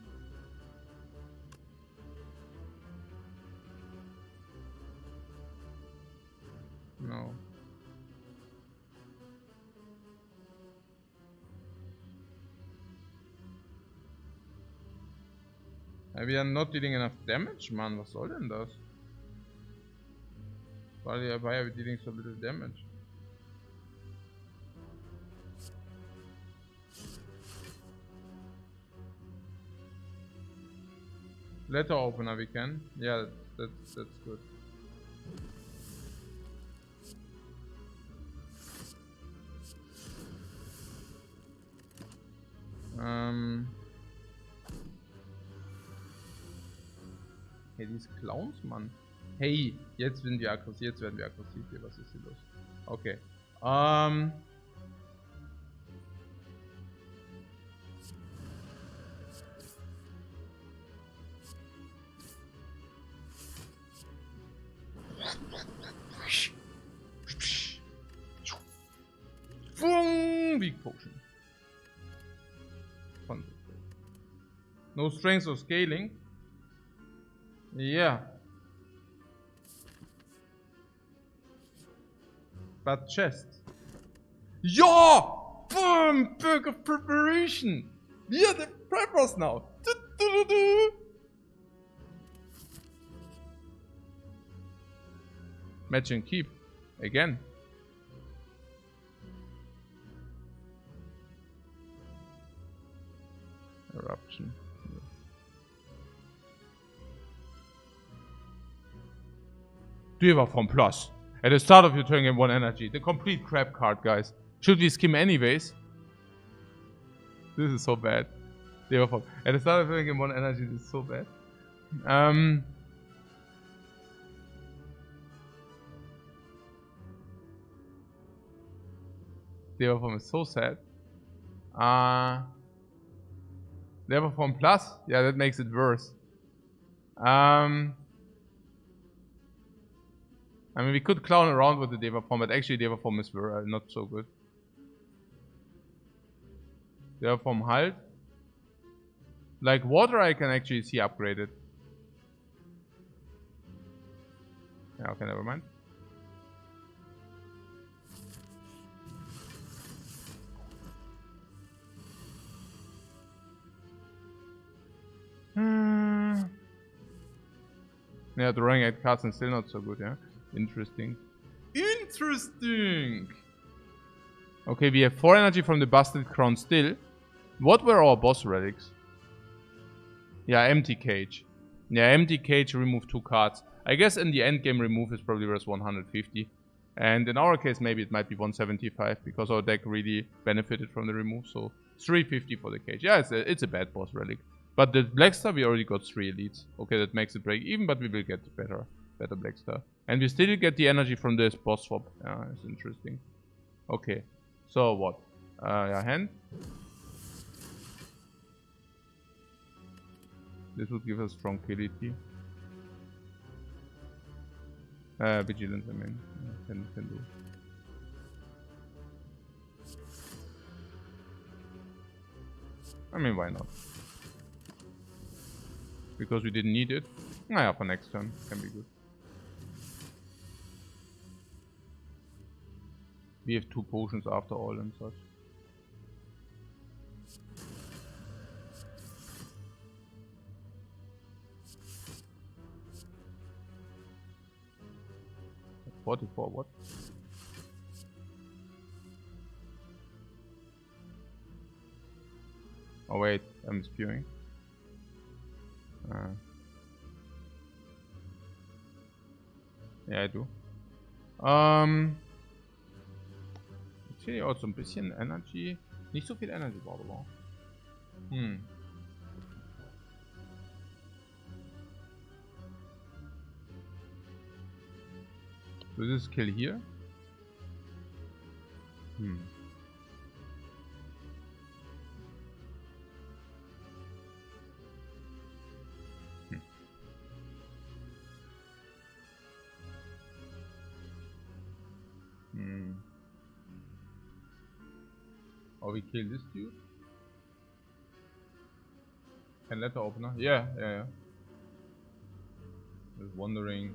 We are not dealing enough damage, man. Was soll denn das? Why are we dealing so little damage? Letter opener we can. Yeah, that's good. Hey, diese Clowns, Mann. Hey, jetzt werden wir aggressiv. Jetzt werden wir aggressiv hier. Was ist hier los? Okay. Weak potion. No strength or scaling. Yeah. But chest. Yeah! Boom! Perk of preparation! We are the preppers now! Match and keep. Again. Eruption. Diva from plus. At the start of your turn, gain 1 energy. The complete crap card, guys. Should we skim anyways? This is so bad. Diva from. At the start of your turn, gain 1 energy. This is so bad. Diva from is so sad. Diva from plus? Yeah, that makes it worse. I mean, we could clown around with the Deva form, but actually Deva form is not so good. Deva form halt. Like water I can actually see upgraded. Yeah, okay, never mind. Yeah, the running 8 cards and still not so good, yeah. Interesting. Interesting! Okay, we have 4 energy from the Busted Crown still. What were our boss relics? Yeah, empty cage. Yeah, empty cage, remove 2 cards. I guess in the end game remove is probably worth 150. And in our case maybe it might be 175 because our deck really benefited from the remove. So 350 for the cage. Yeah, it's a bad boss relic. But the Black Star we already got 3 elites. Okay, that makes it break even, but we will get better Black Star. And we still get the energy from this boss swap. Yeah, it's interesting. Okay, so what? Yeah, hand. This would give us strong tranquility. Vigilance, I mean. Can do. I mean, why not? Because we didn't need it. Yeah, for next turn. Can be good. We have 2 potions after all and such. $44, what? Oh wait, I'm spewing. Ja, du. Jetzt hier auch so ein bisschen Energy. Nicht so viel Energy braucht aber. So, this is kill here. Or we kill this dude. Can letter opener? Yeah. Just wondering.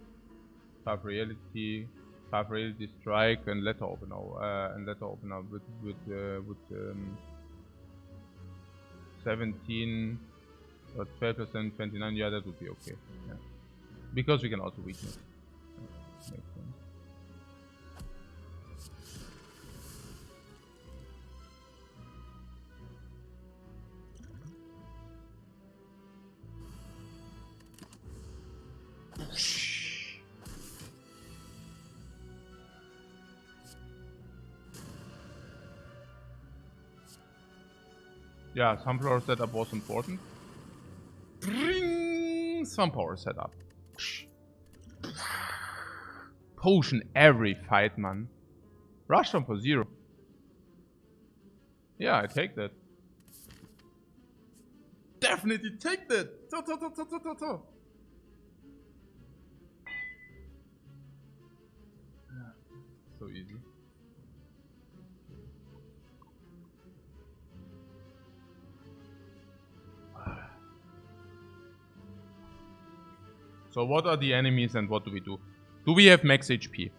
Half reality strike and letter opener. With 17 or 12%, 29. Yeah, that would be okay. Yeah. Because we can also weakness. Yeah, makes sense. Yeah, sunflower setup was important. Bring sunflower setup. Potion every fight, man. Rush on for 0. Yeah, I take that. Definitely take that. So easy. So what are the enemies and what do we do? Do we have max HP?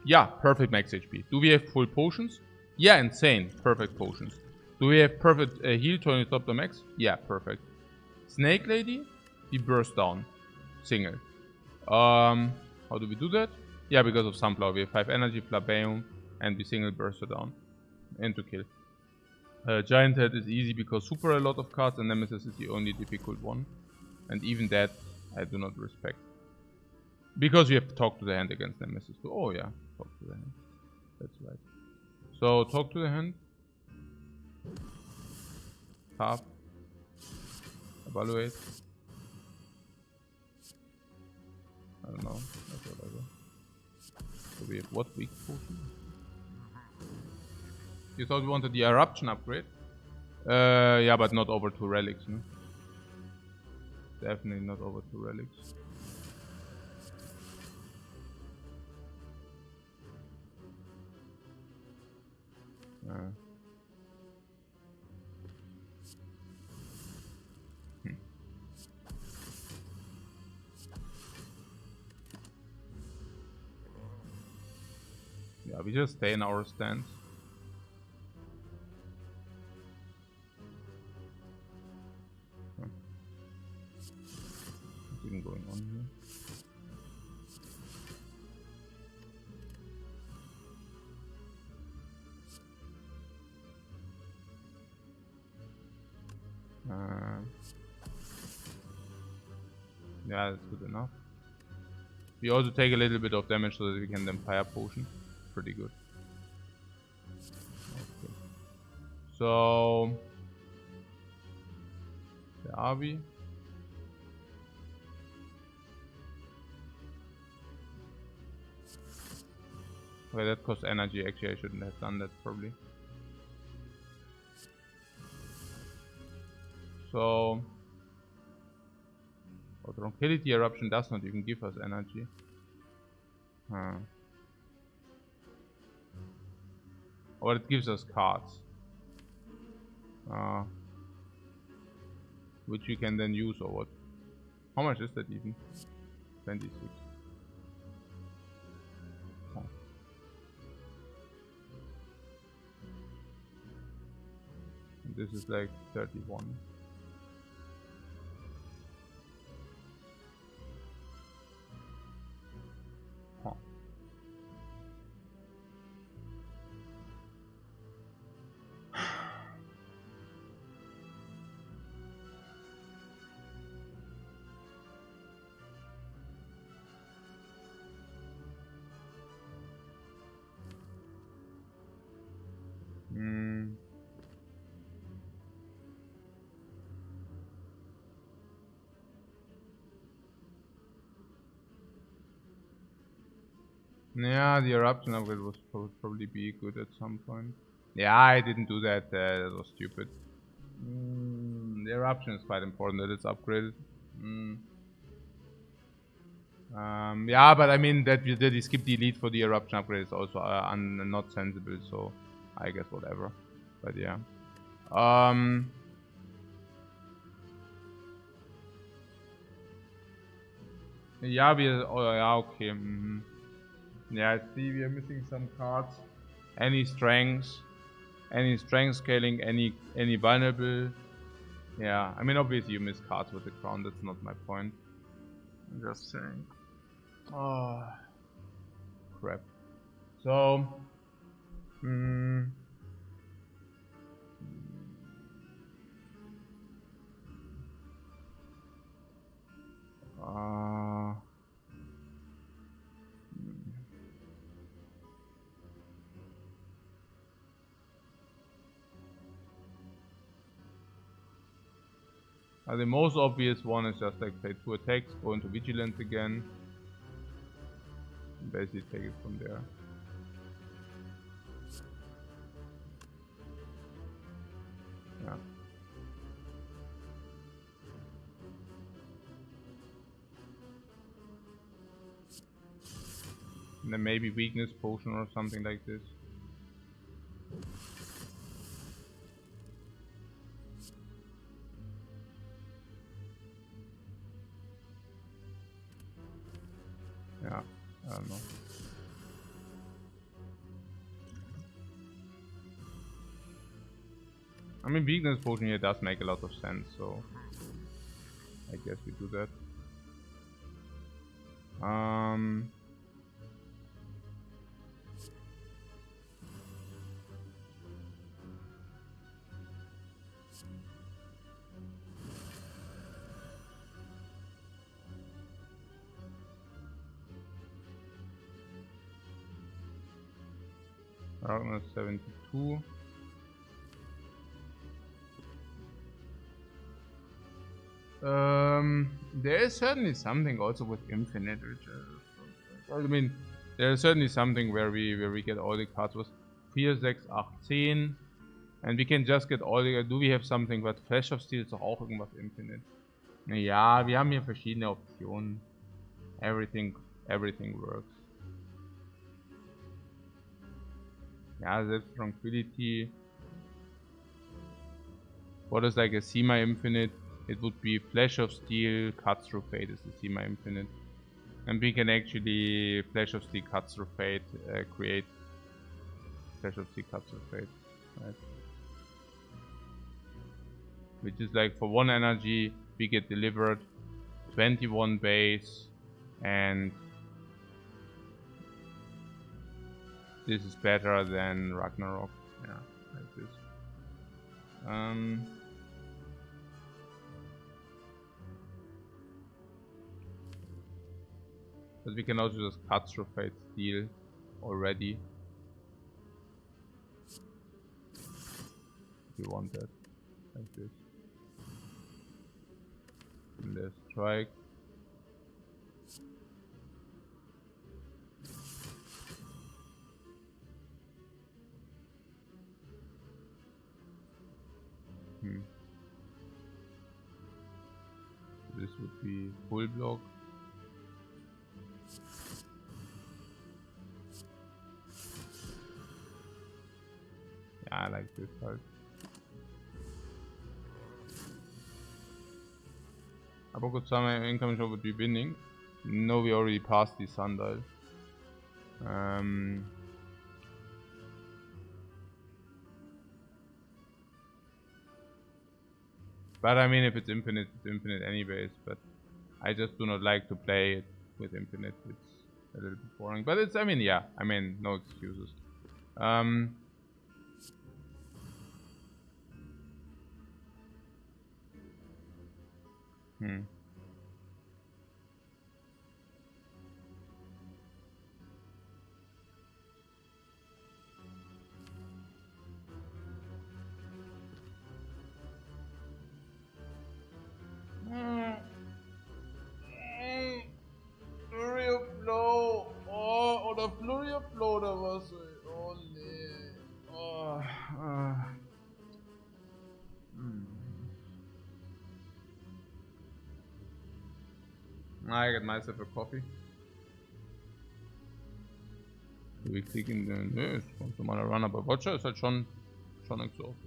Yeah, perfect max HP. Do we have full potions? Yeah, insane. Perfect potions. Do we have perfect heal to stop the max? Yeah, perfect. Snake Lady? We burst down. Single. How do we do that? Yeah, because of Sunflower. We have 5 energy, Flabeum, and we single burst her down. And to kill. Giant Head is easy because super a lot of cards and Nemesis is the only difficult one. And even that I do not respect. Because we have to talk to the hand against Nemesis too. Oh yeah, talk to the hand. That's right. So talk to the hand. Half. Evaluate. I don't know. That's whatever. So we have what weak potion? You thought we wanted the eruption upgrade? Yeah, but not over 2 relics, no? Definitely not over 2 relics. Yeah, we just stay in our stance. What's even going on here? Yeah, that's good enough. We also take a little bit of damage so that we can then fire potion. Pretty good. Okay. So where are we? Okay, that costs energy. Actually, I shouldn't have done that probably. So Tranquility Eruption does not even give us energy. Or it gives us cards. Which we can then use or what? How much is that even? 26. Oh. And this is like 31. Huh. Yeah, the eruption upgrade would probably be good at some point. Yeah, I didn't do that. That was stupid. The eruption is quite important that it's upgraded. Yeah, but I mean that we skip the elite for the eruption upgrade is also not sensible. So I guess whatever. But yeah. Yeah, oh yeah, okay. Yeah, I see we are missing some cards. Any strength scaling, any vulnerable. Yeah, I mean obviously you miss cards with the crown, that's not my point. I'm just saying. Oh crap. So The most obvious one is just like play 2 attacks, go into vigilance again, and basically take it from there. Yeah. And then maybe weakness potion or something like this. Yeah, I don't know. I mean, weakness potion here does make a lot of sense, so I guess we do that. Darkness 72. There is certainly something also with infinite, which I mean, there is certainly something where we get all the cards with 4, 6, 8, 10, and we can just get all the. Do we have something? But Flash of Steel ist doch auch irgendwas infinite. Ja, wir haben hier verschiedene Optionen. Everything works. Ja, selbst Tranquility. What is like a semi-infinite? It would be Flash of Steel, Cuts Through Fate is the semi-infinite. And we can actually Flash of Steel, Cuts Through Fate, create Flash of Steel, Cuts Through Fate. Right? Which is like for 1 energy, we get delivered 21 base, and this is better than Ragnarok. Yeah, like this. But we can also just cut through Fate Steel already. If you want that. Like this. And there's strike. This would be full block. Yeah, I like this part. Aber could some incoming shot would be winning. No, we already passed the sundial. But I mean, if it's infinite anyways. But I just do not like to play it with infinite. It's a little bit boring. But it's, I mean, yeah. I mean, no excuses. Flurry of Blow. Oh, oder Flurry of Blow oder was? Oh nee. Oh. I get myself a coffee. Wir klicken den. Nö, ist ganz normaler Run, aber Watcher ist halt schon nicht so oft.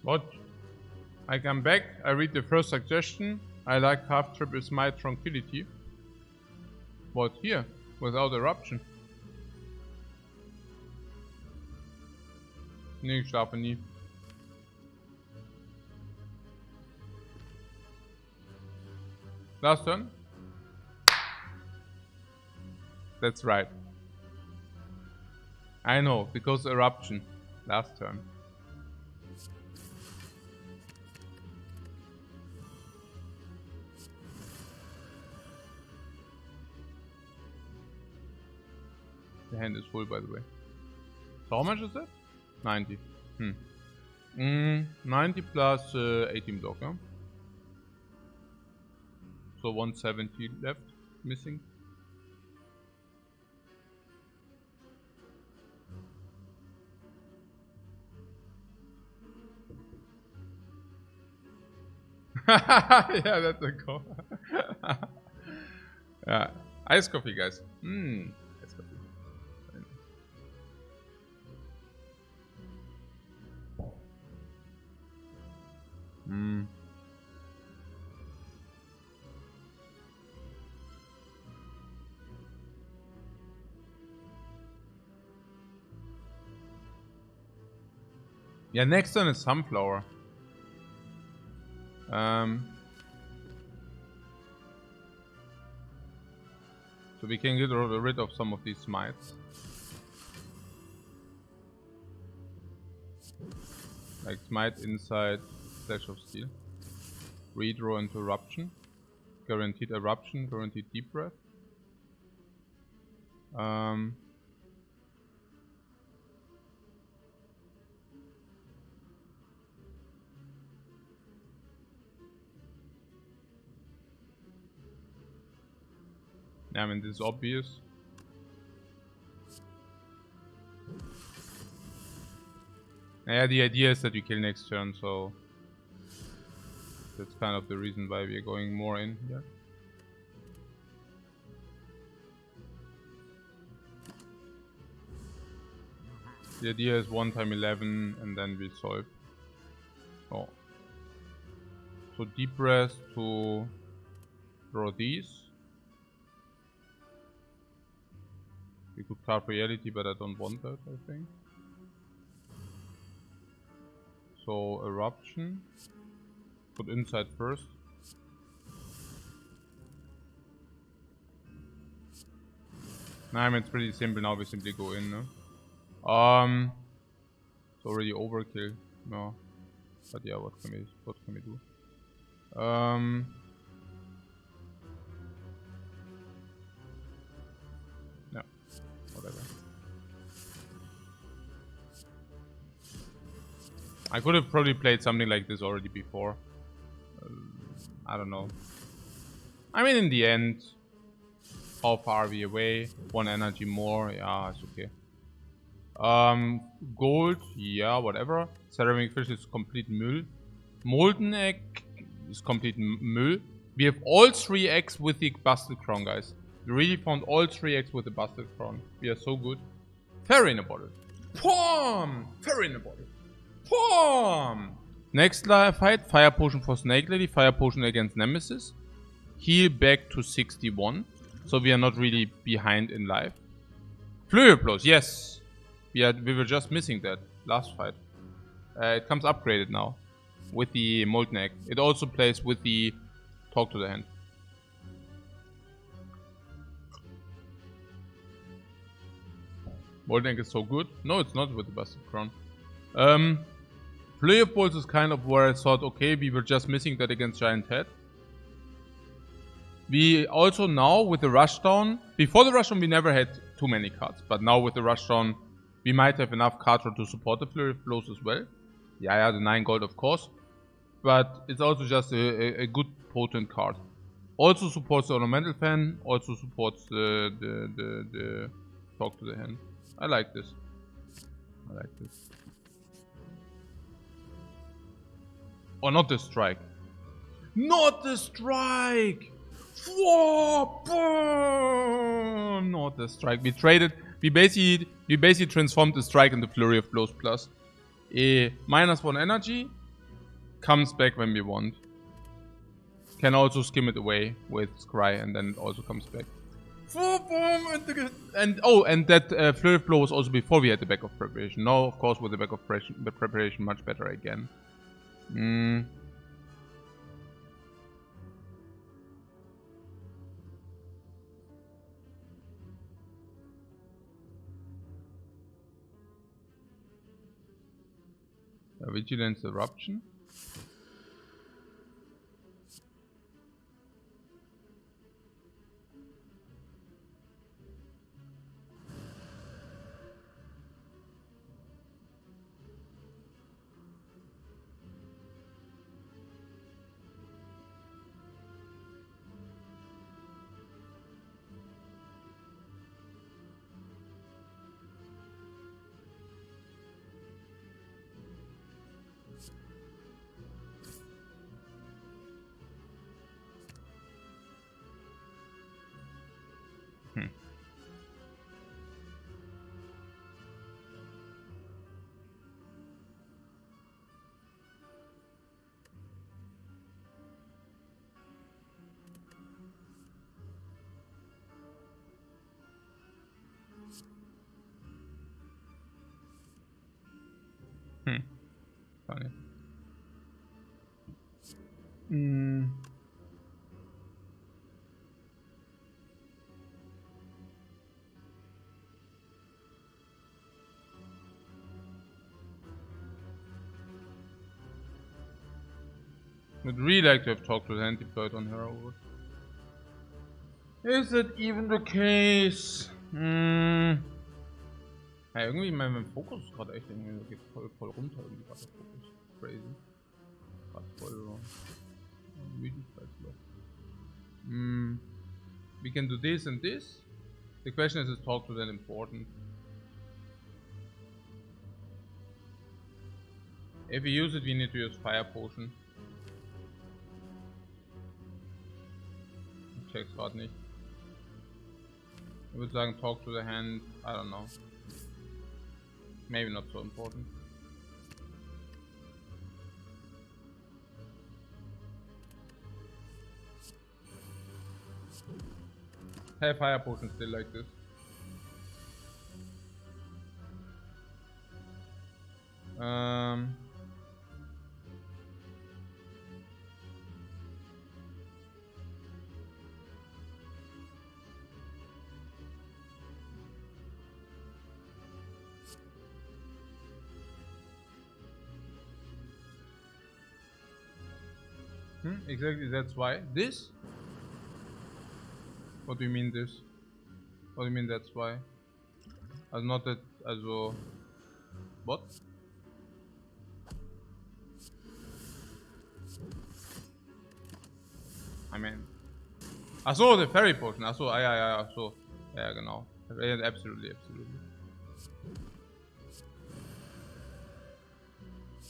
What? I come back, I read the first suggestion. I like half trip is my tranquility. What here? Without eruption. Nee, ich schlafe nie. Last turn? That's right. I know, because eruption. Last turn. The hand is full, by the way. So how much is that? 90. 90 plus 18 block, huh? So 170 left, missing. Yeah, that's a call. Yeah, ice coffee, guys. Ice coffee. Yeah, next one is sunflower. So we can get rid of some of these smites. Like smite inside Flash of Steel. Redraw into eruption. Guaranteed eruption, guaranteed deep breath. Yeah, I mean, this is obvious. Yeah, the idea is that you kill next turn, so that's kind of the reason why we are going more in here. The idea is 1 time 11 and then we solve. Oh. So deep breath to draw these. We could carve reality, but I don't want that, I think. So eruption. Put inside first. Nah, I mean, it's pretty simple now. We simply go in, no? It's already overkill. No. But yeah, what can we do? No. Whatever. I could have probably played something like this already before. I don't know. I mean, in the end, how far are we away? 1 energy more. Yeah, it's okay. Gold, yeah, whatever. Ceramic fish is complete Müll. Molten egg is complete Müll. We have all 3 eggs with the busted crown, guys. We really found all 3 eggs with the busted crown. We are so good. Fairy in a bottle. Pom! Fairy in a bottle. Pom! Next fight, Fire Potion for Snake Lady, Fire Potion against Nemesis. Heal back to 61. So we are not really behind in life. Flurry of Blows, yes. We were just missing that last fight. It comes upgraded now with the Molten Egg. It also plays with the Talk to the Hand. Molten Egg is so good. No, it's not with the Busted Crown. Flurry of Bolts is kind of where I thought, okay, we were just missing that against Giant Head. We also now with the Rushdown, before the Rushdown we never had too many cards, but now with the Rushdown we might have enough card draw to support the Flurry of Blows as well. Yeah, the 9 gold of course, but it's also just a good potent card. Also supports the Ornamental Fan, also supports the Talk to the Hand. I like this. Oh, not the Strike. Not the Strike! Whoa, not the Strike. We traded. We basically transformed the Strike into Flurry of Blows plus. -1 energy. comes back when we want. Can also skim it away with Scry, and then it also comes back. And that Flurry of Blow was also before we had the back of preparation. Now, of course, with the back of preparation, much better again. Vigilance Eruption. Funny. Would really like to have talked to the Antiploid on her over. Is it even the case? Ja, irgendwie mein Fokus ist gerade echt irgendwie, geht voll runter irgendwie gerade der Fokus. Crazy. Gerade voll Müdigkeitsloch. We can do this and this. The question is talk to that important? If we use it, we need to use Fire Potion. Ich check's gerade nicht. Ich würde sagen, talk to the hand. I don't know. Maybe not so important. Have Fire Potion still like this. Exactly, that's why. This? What do you mean this? What do you mean that's why? Also not that, also... What? I mean... Achso, the Fairy Potion. Achso, ja, achso. Ja, genau. Absolutely.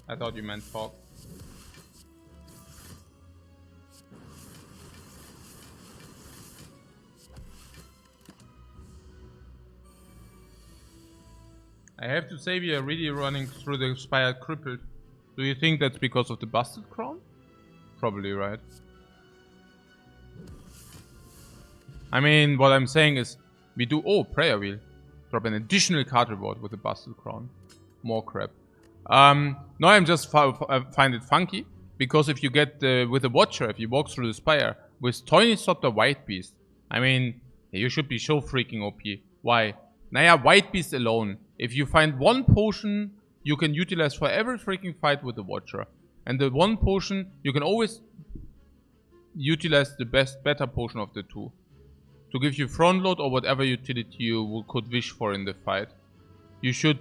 I thought you meant fog. I have to say we are really running through the Spire crippled. Do you think that's because of the busted crown? Probably, right? I mean, what I'm saying is, we do... Oh, Prayer Wheel. Drop an additional card reward with the busted crown. More crap. No, I'm just find it funky. Because if you get with the Watcher, if you walk through the Spire, with Tiny Stop the White Beast, I mean, you should be so freaking OP. Why? Naja, White Beast alone. If you find one potion you can utilize for every freaking fight with the Watcher. And the one potion, you can always utilize the better potion of the two. To give you front load or whatever utility you could wish for in the fight. You should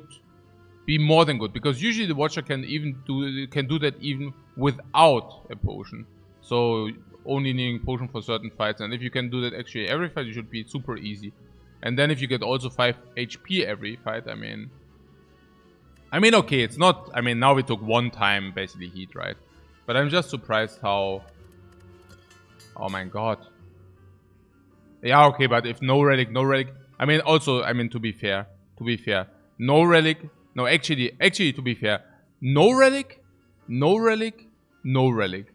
be more than good. Because usually the Watcher can do that even without a potion. So only needing potion for certain fights. And if you can do that actually every fight, you should be super easy. And then if you get also 5 HP every fight, I mean, okay, it's not... I mean, now we took one time, basically, heat, right? But I'm just surprised how... Oh my god. Yeah, okay, but if no relic... I mean, also, to be fair, no relic... No, actually, to be fair, no relic, no relic.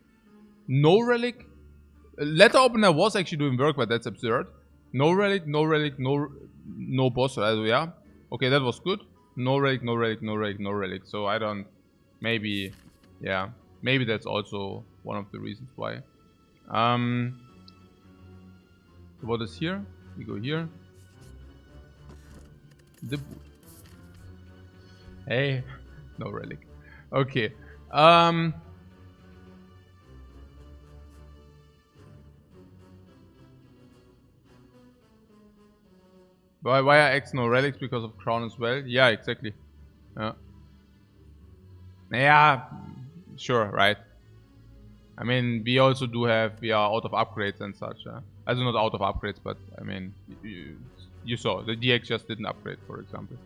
No relic? Letter opener was actually doing work, but that's absurd. No relic, no relic, no boss. Yeah. Okay, that was good. No relic, no relic, no relic, no relic. So I don't... Maybe... Yeah. Maybe that's also one of the reasons why. What is here? We go here. The boot. Hey. No relic. Okay. Why are X no relics? Because of crown as well? Yeah, exactly. Yeah, sure, right. I mean, we also do have, we are out of upgrades and such. Also not out of upgrades, but I mean, you saw, the DX just didn't upgrade, for example.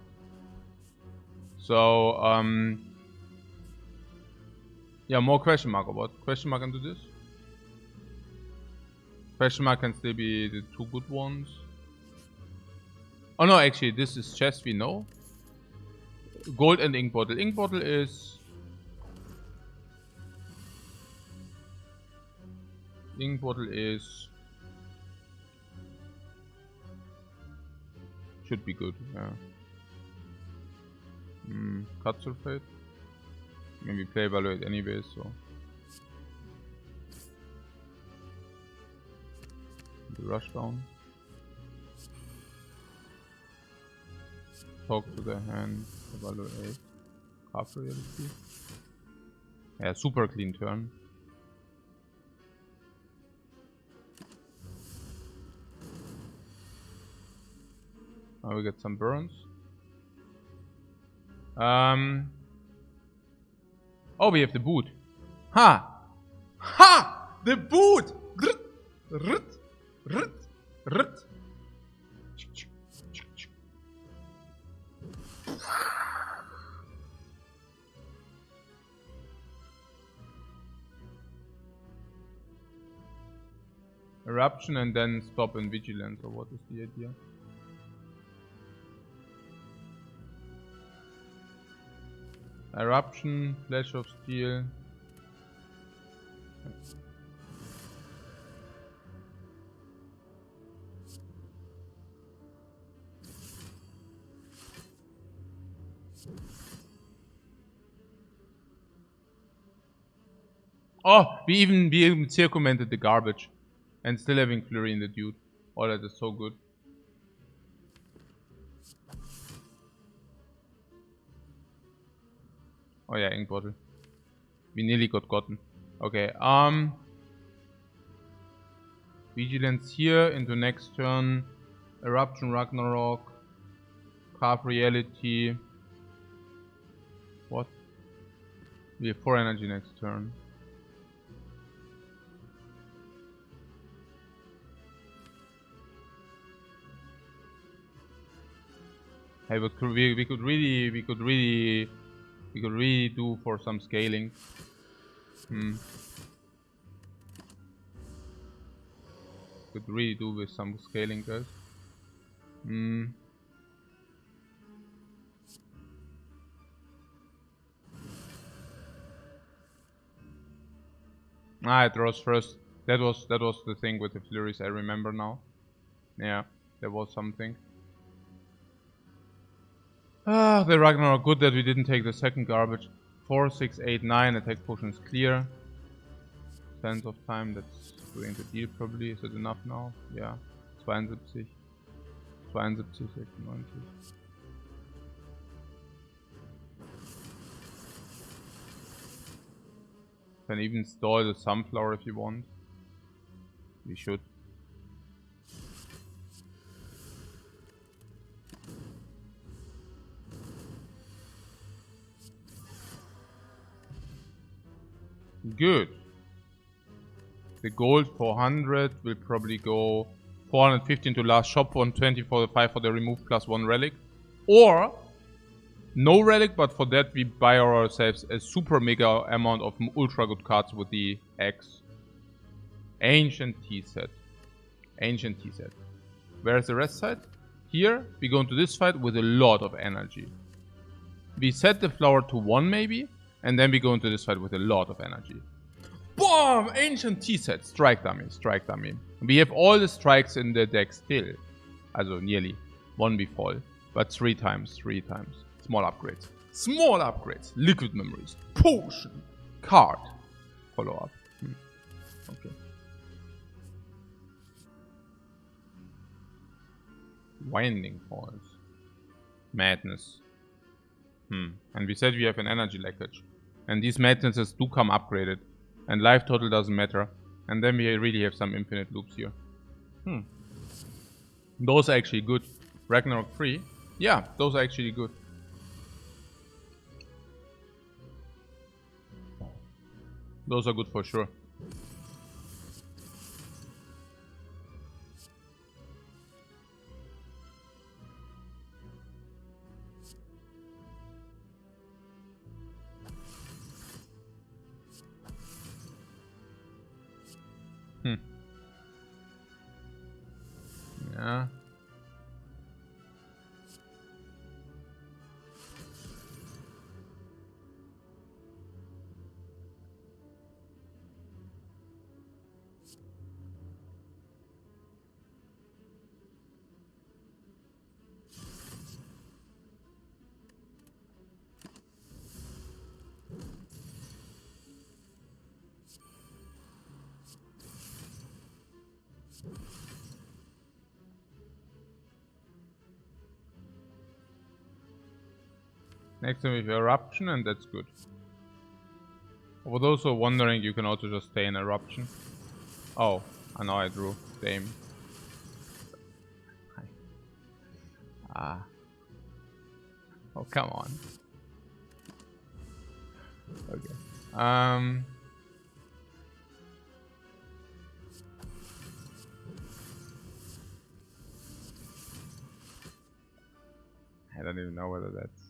So, yeah, more question mark about. Question mark into this? Question mark can still be the two good ones. Oh no, actually, this is chest, we know. Gold and ink bottle. Ink bottle is... Ink bottle is... Should be good, yeah. Cut sulfate. Maybe play evaluate anyway, so... The rush down. Talk to the hand, evaluate. Half reality. Yeah, super clean turn. Now we get some burns. Oh, we have the boot. Ha! Ha! The boot! Eruption and then stop in vigilance, or what is the idea? Eruption, Flash of Steel. Oh, we even circumvented the garbage. And still having Flurry in the dude. Oh, that is so good. Oh yeah, ink bottle. We nearly gotten. Okay, Vigilance here into next turn. Eruption, Ragnarok. Half reality. What? We have 4 energy next turn. Hey, but we could really do for some scaling. Could really do with some scaling, guys. Ah, it rose first. That was the thing with the flurries. I remember now. Yeah, there was something. Ah, the Ragnarok. Good that we didn't take the second garbage. 4, 6, 8, 9. Attack potion is clear. Sense of time. That's doing the deal probably. Is it enough now? Yeah. 72. 72, 96. Can even stall the sunflower if you want. We should. Good. The gold 400 will probably go 450 into last shop, 120 for the 5 for the remove plus 1 relic. Or no relic, but for that we buy ourselves a super mega amount of ultra good cards with the X. Ancient tea set. Ancient tea set. Where is the rest side? Here we go into this fight with a lot of energy. We set the flower to 1 maybe, and then we go into this fight with a lot of energy. Boom! Ancient T-set. Strike dummy. Strike dummy. We have all the strikes in the deck still. Also nearly. One we fall. But 3 times. 3 times. Small upgrades. Small upgrades. Liquid memories. Potion. Card. Follow up. Okay. Winding Falls. Madness. And we said we have an energy leakage. And these madnesses do come upgraded. And life total doesn't matter. And then we really have some infinite loops here. Those are actually good. Ragnarok 3. Yeah, those are actually good. Those are good for sure. Yeah. Next time we have Eruption, and that's good. For those who are wondering, you can also just stay in Eruption. Oh, I know I drew. Same. Oh, come on. Okay. I don't even know whether that's...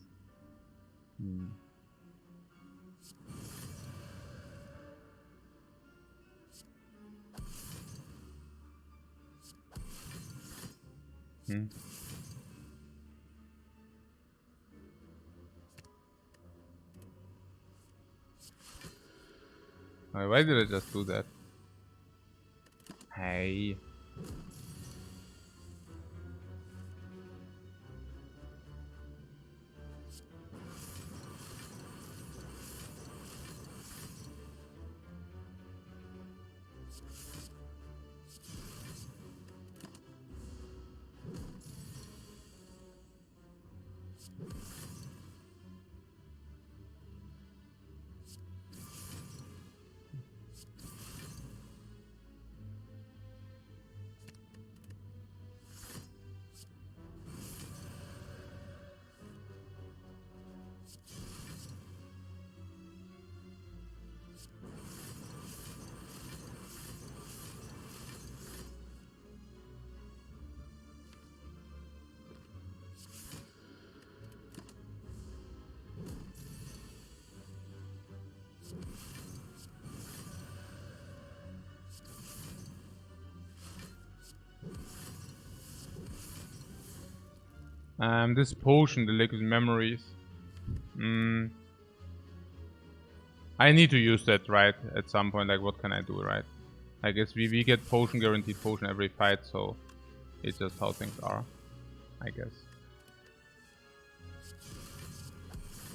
Why did I just do that? Hey. This potion, the liquid memories. I need to use that, right? At some point, like, what can I do, right? I guess we get potion, guaranteed potion every fight, so it's just how things are, I guess.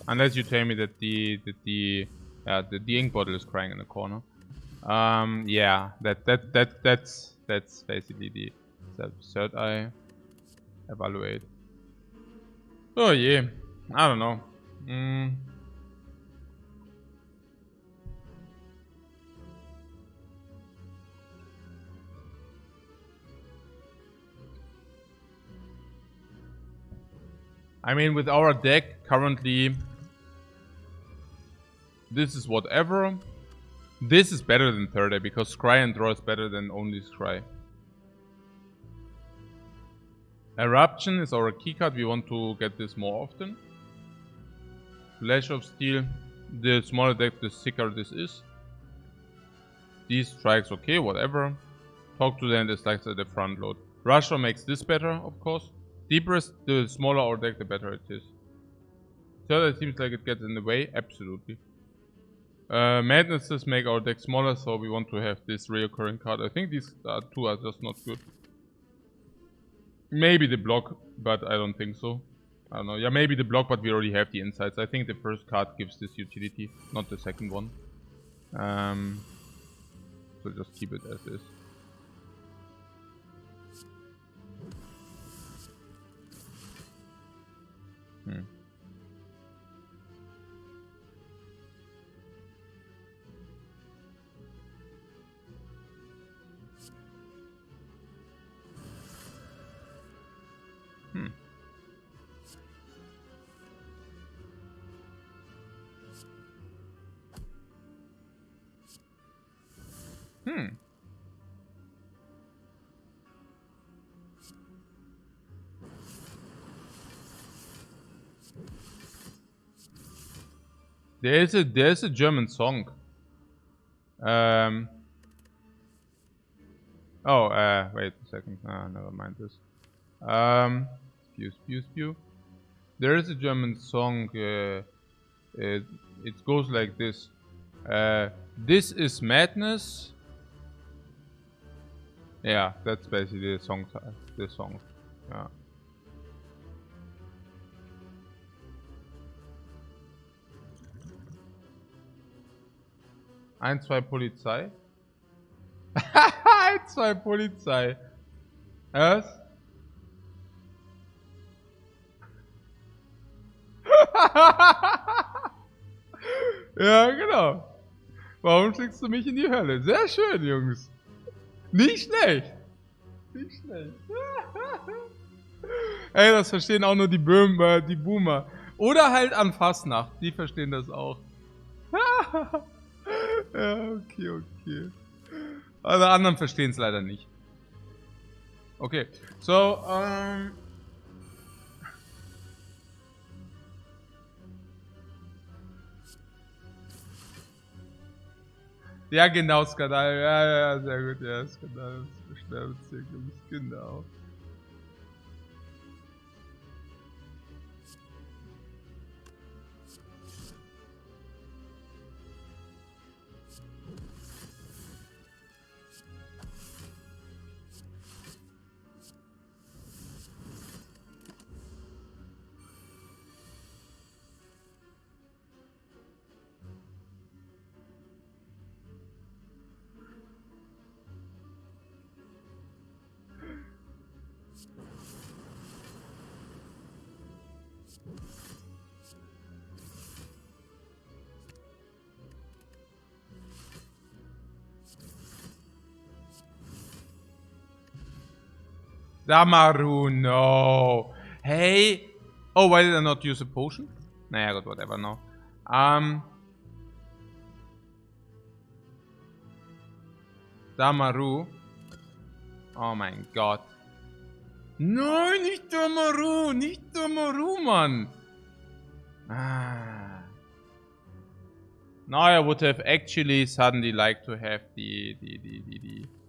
Unless you tell me that the ink bottle is crying in the corner. Yeah, that's basically the third eye. Evaluate. Oh yeah, I don't know. I mean, with our deck currently, this is whatever. This is better than third eye because scry and draw is better than only scry. Eruption is our keycard. We want to get this more often. Flash of Steel. The smaller deck, the sicker this is. These strikes, okay, whatever. Talk to them is like the front load. Rusher makes this better, of course. Deepest, the smaller our deck, the better it is. Third eye seems like it gets in the way. Absolutely. Madnesses make our deck smaller, so we want to have this reoccurring card. I think these two are just not good. Maybe the block, but I don't think so. I don't know. Yeah, maybe the block, but we already have the insights. I think the first card gives this utility, not the second one. So just keep it as is. There's a German song. Wait a second. Never mind this. Spew. There is a German song. It goes like this. This is madness. Yeah, that's basically the song. The song. Yeah. Eins, zwei Polizei. 1, 2 Polizei. Was? Ja, genau. Warum schickst du mich in die Hölle? Sehr schön, Jungs. Nicht schlecht. Nicht schlecht. Ey, das verstehen auch nur die Boomer. Oder halt an Fastnacht. Die verstehen das auch. Ja, okay. Alle anderen verstehen es leider nicht. Okay, so, ja, genau, Skandal. Ja, sehr gut, ja, Skandal. Sterbezirkel, genau. Damaru, no. Hey. Oh, why did I not use a potion? Naja, gut, whatever, no. Damaru. Oh mein Gott. Nein, nicht Damaru, Mann. Now I would have actually suddenly liked to have the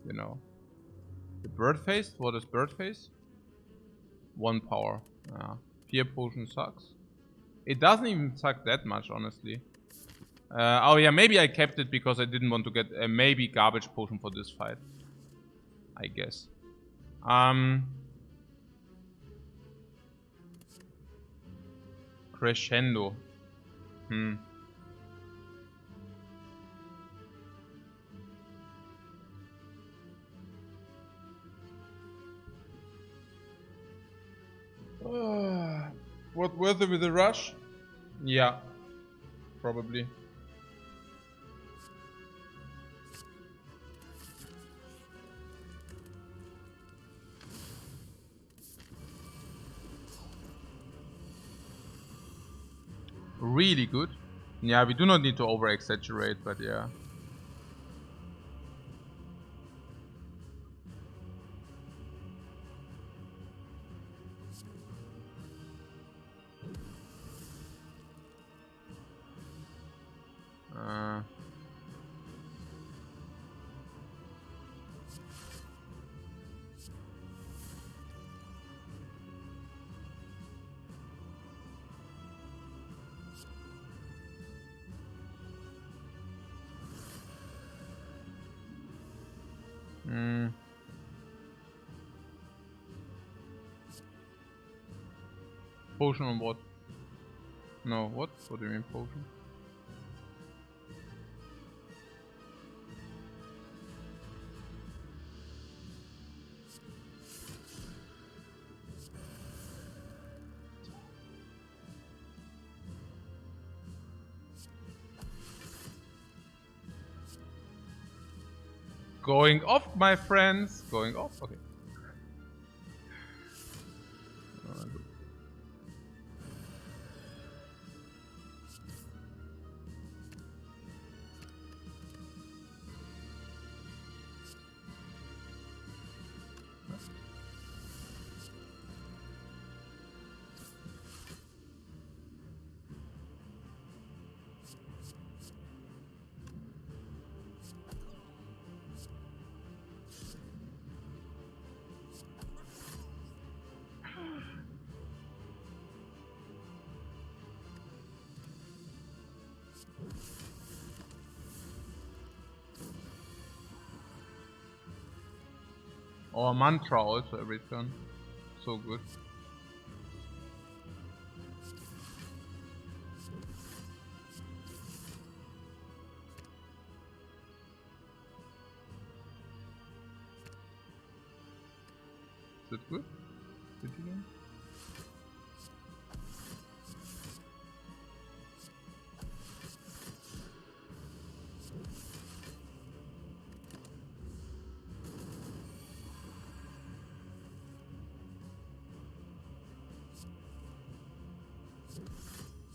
you know, the bird face. What is bird face? 1 power. Fear potion sucks. It doesn't even suck that much, honestly. Oh yeah, maybe I kept it because I didn't want to get a maybe garbage potion for this fight. I guess. Crescendo. What worth it with the rush? Yeah, probably. Really good. Yeah, we do not need to over exaggerate, but yeah. Potion on what? No, what? What do you mean potion? Going off, my friends. Going off. Okay. Or mantra also every turn. So good. Is it good? Did you know?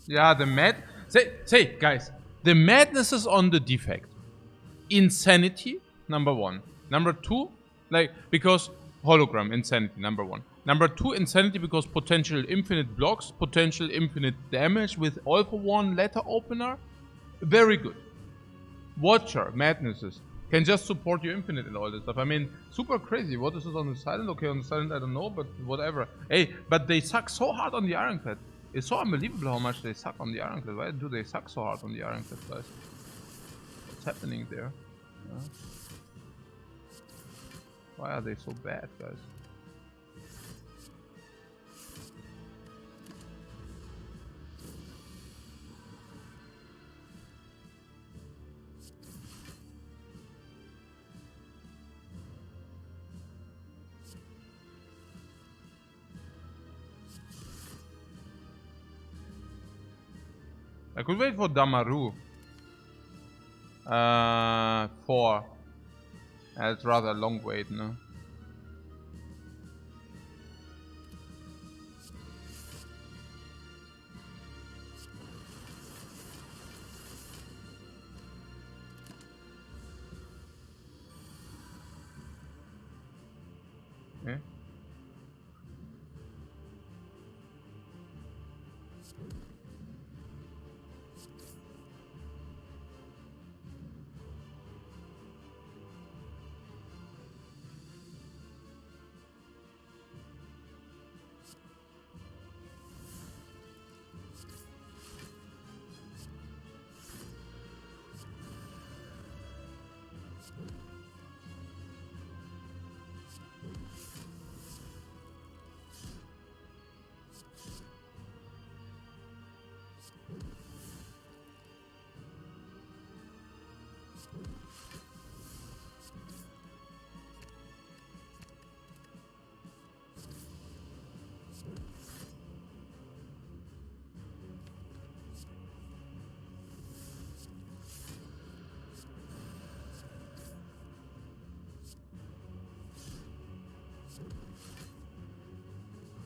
Yeah, the mad. Say, guys, the madness is on the defect. Insanity, number one. Number two, like, because hologram, insanity, number one. Number two, insanity because potential infinite blocks, potential infinite damage with all for one letter opener. Very good. Watcher, madnesses. Can just support your infinite and all this stuff. I mean, super crazy. What is this on the silent? Okay, on the silent, I don't know, but whatever. Hey, but they suck so hard on the Ironclad. It's so unbelievable how much they suck on the Ironclad. Why do they suck so hard on the Ironclad, guys? What's happening there? Yeah. Why are they so bad, guys? I could wait for Damaru. 4. It's rather a long wait, no? Okay.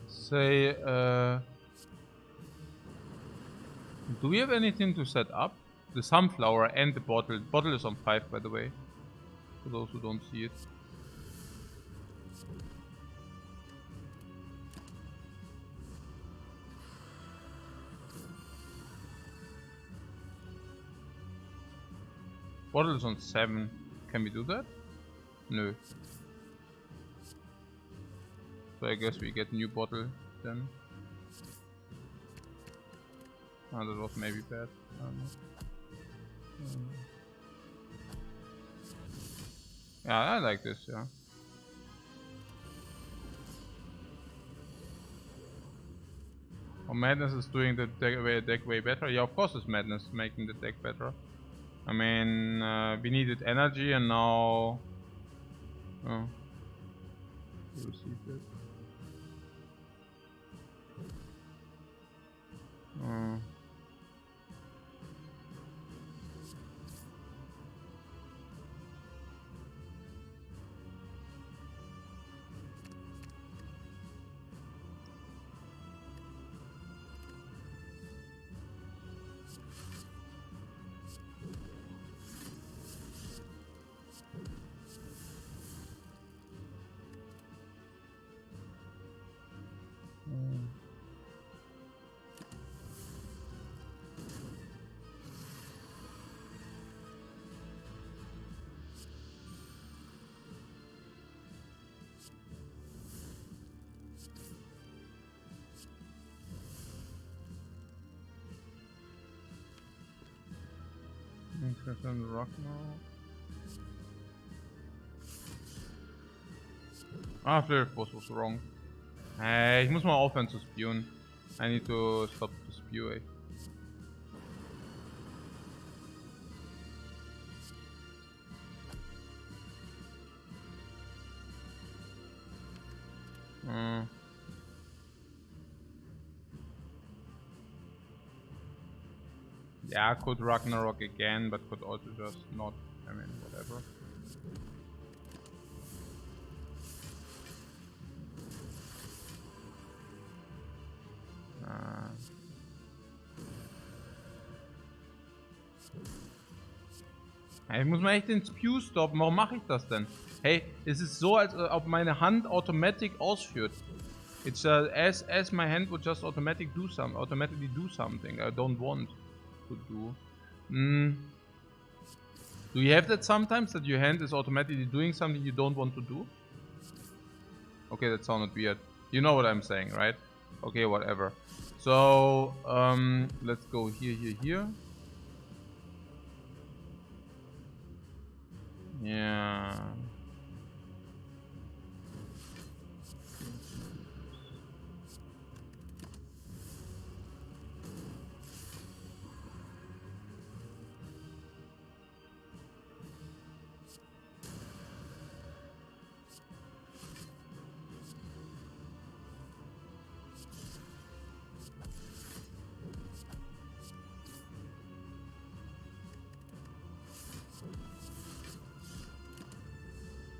Say, do we have anything to set up? The sunflower and the bottle. The bottle is on 5, by the way. For those who don't see it. Bottle is on 7. Can we do that? No. So I guess we get new bottle then. Oh, that was maybe bad. I don't know. Yeah, I like this, yeah. Or Madness is doing the deck way better. Yeah, of course it's Madness making the deck better. I mean, we needed energy and now... Oh. We received it. Oh. Let's on the rock now. Ah, Flare Force was wrong. Hey, ich muss mal aufhören zu spewen. I need to stop to spew, ey. Yeah, could Ragnarok again, but could also just not. I mean, whatever. Ich muss mal echt den Spew stoppen. Warum mache ich das denn? Hey, es ist so, als ob meine Hand automatic ausführt. It's as my hand would just automatically do something I don't want to do. Do you have that sometimes, that your hand is automatically doing something you don't want to do? Okay, that sounded weird. You know what I'm saying, right? Okay, whatever. So, let's go here. Yeah.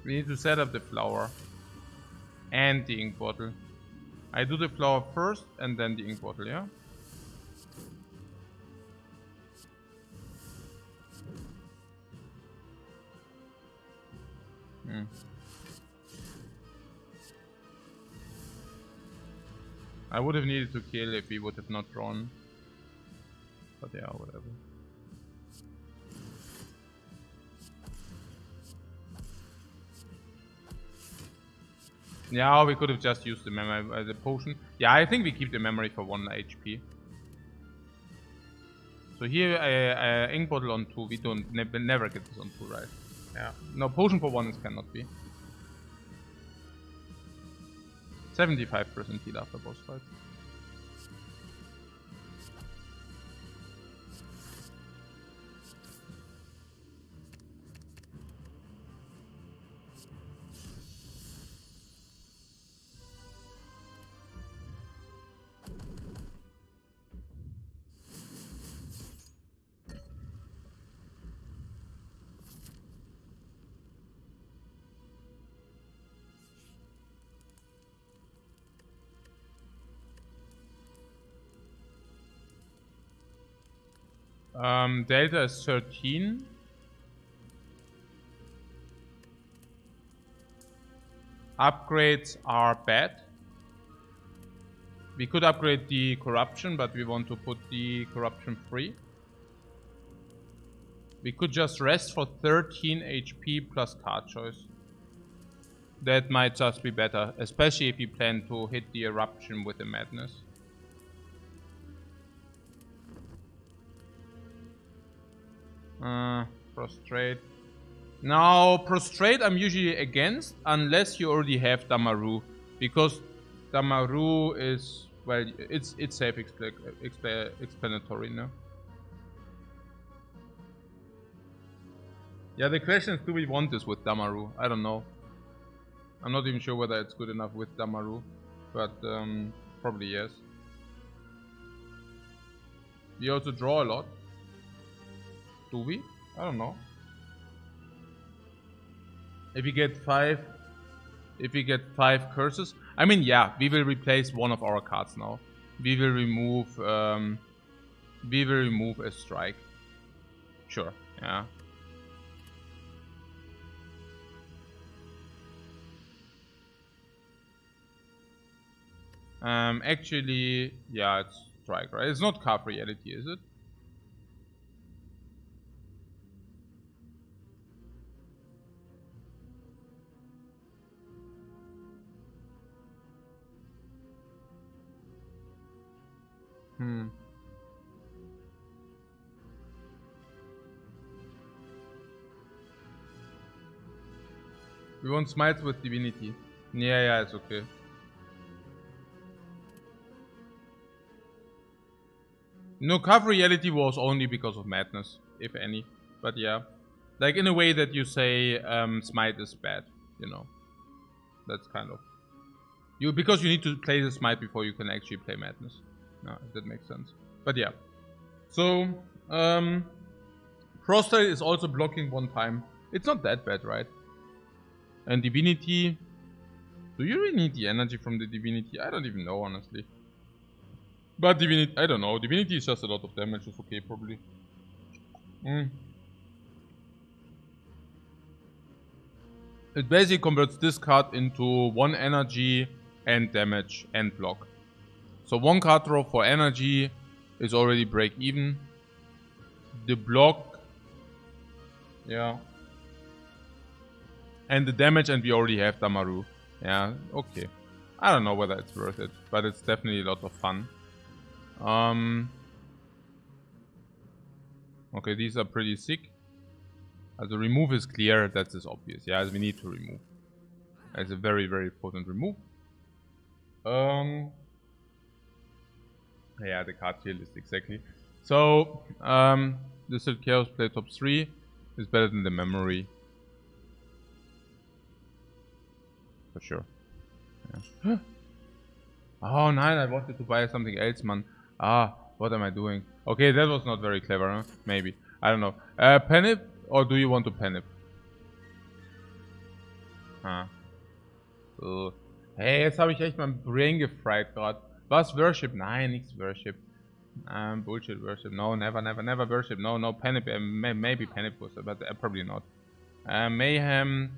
We need to set up the flower and the ink bottle. I do the flower first and then the ink bottle, yeah? I would have needed to kill if we would have not drawn. But yeah, whatever. Yeah, we could have just used the memory, the potion. Yeah, I think we keep the memory for 1 HP. So here, ink bottle on 2. We don't never get this on 2, right? Yeah. No, potion for 1 it cannot be. 75% heal after boss fight. Delta is 13. Upgrades are bad. We could upgrade the corruption, but we want to put the corruption free. We could just rest for 13 HP plus card choice. That might just be better, especially if we plan to hit the eruption with the madness. Prostrate. Now, prostrate I'm usually against, unless you already have Damaru. Because Damaru is Well, it's self-explanatory, no? Yeah, the question is, do we want this with Damaru? I don't know. I'm not even sure whether it's good enough with Damaru, but probably yes. We also draw a lot. Do we? I don't know. If we get five curses, I mean, yeah, we will replace one of our cards now. We will remove a strike. Sure, yeah. Actually, yeah, it's strike, right? It's not card reality, is it? We want smites with divinity. Yeah, it's okay. No, carve reality was only because of madness, if any. But yeah. Like in a way that you say smite is bad, you know. That's kind of because you need to play the smite before you can actually play madness. No, that makes sense. But yeah. So Prostrate is also blocking one time. It's not that bad, right? And divinity. Do you really need the energy from the divinity? I don't even know, honestly. But divinity, I don't know. Divinity is just a lot of damage. It's okay, probably. It basically converts this card into 1 energy and damage and block. So 1 card draw for energy is already break even. The block, yeah. And the damage, and we already have Damaru. Yeah, okay. I don't know whether it's worth it, but it's definitely a lot of fun. Okay, these are pretty sick. The remove is clear, that is obvious. Yeah, we need to remove. It's a very, very potent remove. Yeah, the card tier list, exactly. So, Distilled Chaos play top 3 is better than the memory. For sure. Yeah. Oh, nine, I wanted to buy something else, man. What am I doing? Okay, that was not very clever, huh? Maybe. I don't know. Penip, or do you want to penip? Hey, jetzt habe ich echt mein Brain gefried gerade. Was? Worship? Nein, nichts Worship. Bullshit Worship. No, never Worship. No, Penip. Maybe Penip was, but probably not. Mayhem.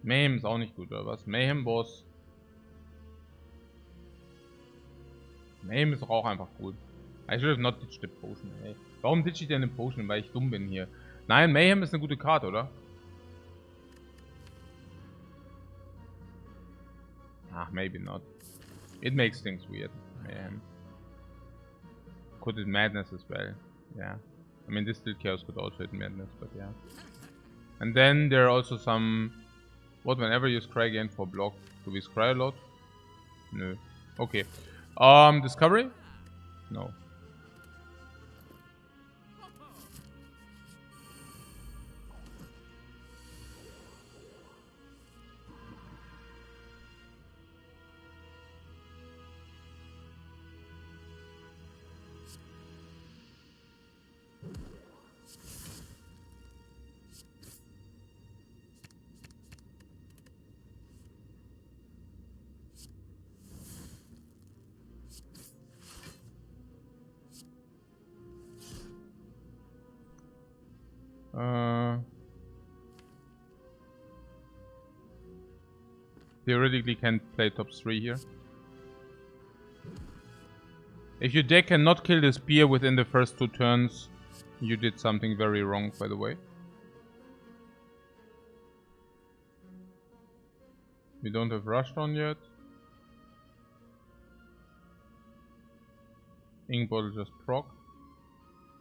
Mayhem ist auch nicht gut, oder was? Mayhem Boss. Mayhem ist doch auch einfach gut. I should have not ditched the Potion, ey. Warum ditch ich denn eine Potion? Weil ich dumm bin hier. Nein, Mayhem ist eine gute Karte, oder? Maybe not. It makes things weird. Mayhem. Could hit Madness as well. Yeah. I mean, this Distilled Chaos could also hit Madness, but yeah. And then there are also some... What, whenever you scry again for block, do we scry a lot? No. Okay. Discovery? No. Theoretically can play top 3 here. If your deck cannot kill the spear within the first 2 turns, you did something very wrong, by the way. We don't have Rushed on yet. Ink Bottle just proc.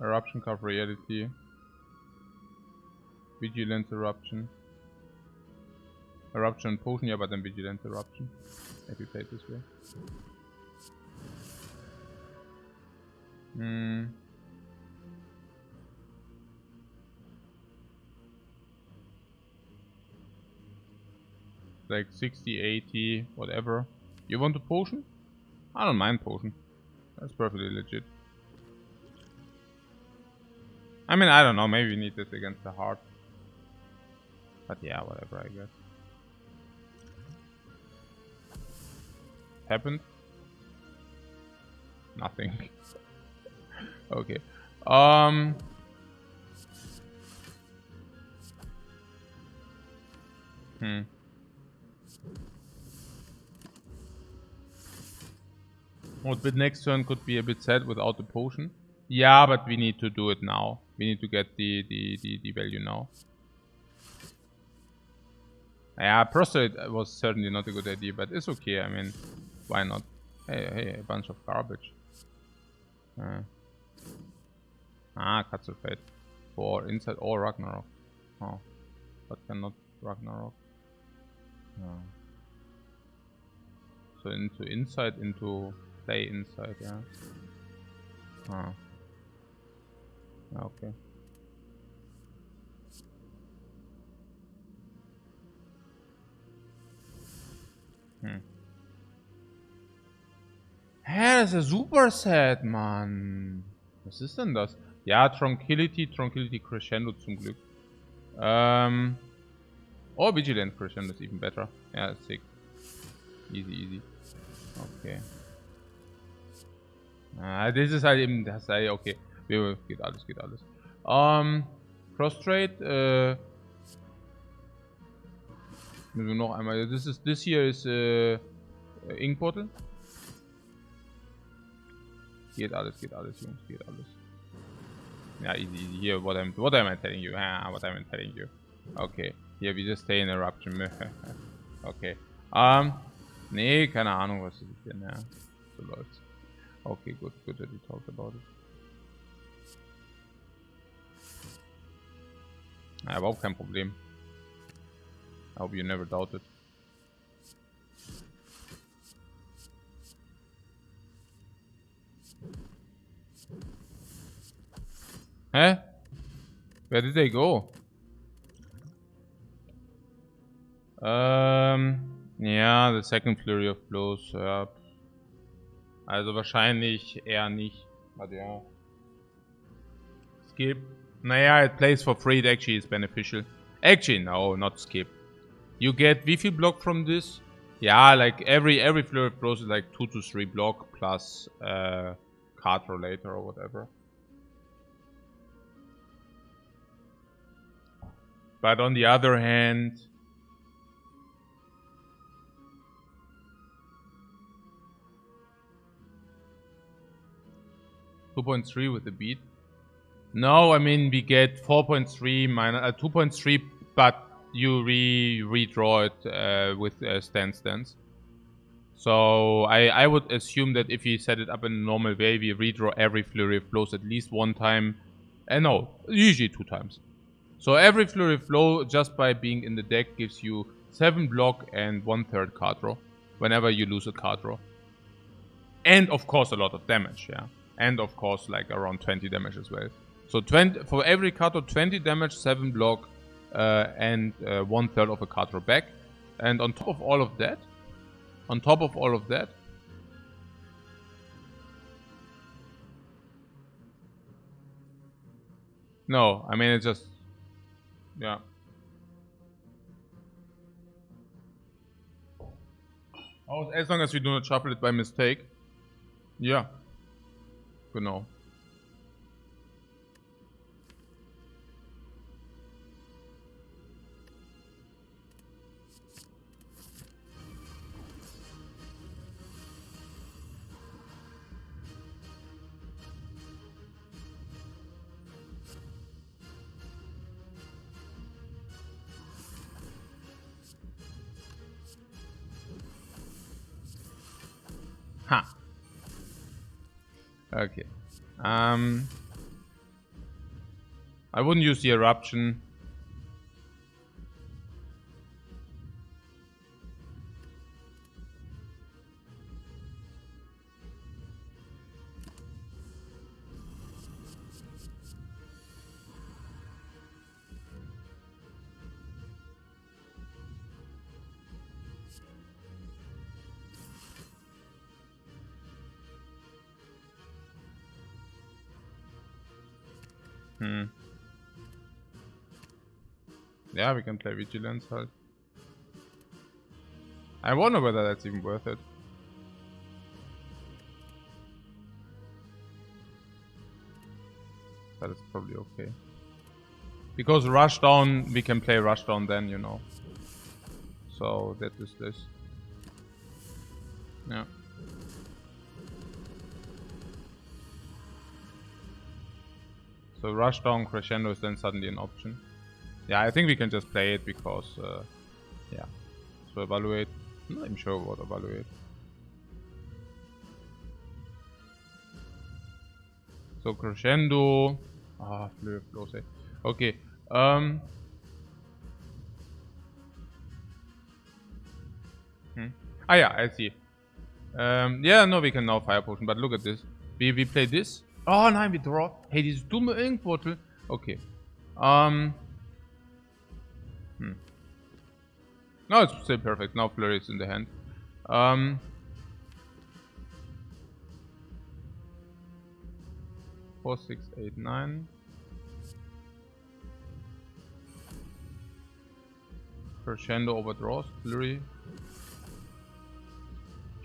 Eruption Carve Reality. Vigilance Eruption. Eruption Potion, yeah, but then Vigilance Eruption. If we play it this way. Hmm. Like 60, 80, whatever. You want a potion? I don't mind potion. That's perfectly legit. I mean, I don't know. Maybe we need this against the heart. But yeah, whatever, I guess. Happened? Nothing. Okay. Well, the next turn could be a bit sad without the potion. Yeah, but we need to do it now. We need to get the value now. Yeah, prostrate was certainly not a good idea, but it's okay. I mean, why not? Hey, a bunch of garbage. Cuts of fate. For inside or Ragnarok. Oh, but cannot Ragnarok. So into inside, into play inside, yeah. Okay. Hä, das ist ja super sad, Mann. Was ist denn das? Ja, Tranquility Crescendo zum Glück. Oh, Vigilant Crescendo is even better. Ja, sick. Easy. Okay. Das ist halt eben, das sei okay. Geht alles. Prostrate, müssen wir noch einmal. This here is Ink Bottle. Geht alles, Jungs, geht alles. Yeah, easy. Here, what am I telling you? What am I telling you? Okay. Here, we just stay in Eruption. Okay. Nee, keine Ahnung, was ist denn, ja. So läuft's. Okay, good that we talked about it. Ja, überhaupt kein Problem. I hope you never doubt it. Hä? Where did they go? Ja, the second Flurry of Blows. Ja. Also wahrscheinlich eher nicht. Aber ja. Skip. Naja, it plays for free. It actually is beneficial. Actually, no, not skip. You get wie viel block from this? Yeah, like every Flurry of Blows is like 2 to 3 block plus card rollator or whatever. But on the other hand, $2.3 with the beat. No, I mean we get 4.3 minus 2.3, but you redraw it with stance. So I would assume that if you set it up in a normal way, we redraw every Flurry of Blows at least one time. No, usually 2 times. So every Flurry of Blow, just by being in the deck, gives you 7 block and 1/3 card draw whenever you lose a card draw. And of course a lot of damage, yeah. And of course like around 20 damage as well. So 20 for every card draw, 20 damage, 7 block, and 1/3 of a card draw back. And on top of all of that, no, I mean it's just, yeah. Oh, as long as we do not shuffle it by mistake. Ja. Genau. Ha. Okay. I wouldn't use the eruption. Yeah, we can play Vigilance halt. I wonder whether that's even worth it. But it's probably okay. Because Rushdown, we can play Rushdown then, you know. So that is this. Yeah. So Rushdown Crescendo is then suddenly an option. Yeah, I think we can just play it because, yeah. So evaluate. I'm not even sure what evaluate. So Crescendo. Ah, Fleur, Flose. Okay. Ah yeah, I see. Yeah, no, we can now Fire Potion, but look at this. We play this. Oh nein, we draw. Hey, dieses dumme Irgendportal. Okay. No, it's still perfect. Now Flurry is in the hand. 4, 6, 8, 9. Crescendo overdraws. Flurry.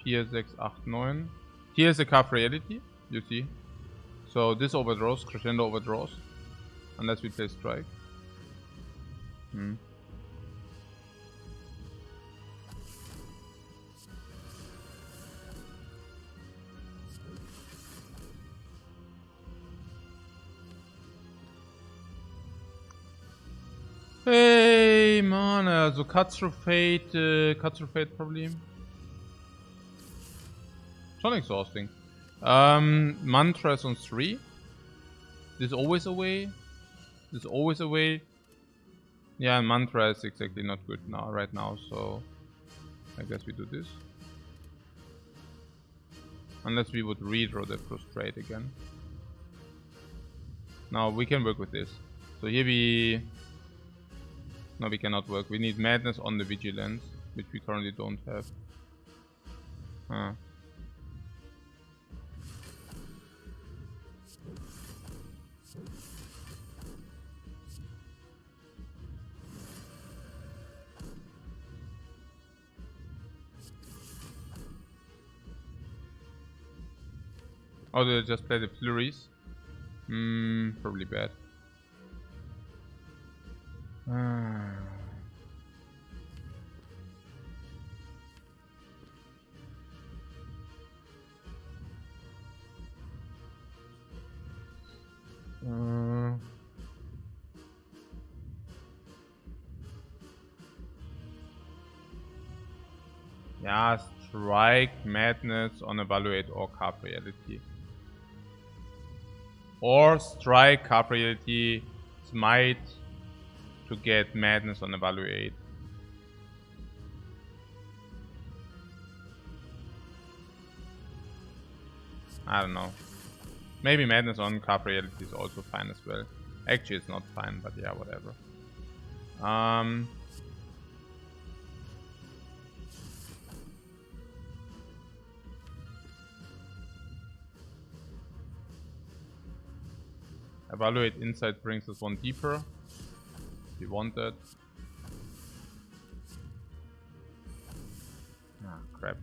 4, 6, 8, 9. Here is a card reality, you see. So this overdraws, Crescendo overdraws. Unless we play Strike. Hey man, also Cuts through Fate probably. Schon exhausting. Mantras on 3. This always away. This always away. Yeah, and Mantra is exactly not good now, right now, so I guess we do this. Unless we would redraw the Prostrate again. Now we can work with this. So here we... No, we cannot work. We need Madness on the Vigilance, which we currently don't have. Oh, did I just play the Flurries? Probably bad. Yeah, Strike, Madness on Evaluate or Card Reality. Or Strike, Card Reality, Smite to get Madness on Evaluate. I don't know. Maybe Madness on Card Reality is also fine as well. Actually, it's not fine, but yeah, whatever. Evaluate Insight brings us one deeper. If you want that. Ah, crap.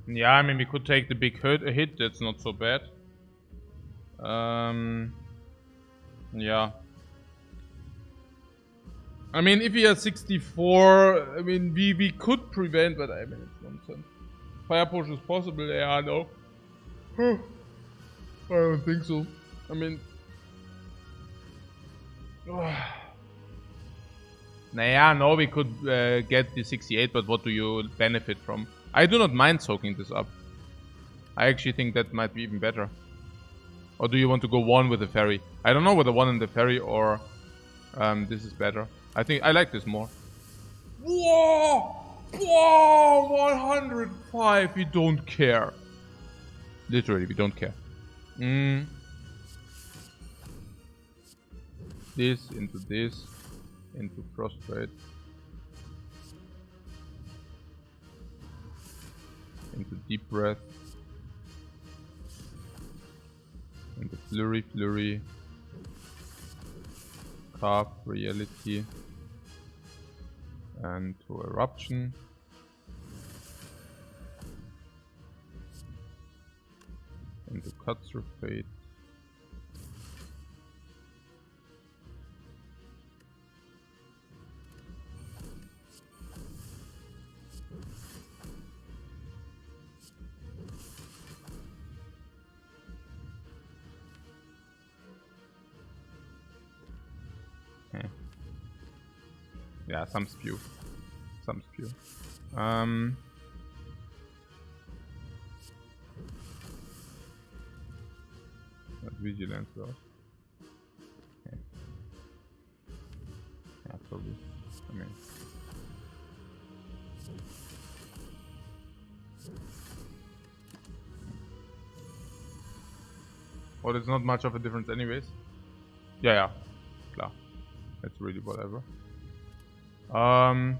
Yeah, I mean, we could take the big hit, that's not so bad. Yeah. I mean, if we are 64, I mean, we could prevent, but I mean, it's nonsense. Fire Potion is possible, yeah, I know. I don't think so. I mean... Naja, no, we could get the 68, but what do you benefit from? I do not mind soaking this up. I actually think that might be even better. Or do you want to go 1 with the Ferry? I don't know whether 1 in the Ferry or this is better. I think I like this more. Whoa! Whoa! 105! We don't care. Literally, we don't care. this, into this, into Prostrate, into Deep Breath, into Flurry, Carve, Reality, and to Eruption. Into Cut Through Fate. Okay. Yeah, some spew. That vigilance though. Okay. Yeah, probably. I mean. Well, it's not much of a difference anyways. Yeah. Klar. It's really whatever. Oh,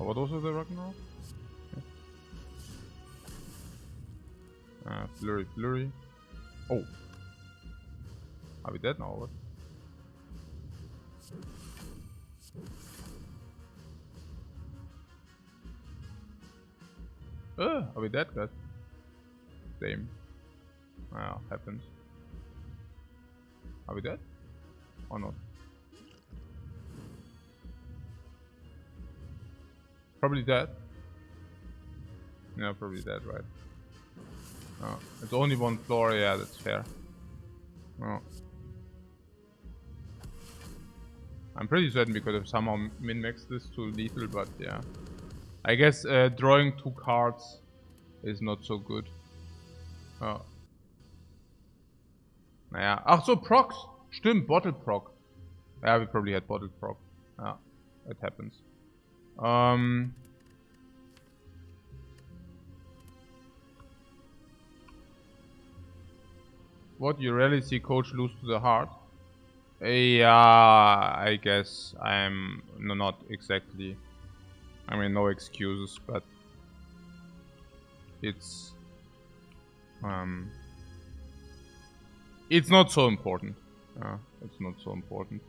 what also the rock now? Okay. Flurry. Oh. Are we dead now or what? Are we dead, guys? Same. Ah, happens. Are we dead? Or not? Probably dead. Yeah, probably dead, right? Oh, it's only one floor, yeah, that's fair. Oh. I'm pretty certain we could have somehow min-maxed this to lethal, but yeah. I guess drawing 2 cards is not so good. Oh. Naja. Ach so, Procs. Stimmt, Bottle Proc. Yeah, we probably had Bottle Proc. Yeah, it happens. What, you rarely see Coach lose to the heart? Yeah, I guess I'm not exactly. I mean, no excuses, but it's not so important. It's not so important.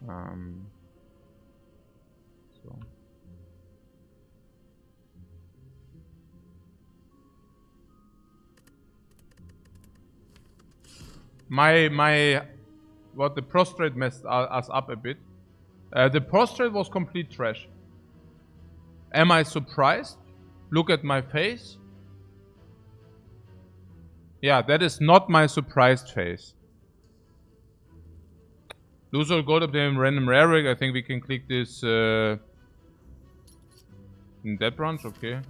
So. What the Prostrate messed us up a bit. The Prostrate was complete trash. Am I surprised? Look at my face. Yeah, that is not my surprised face. Lose all gold up there random rare rig. I think we can click this in that branch, okay.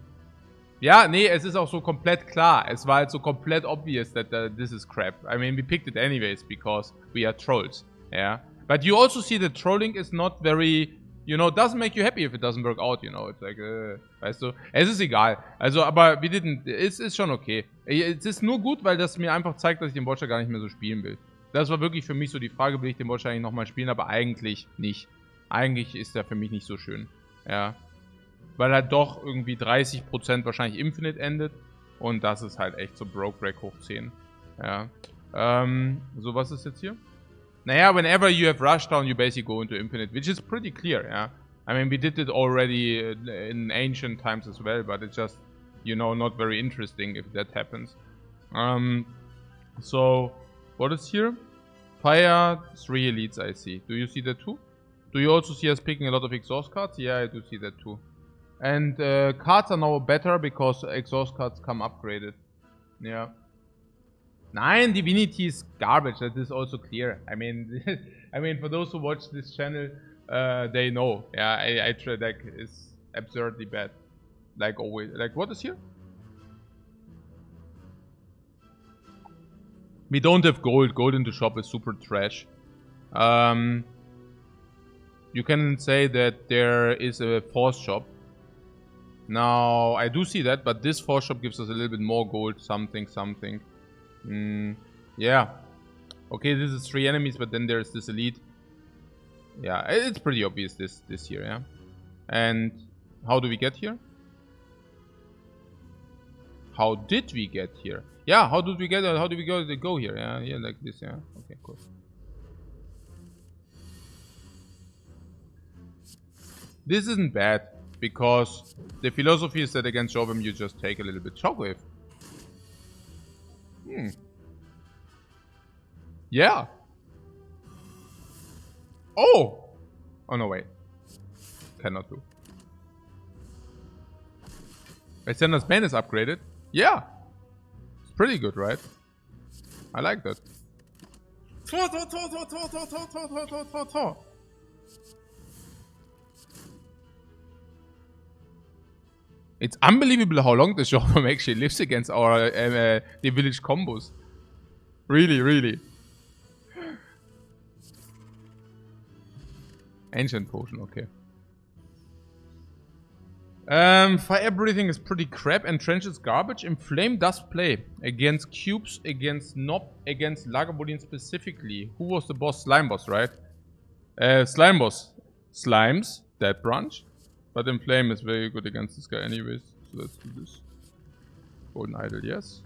Ja, nee, es ist auch so komplett klar. Es war halt so komplett obvious that this is crap. I mean, we picked it anyways because we are trolls. Yeah. But you also see that trolling is not very, you know, doesn't make you happy if it doesn't work out, you know. It's like, weißt du, es ist egal. Also, aber es ist schon okay. Es ist nur gut, weil das mir einfach zeigt, dass ich den Watcher gar nicht mehr so spielen will. Das war wirklich für mich so die Frage, will ich den Watcher eigentlich nochmal spielen, aber eigentlich nicht. Eigentlich ist der für mich nicht so schön. Ja. Weil er doch irgendwie 30% wahrscheinlich Infinite endet. Und das ist halt echt so Broke Break hoch 10. Ja. So, was ist jetzt hier? Naja, whenever you have Rushdown, you basically go into Infinite, which is pretty clear, yeah. I mean, we did it already in ancient times as well, but it's just, you know, not very interesting if that happens. So, what is here? Fire, 3 elites, I see. Do you see that too? Do you also see us picking a lot of exhaust cards? Yeah, I do see that too. And cards are now better because exhaust cards come upgraded. Yeah. Nein, Divinity is garbage. That is also clear. I mean, for those who watch this channel, they know. Yeah, I try, like, it's absurdly bad. Like always. Like, what is here? We don't have gold. Gold in the shop is super trash. you can say that there is a force shop. Now, I do see that, but this force shop gives us a little bit more gold, something. Yeah. Okay, this is 3 enemies, but then there's this elite. Yeah, it's pretty obvious this here, yeah. And how do we get here? How did we get here? Yeah, how did we get? How do we go here? Yeah, like this. Yeah. Okay, cool. This isn't bad because the philosophy is that against Shockwave you just take a little bit Shockwave. Yeah. Oh. Oh no, wait. Cannot do. Senna's bane is upgraded. Yeah. It's pretty good, right? I like that. It's unbelievable how long the Showroom actually lives against our the village combos. Really. Ancient potion, okay. Fire breathing is pretty crap. Entrench is garbage. Inflame does play against cubes, against Nob, against Lagavulin specifically. Who was the boss? Slime boss, right? Slime boss. Slimes, that branch. But Inflame is very good against this guy anyways. So let's do this. Golden Idol, yes.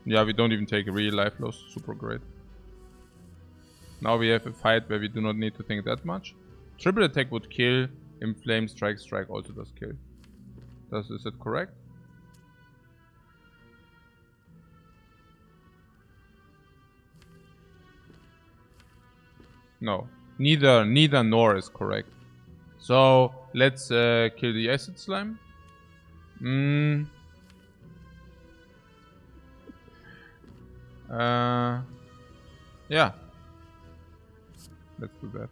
Yeah, we don't even take a real life loss. Super great. Now we have a fight where we do not need to think that much. Triple attack would kill. Inflame, strike also does kill. Is that correct? No. Neither nor is correct. So let's kill the acid slime. Yeah. Let's do that.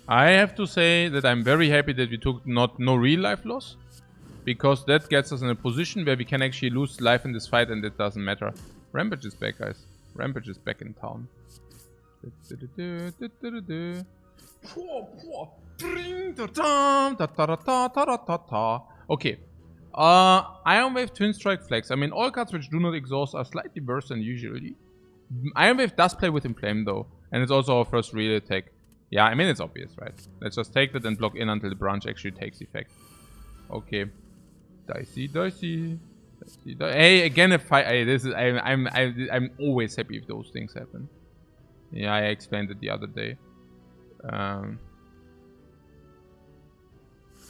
I have to say that I'm very happy that we took no real life loss. Because that gets us in a position where we can actually lose life in this fight and it doesn't matter. Rampage is back, guys. Rampage is back in town. Okay. Iron Wave, Twin Strike, Flex. I mean, all cards which do not exhaust are slightly worse than usually. Iron Wave does play with Inflame though. And it's also our first real attack. Yeah, I mean, it's obvious, right? Let's just take that and block in until the branch actually takes effect. Okay. Dicey. Hey, again a fight. Hey, this is I'm always happy if those things happen. Yeah, I explained it the other day.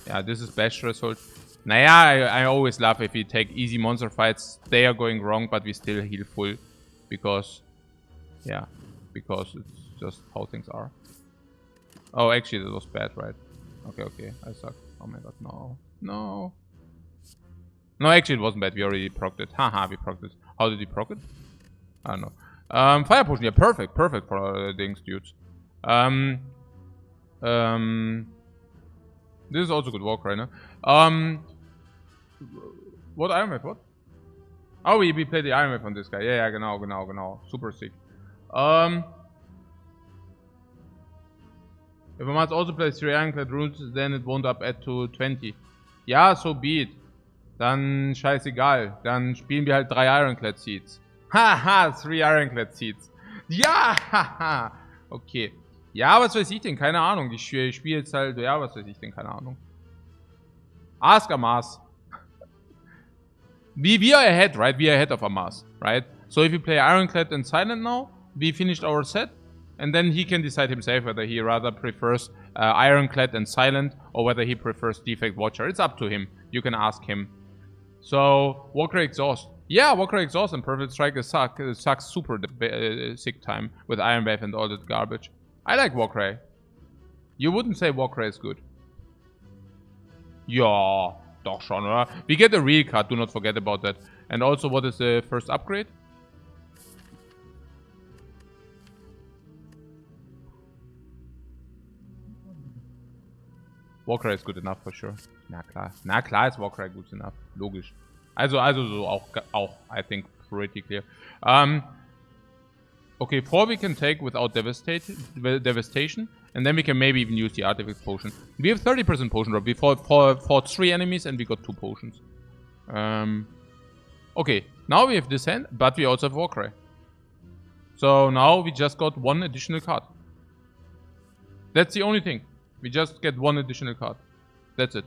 Yeah, this is best result. Naja, I always love if we take easy monster fights. They are going wrong, but we still heal full. Because it's just how things are. Oh, actually, that was bad, right? Okay, I suck. Oh my god, no. No, actually, it wasn't bad. We already procced it. Haha, we procced it. How did we proc it? I don't know. Fire potion, yeah, perfect for things, dudes. This is also good walk right now. What Iron Wave, what? Oh, we played the Iron Wave on this guy. Yeah, genau. Super sick. If Amaz also plays 3 Ironclad rules, then it won't up add to 20. Ja, so be it. Dann scheißegal. Dann spielen wir halt 3 Ironclad Seeds. Haha, 3 Ironclad Seeds. Ja, haha. Okay. Ja, was weiß ich denn? Keine Ahnung. Ich spiele jetzt halt, ja, was weiß ich denn? Keine Ahnung. Ask Amaz. We are ahead, right? We are ahead of Amaz, right? So if we play Ironclad and Silent now, we finished our set. And then he can decide himself whether he rather prefers Ironclad and Silent or whether he prefers Defect Watcher. It's up to him. You can ask him. So, Warcry Exhaust. Yeah, Warcry Exhaust and Perfect Strike sucks super sick time with Iron Wave and all that garbage. I like Warcry. You wouldn't say Warcry is good. Ja, doch schon, oder? We get a real card, do not forget about that. And also, what is the first upgrade? Warcry ist gut enough for sure. Na klar ist Warcry gut enough. Logisch. Also so auch, I think, pretty clear. Okay, 4 we can take without devastation, and then we can maybe even use the artifact potion. We have 30% potion drop. We fought 3 enemies and we got 2 potions. Okay, now we have this hand, but we also have Warcry. So now we just got 1 additional card. That's the only thing. We just get 1 additional card. That's it.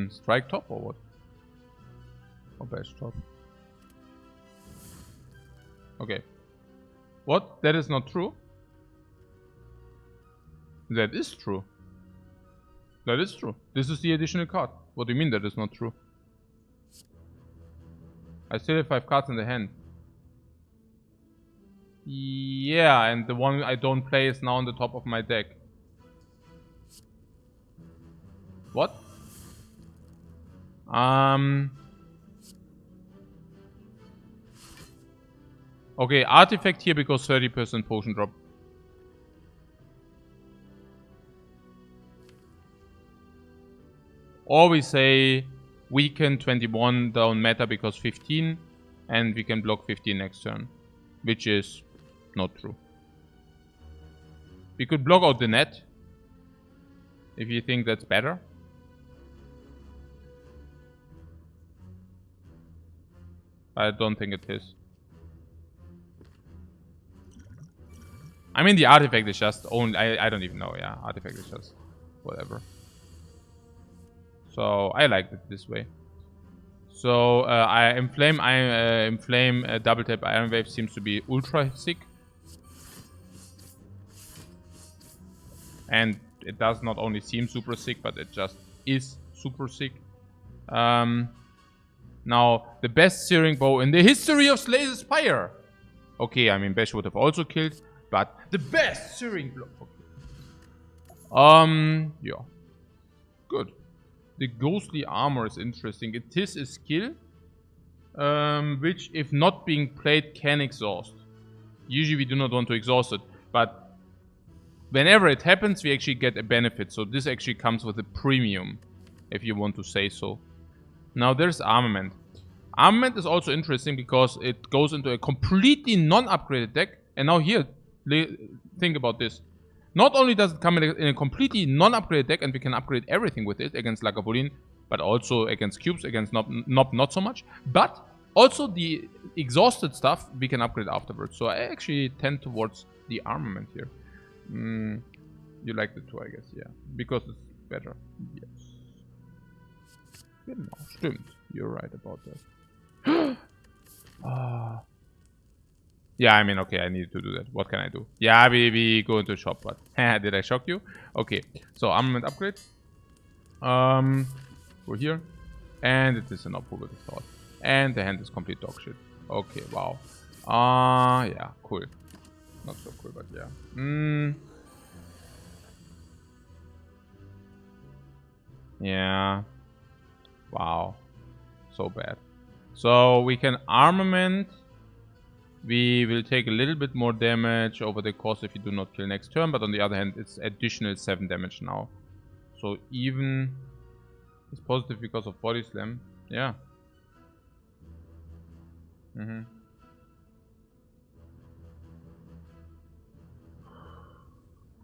Strike top or what? Or bash top? Okay. What? That is not true? That is true. That is true. This is the additional card. What do you mean that is not true? I still have 5 cards in the hand. Yeah, and the one I don't play is now on the top of my deck. What? Okay, artifact here because 30% potion drop. Or we say weaken 21 down meta because 15, and we can block 15 next turn, which is not true. We could block out the net if you think that's better. I don't think it is. I mean, the artifact is just only... I don't even know, yeah. Artifact is just whatever. So, I like it this way. So, I Inflame Double Tap Iron Wave seems to be ultra sick. And it does not only seem super sick, but it just is super sick. Now, the best Searing Bow in the history of Slay the Spire. Okay, I mean, Bash would have also killed, but the best Searing Blow. Okay. Yeah. Good. The Ghostly Armor is interesting. It is a skill, which, if not being played, can exhaust. Usually we do not want to exhaust it, but whenever it happens, we actually get a benefit. So this actually comes with a premium, if you want to say so. Now there's Armament. Armament is also interesting because it goes into a completely non-upgraded deck. And now here, think about this. Not only does it come in a completely non-upgraded deck and we can upgrade everything with it against Lagavulin, but also against cubes, against Nob not so much. But also the exhausted stuff we can upgrade afterwards. So I actually tend towards the Armament here. You like the 2, I guess, yeah. Because it's better. Yes. Genau, stimmt. You're right about that. Yeah, I mean, okay, I need to do that. What can I do? Yeah, we go into shop, but did I shock you? Okay, so Armament upgrade. Go here. And it is an Approval Thought. And the hand is complete dog shit. Okay, wow. Yeah, cool. Not so cool, but yeah. Yeah. Wow. So bad. So we can Armament. We will take a little bit more damage over the course if you do not kill next turn. But on the other hand, it's additional 7 damage now. So even... It's positive because of Body Slam. Yeah.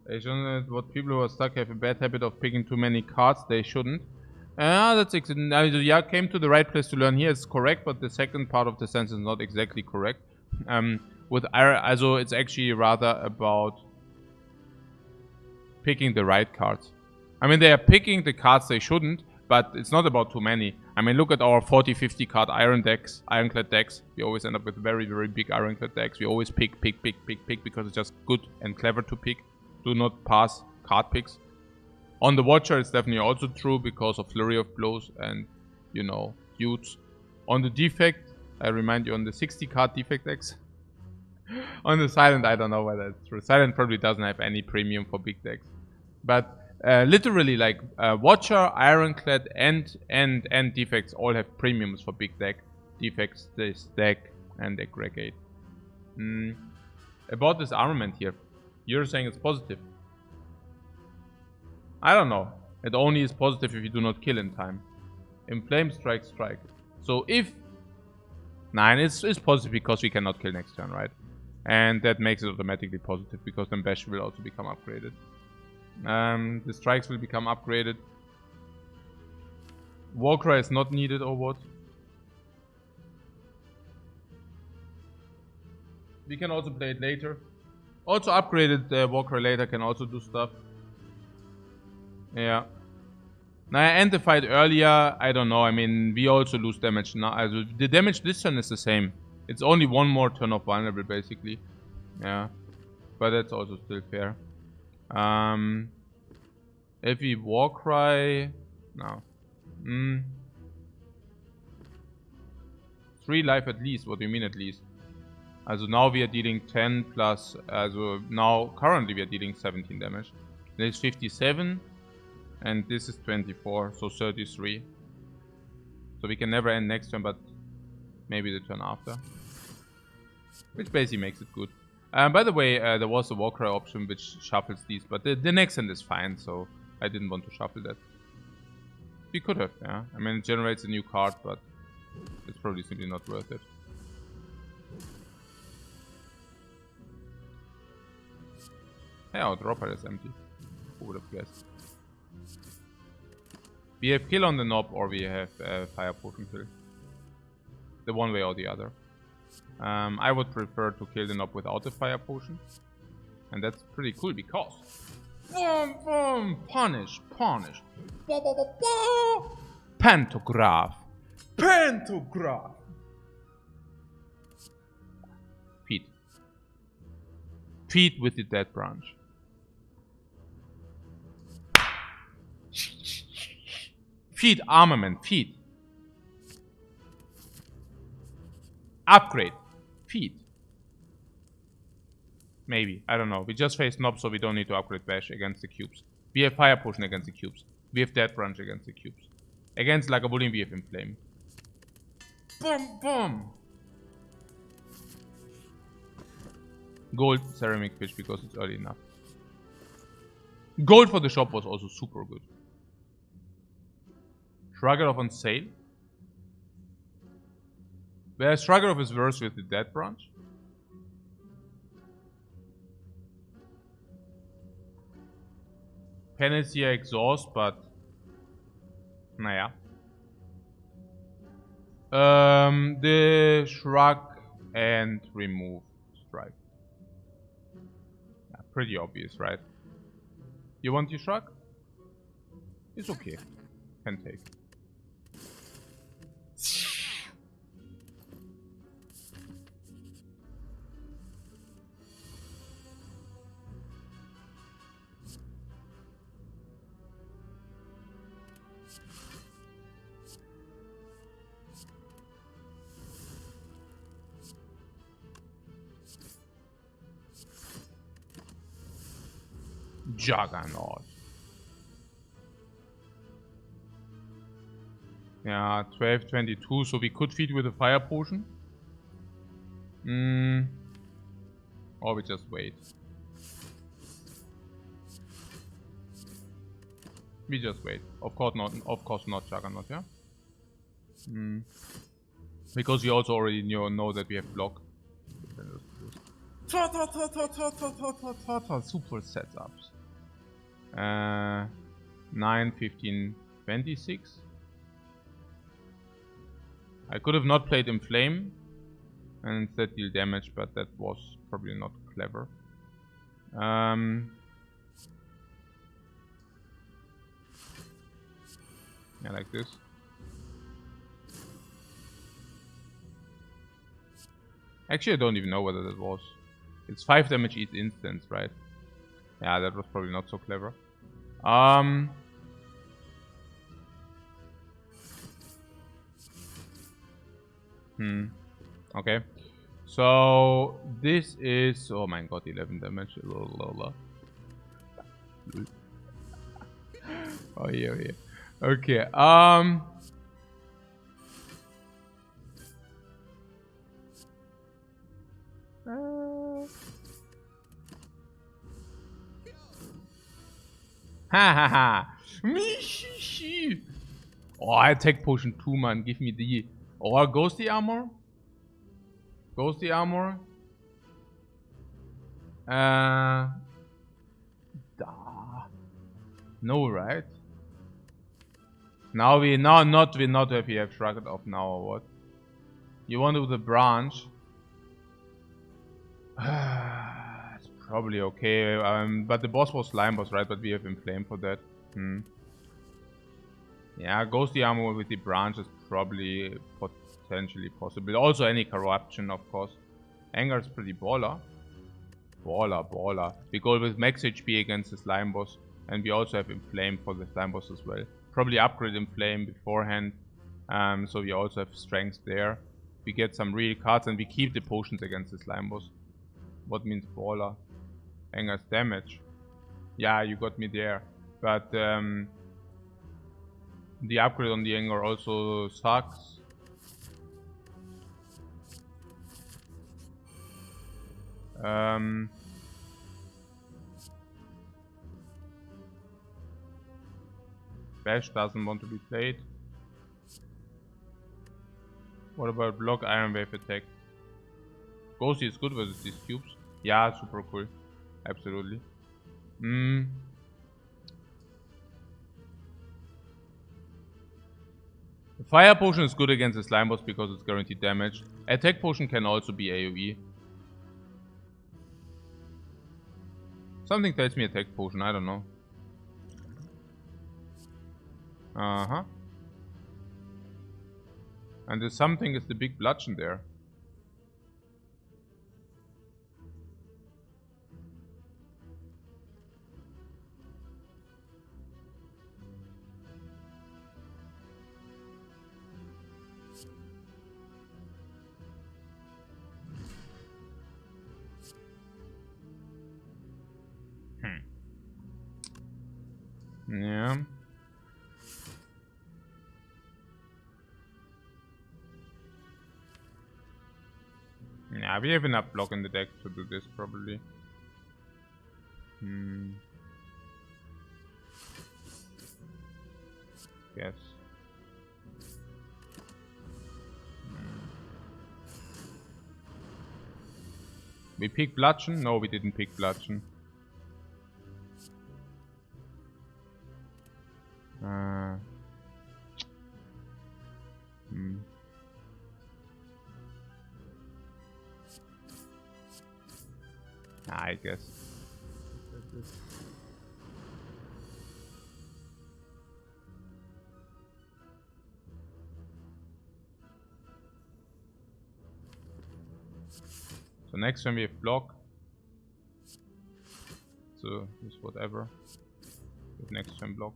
They shouldn't. What people who are stuck have a bad habit of picking too many cards. They shouldn't. That's yeah, came to the right place to learn here. It's correct, but the second part of the sentence is not exactly correct. With also it's actually rather about picking the right cards. I mean, they are picking the cards they shouldn't, but it's not about too many. I mean, look at our 40-50 card Ironclad decks. We always end up with very, very big Ironclad decks. We always pick because it's just good and clever to pick. Do not pass card picks. On the Watcher, it's definitely also true because of Flurry of Blows and, you know, dudes. On the Defect, I remind you on the 60 card Defect decks. On the Silent, I don't know whether it's true. Silent probably doesn't have any premium for big decks. But literally, like, Watcher, Ironclad, and Defects all have premiums for big deck. Defects, they stack, and aggregate. About this Armament here. You're saying it's positive. I don't know. It only is positive if you do not kill in time. Inflame, strike, strike. So if... Nah, it's positive because we cannot kill next turn, right? And that makes it automatically positive because then Bash will also become upgraded. The strikes will become upgraded. Warcry is not needed or what? We can also play it later. Also upgraded Warcry later can also do stuff. Yeah. Now I end the fight earlier, I don't know, I mean, we also lose damage now. Also, the damage this turn is the same. It's only one more turn of vulnerable, basically. Yeah. But that's also still fair. If we Warcry... No. 3 life at least, what do you mean at least? Also now we are dealing 10 plus... Also now, currently we are dealing 17 damage. There's 57. And this is 24, so 33. So we can never end next turn, but maybe the turn after. Which basically makes it good. By the way, there was a Warcry option which shuffles these, but the next end is fine, so I didn't want to shuffle that. We could have, yeah. I mean, it generates a new card, but it's probably simply not worth it. Yeah, our draw pile is empty. Who would have guessed? We have kill on the knob or we have fire potion kill. The one way or the other. I would prefer to kill the knob without the fire potion. And that's pretty cool because... Boom, boom, punish, punish. Ba, ba, ba, ba. Pantograph. Pantograph. Feed. Feed with the dead branch. Feed armament, feed. Upgrade, feed. Maybe, I don't know. We just face Nob, so we don't need to upgrade Bash against the cubes. We have Fire Potion against the cubes. We have Dead Branch against the cubes. Against Lagavulin, we have Inflame. Boom, boom! Gold Ceramic Fish because it's early enough. Gold for the shop was also super good. Shrugged on sale. Whereas Shrugged is worse with the Dead Branch. Panacea Exhaust, but... Naja. The Shrug and Remove Strike. Yeah, pretty obvious, right? You want your Shrug? It's okay. Can take. Juggernaut. Yeah, 12, 22, so we could feed with a fire potion. Or we just wait. We just wait. Of course not Juggernaut, yeah? Because we also already know that we have block. Super setups. 9, 15, 26. I could have not played Inflame and instead deal damage, but that was probably not clever. Yeah, like this. Actually, I don't even know whether that was. It's 5 damage each instance, right? Yeah, that was probably not so clever. Okay. So this is, oh my god, 11 damage. Oh yeah, yeah. Okay. Ha ha ha. Oh, I take potion 2, man. Give me the... Or ghosty armor? Ghosty armor? No, right? Now we not have we have shrugged off now or what? You want to do the branch? It's probably okay. But the boss was slime boss, right? But we have inflame for that. Yeah, ghosty armor with the branch is probably potentially possible. Also any corruption, of course. Anger is pretty baller. Baller. We go with max HP against the slime boss. And we also have inflame for the slime boss as well. Probably upgrade inflame beforehand. So we also have strength there. We get some real cards and we keep the potions against the slime boss. What means baller? Anger's damage. Yeah, you got me there. But the upgrade on the anger also sucks. Bash doesn't want to be played. What about block Iron Wave attack? Ghosty is good versus these cubes. Yeah, super cool. Absolutely. The fire potion is good against the slime boss because it's guaranteed damage. Attack potion can also be AoE. Something tells me attack potion, I don't know. And the something is the big bludgeon there. Yeah. Yeah, we have enough block in the deck to do this probably. Yes. We picked bludgeon? No, we didn't pick bludgeon. I guess. So next time we have block. So just whatever. With next turn block.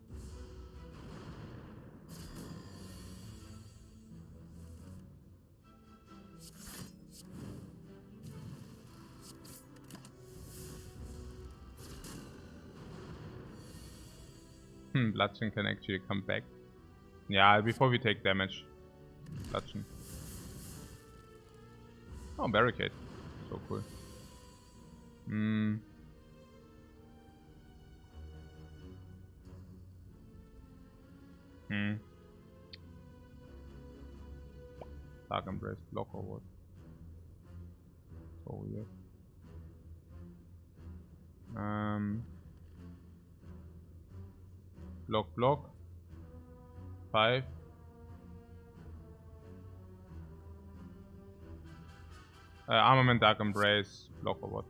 Bludgeon can actually come back. Yeah, before we take damage. Bludgeon. Oh, barricade. So cool. Dark Embrace block or what? So weird. Block. 5. Armament, Dark Embrace, block or what?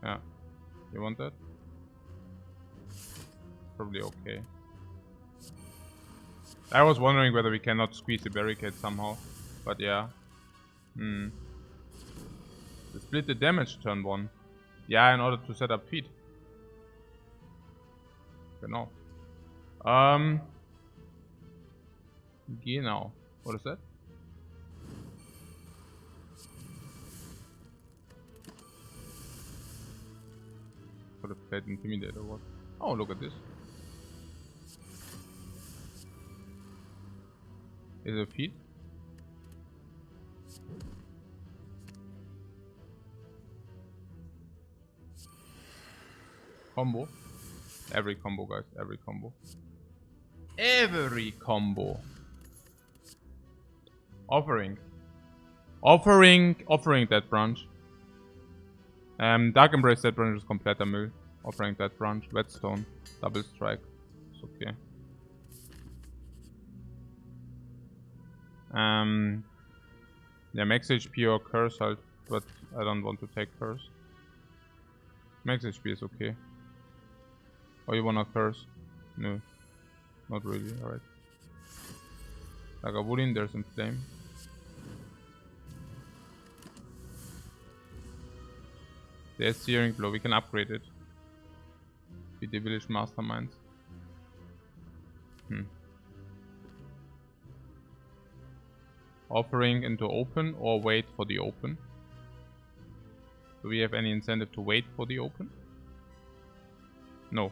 Yeah. You want that? Probably okay. I was wondering whether we cannot squeeze the barricade somehow. But yeah. To split the damage turn 1. Yeah, in order to set up feet. Genau. Genau. What is that? Could have played Intimidate or what? Oh, look at this. Is it a feat? Combo. Every combo, guys. Every combo. Every combo. Offering that branch. Dark Embrace that branch is kompletter Müll. Offering that branch. Whetstone. Double strike. It's okay. Yeah, max HP or curse, but I don't want to take curse. Max HP is okay. Oh, you wanna curse? No. Not really, alright. Like a wooden, there's some flame. There's Searing Blow, we can upgrade it. With the village masterminds. Offering into open or wait for the open. Do we have any incentive to wait for the open? No.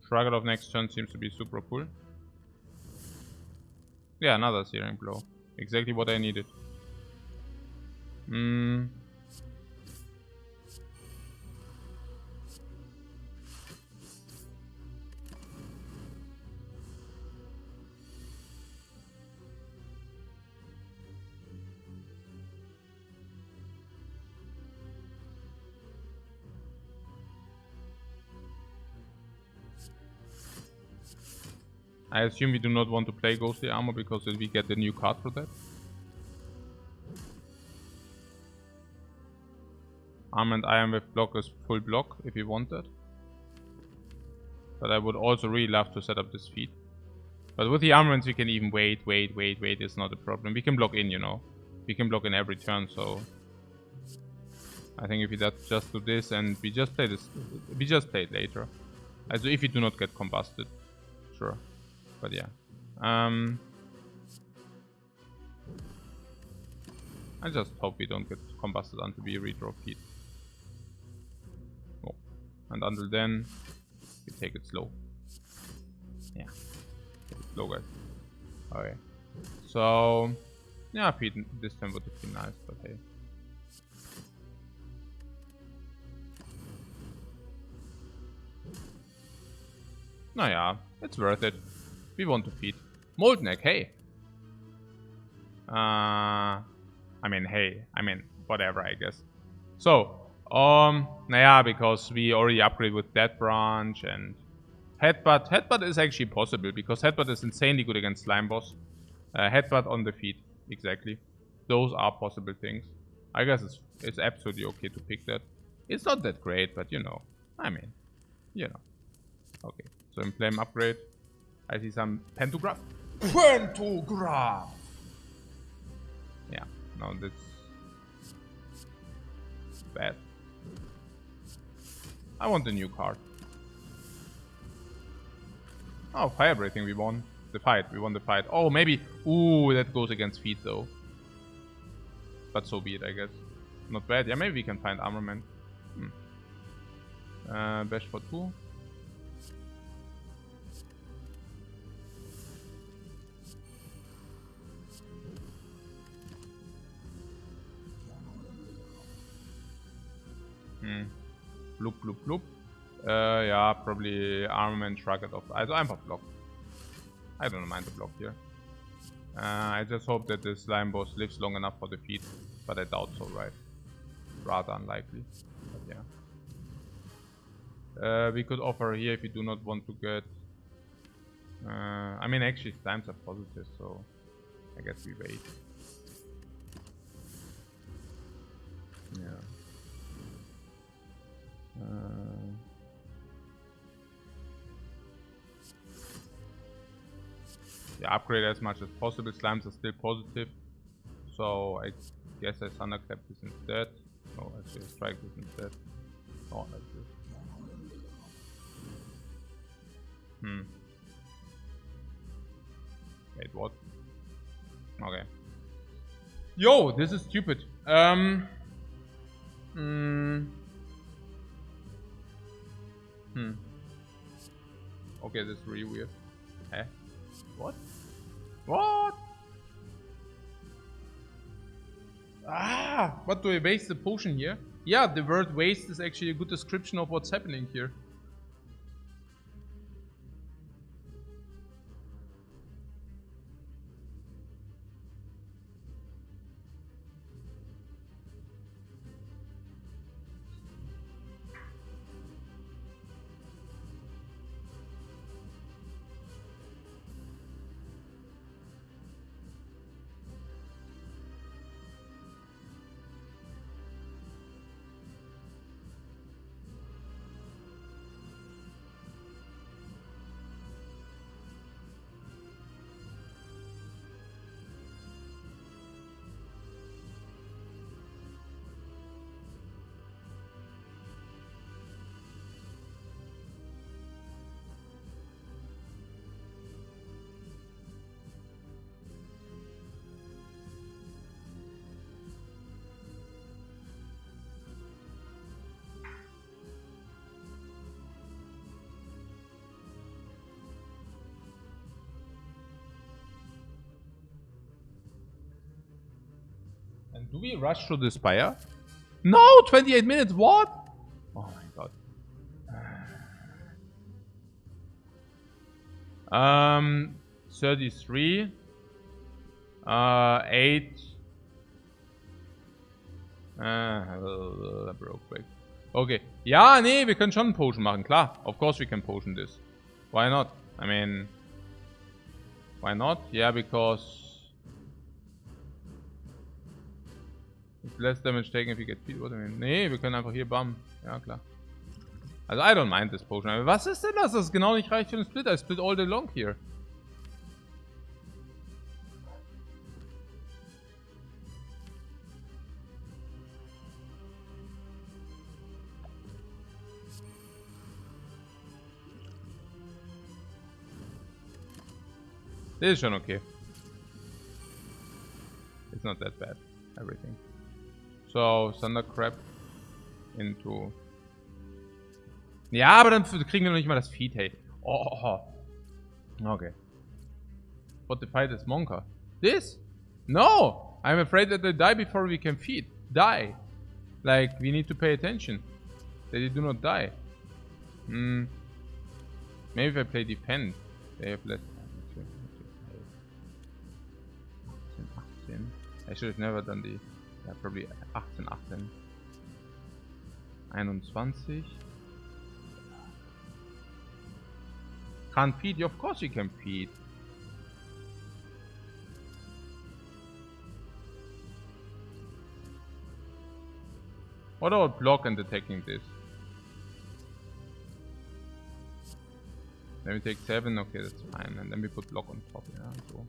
Shrugger of next turn seems to be super cool. Yeah, another Searing Blow. Exactly what I needed. I assume we do not want to play Ghostly Armor because then we get the new card for that. Arm and Iron with block is full block if you want that. But I would also really love to set up this feat. But with the armaments we can even wait. It's not a problem. We can block in, you know. We can block in every turn, so... I think if we just do this and we just play this... We just play it later. Also if we do not get combusted. Sure. But yeah. I just hope we don't get combusted until we redraw feet. Oh. And until then, we take it slow. Yeah. Take it slow, guys. Okay. So, yeah, feet this time would have been nice, but hey. Naja, it's worth it. We want to feed. Molten Egg, hey. I mean, whatever, I guess. So, naja, because we already upgrade with that branch and Headbutt. Headbutt is actually possible because Headbutt is insanely good against Slime Boss. Headbutt on the feet, exactly. Those are possible things. I guess it's absolutely okay to pick that. It's not that great, but you know, I mean, you know. Okay, so in flame upgrade. I see some Pantograph. Pantograph! Yeah, no, that's bad. I want a new card. Oh, Fire Breathing, we won the fight. We won the fight. Oh, maybe. Ooh, that goes against feet though. But so be it, I guess. Not bad. Yeah, maybe we can find Armament. Bash for 2. Bloop, bloop, bloop. Yeah, probably armament, shrug it off. Also einfach block. I don't mind the block here. I just hope that the slime boss lives long enough for the feat, but I doubt so, right? Rather unlikely. But yeah. We could offer here if we do not want to get... I mean, actually, slimes are positive, so I guess we wait. Yeah. Yeah, upgrade as much as possible. Slimes are still positive, so I guess I thunderclap this instead. No, actually I strike this instead. Oh, that's this. Wait, what? Okay. Yo, this is stupid. Okay, this is really weird. Eh? What? What? Ah! What, do I waste the potion here? Yeah, the word waste is actually a good description of what's happening here. And do we rush through the Spire? No! 28 minutes, what? Oh my god. 33. 8. Broke back. Okay. Ja, nee, wir können schon einen Potion machen, klar. Of course we can potion this. Why not? I mean... Why not? Yeah, because... It's less damage taken if you get feed. What I mean? Nee, wir können einfach hier bam. Ja, klar. Also, I don't mind this potion. Aber was ist denn das, dass es genau nicht reicht für den Split? I split all day long here. This is schon okay. It's not that bad. Everything. So, Thundercrab into... Ja, aber dann kriegen wir noch nicht mal das Feed, hey. Oh. Okay. What the fight is Monka? This? No! I'm afraid that they die before we can feed. Die. Like, we need to pay attention. That they do not die. Maybe if I play defend. They have less... I should have never done the... Yeah, probably 18. 21. Can't feed? Of course you can feed. What about block and attacking this? Then we take 7, okay, that's fine. And then we put block on top, yeah, so.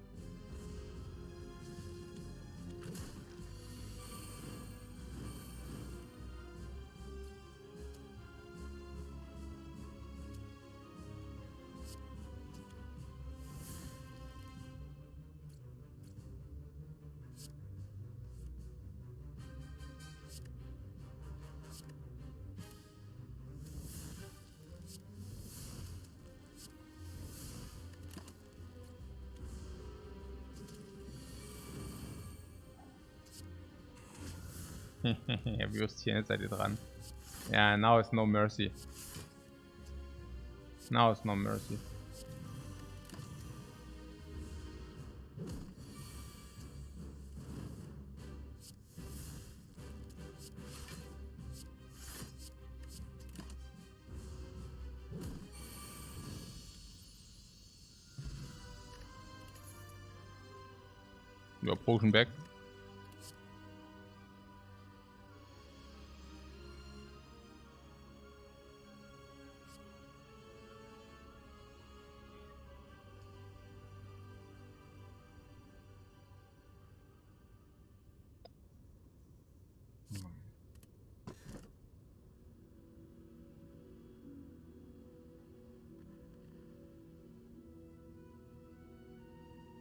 Ja, Würstchen, jetzt seid ihr dran. Ja, now is no mercy. Now is no mercy. Your potion back.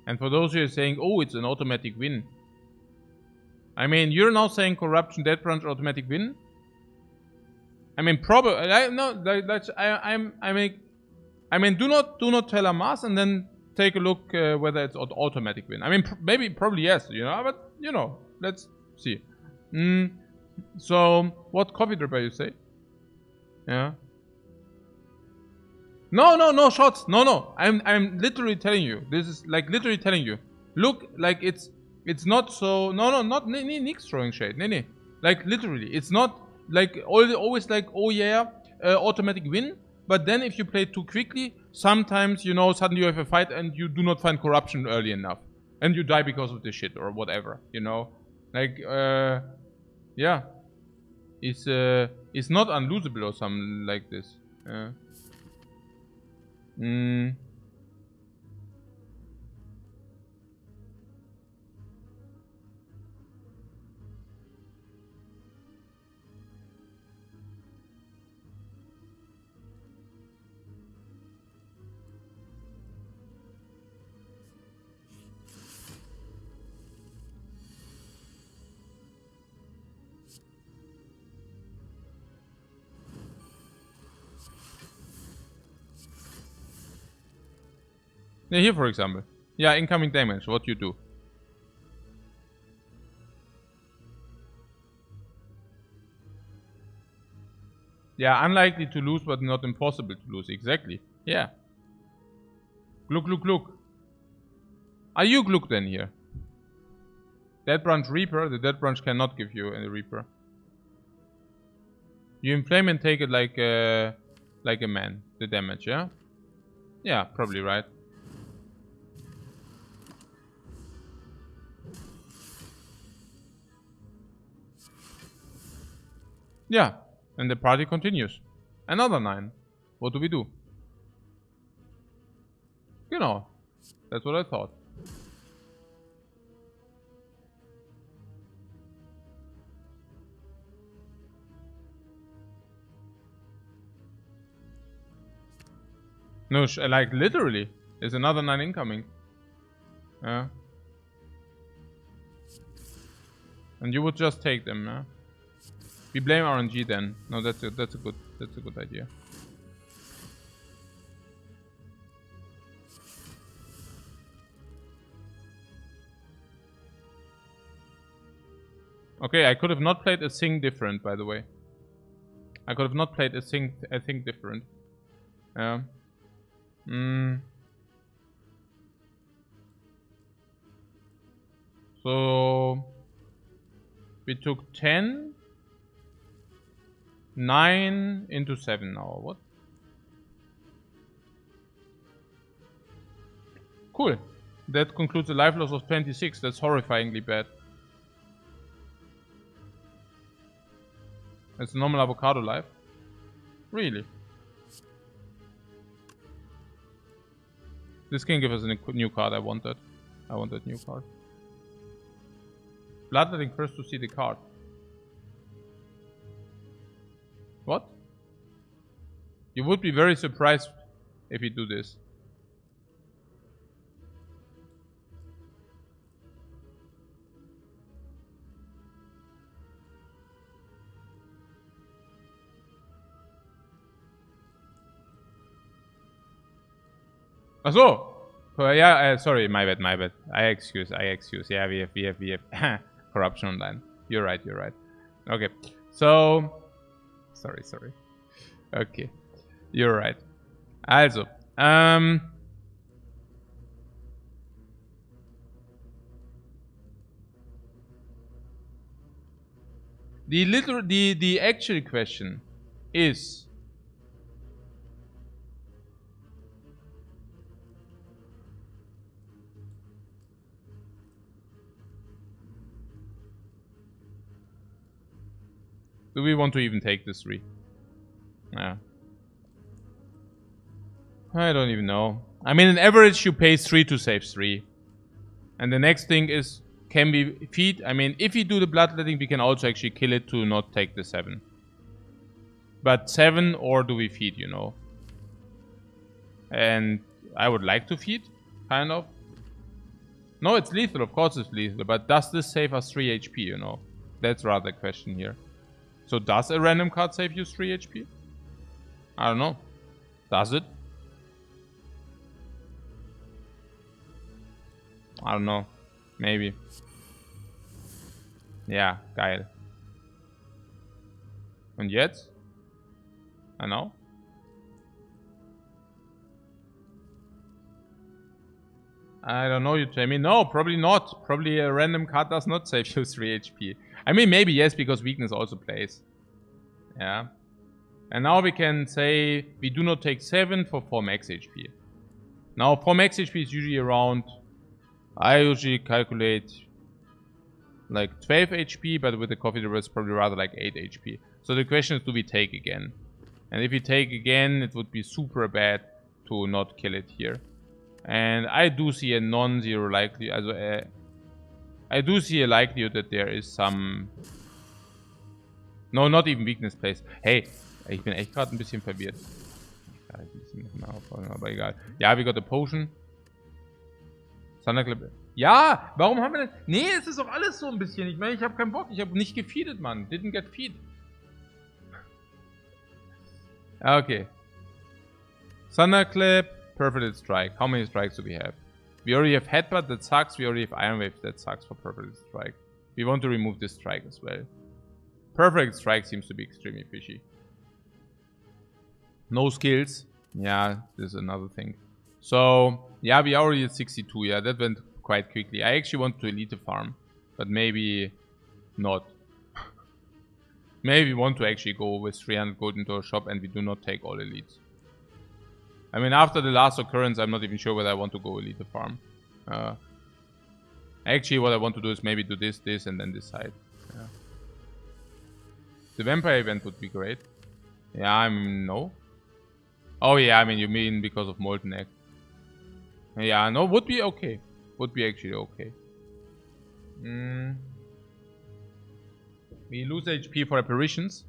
And for those who are saying, oh, it's an automatic win. I mean, you're now saying Corruption, Death Branch, automatic win? I mean, probably, no, that's, I mean, do not tell Amaz and then take a look whether it's automatic win. I mean, maybe, probably yes, you know, but, you know, let's see. So, what coffee dripper you say? Yeah. No shots. No. I'm literally telling you. This is like literally telling you. Look, like it's not so. No, not Nick's throwing shade. Nee. Like literally, it's not like always like, oh yeah, automatic win. But then if you play too quickly, sometimes suddenly you have a fight and you do not find corruption early enough, and you die because of this shit or whatever. Like yeah, it's not unlosable or something like this. Yeah. Yeah, here for example. Yeah, incoming damage, what you do. Yeah, unlikely to lose, but not impossible to lose. Exactly. Yeah. Look. Are you Gluck then here? Dead Branch Reaper? The Dead Branch cannot give you any Reaper. You inflame and take it like a man. The damage, yeah? Yeah, probably right. Yeah, and the party continues. Another 9. What do we do? Genau. That's what I thought. No, like literally. There's another 9 incoming. Yeah. And you would just take them, yeah? We blame RNG then. No, that's a good idea. Okay, I could have not played a thing different, by the way. I could have not played a thing different. Yeah. So we took 10, 9 into 7 now. What? Cool. That concludes a life loss of 26. That's horrifyingly bad. It's a normal avocado life. Really? This can give us a new card. I want that new card. Bloodletting first to see the card. What? You would be very surprised if you do this. Achso! Yeah, sorry, my bad. I excuse. Yeah, we have corruption online. You're right. Okay, so... Sorry. Okay, you're right. Also, the actual question is... Do we want to even take this 3? Yeah. I don't even know. I mean, on average, you pay 3 to save 3. And the next thing is, can we feed? I mean, if we do the bloodletting, we can also actually kill it to not take the 7. But 7, or do we feed, And I would like to feed, kind of. No, it's lethal. Of course it's lethal. But does this save us 3 HP, That's rather the question here. So does a random card save you 3 HP? I don't know. Does it? I don't know. Maybe. Yeah, geil. And yet? I know. I don't know, you tell me. No, probably not. Probably a random card does not save you 3 HP. I mean, maybe yes, because weakness also plays. Yeah. And now we can say we do not take 7 for 4 max HP. Now 4 max HP is usually around, I usually calculate like 12 HP, but with the coffee table it's probably rather like 8 HP. So the question is, do we take again? And if we take again, it would be super bad to not kill it here. And I do see a non-zero likelihood, I do see a likelihood that there is some... No, not even weakness plays. Hey, ich bin echt gerade ein bisschen verwirrt. Aber egal. Ja, we got a potion. Thunderclap. Ja, warum haben wir denn... Nee, es ist doch alles so ein bisschen. Ich meine, ich habe keinen Bock. Ich habe nicht gefeedet, Mann. Didn't get feed. Okay. Thunderclap. Perforated Strike. How many strikes do we have? We already have Headbutt, that sucks. We already have Iron Wave, that sucks for Perforated Strike. We want to remove this strike as well. Perforated Strike seems to be extremely fishy. No skills. Yeah, this is another thing. So, yeah, we are already at 62. Yeah, that went quite quickly. I actually want to elite farm, but maybe not. Maybe we want to actually go with 300 gold into a shop and we do not take all elites. I mean, after the last occurrence, I'm not even sure whether I want to go elite farm. Actually, what I want to do is maybe do this, this, and then this side. Yeah. The vampire event would be great. Yeah, no. Oh yeah, I mean, you mean because of Molten Egg. Yeah, no, would be okay. Would be actually okay. We lose HP for apparitions.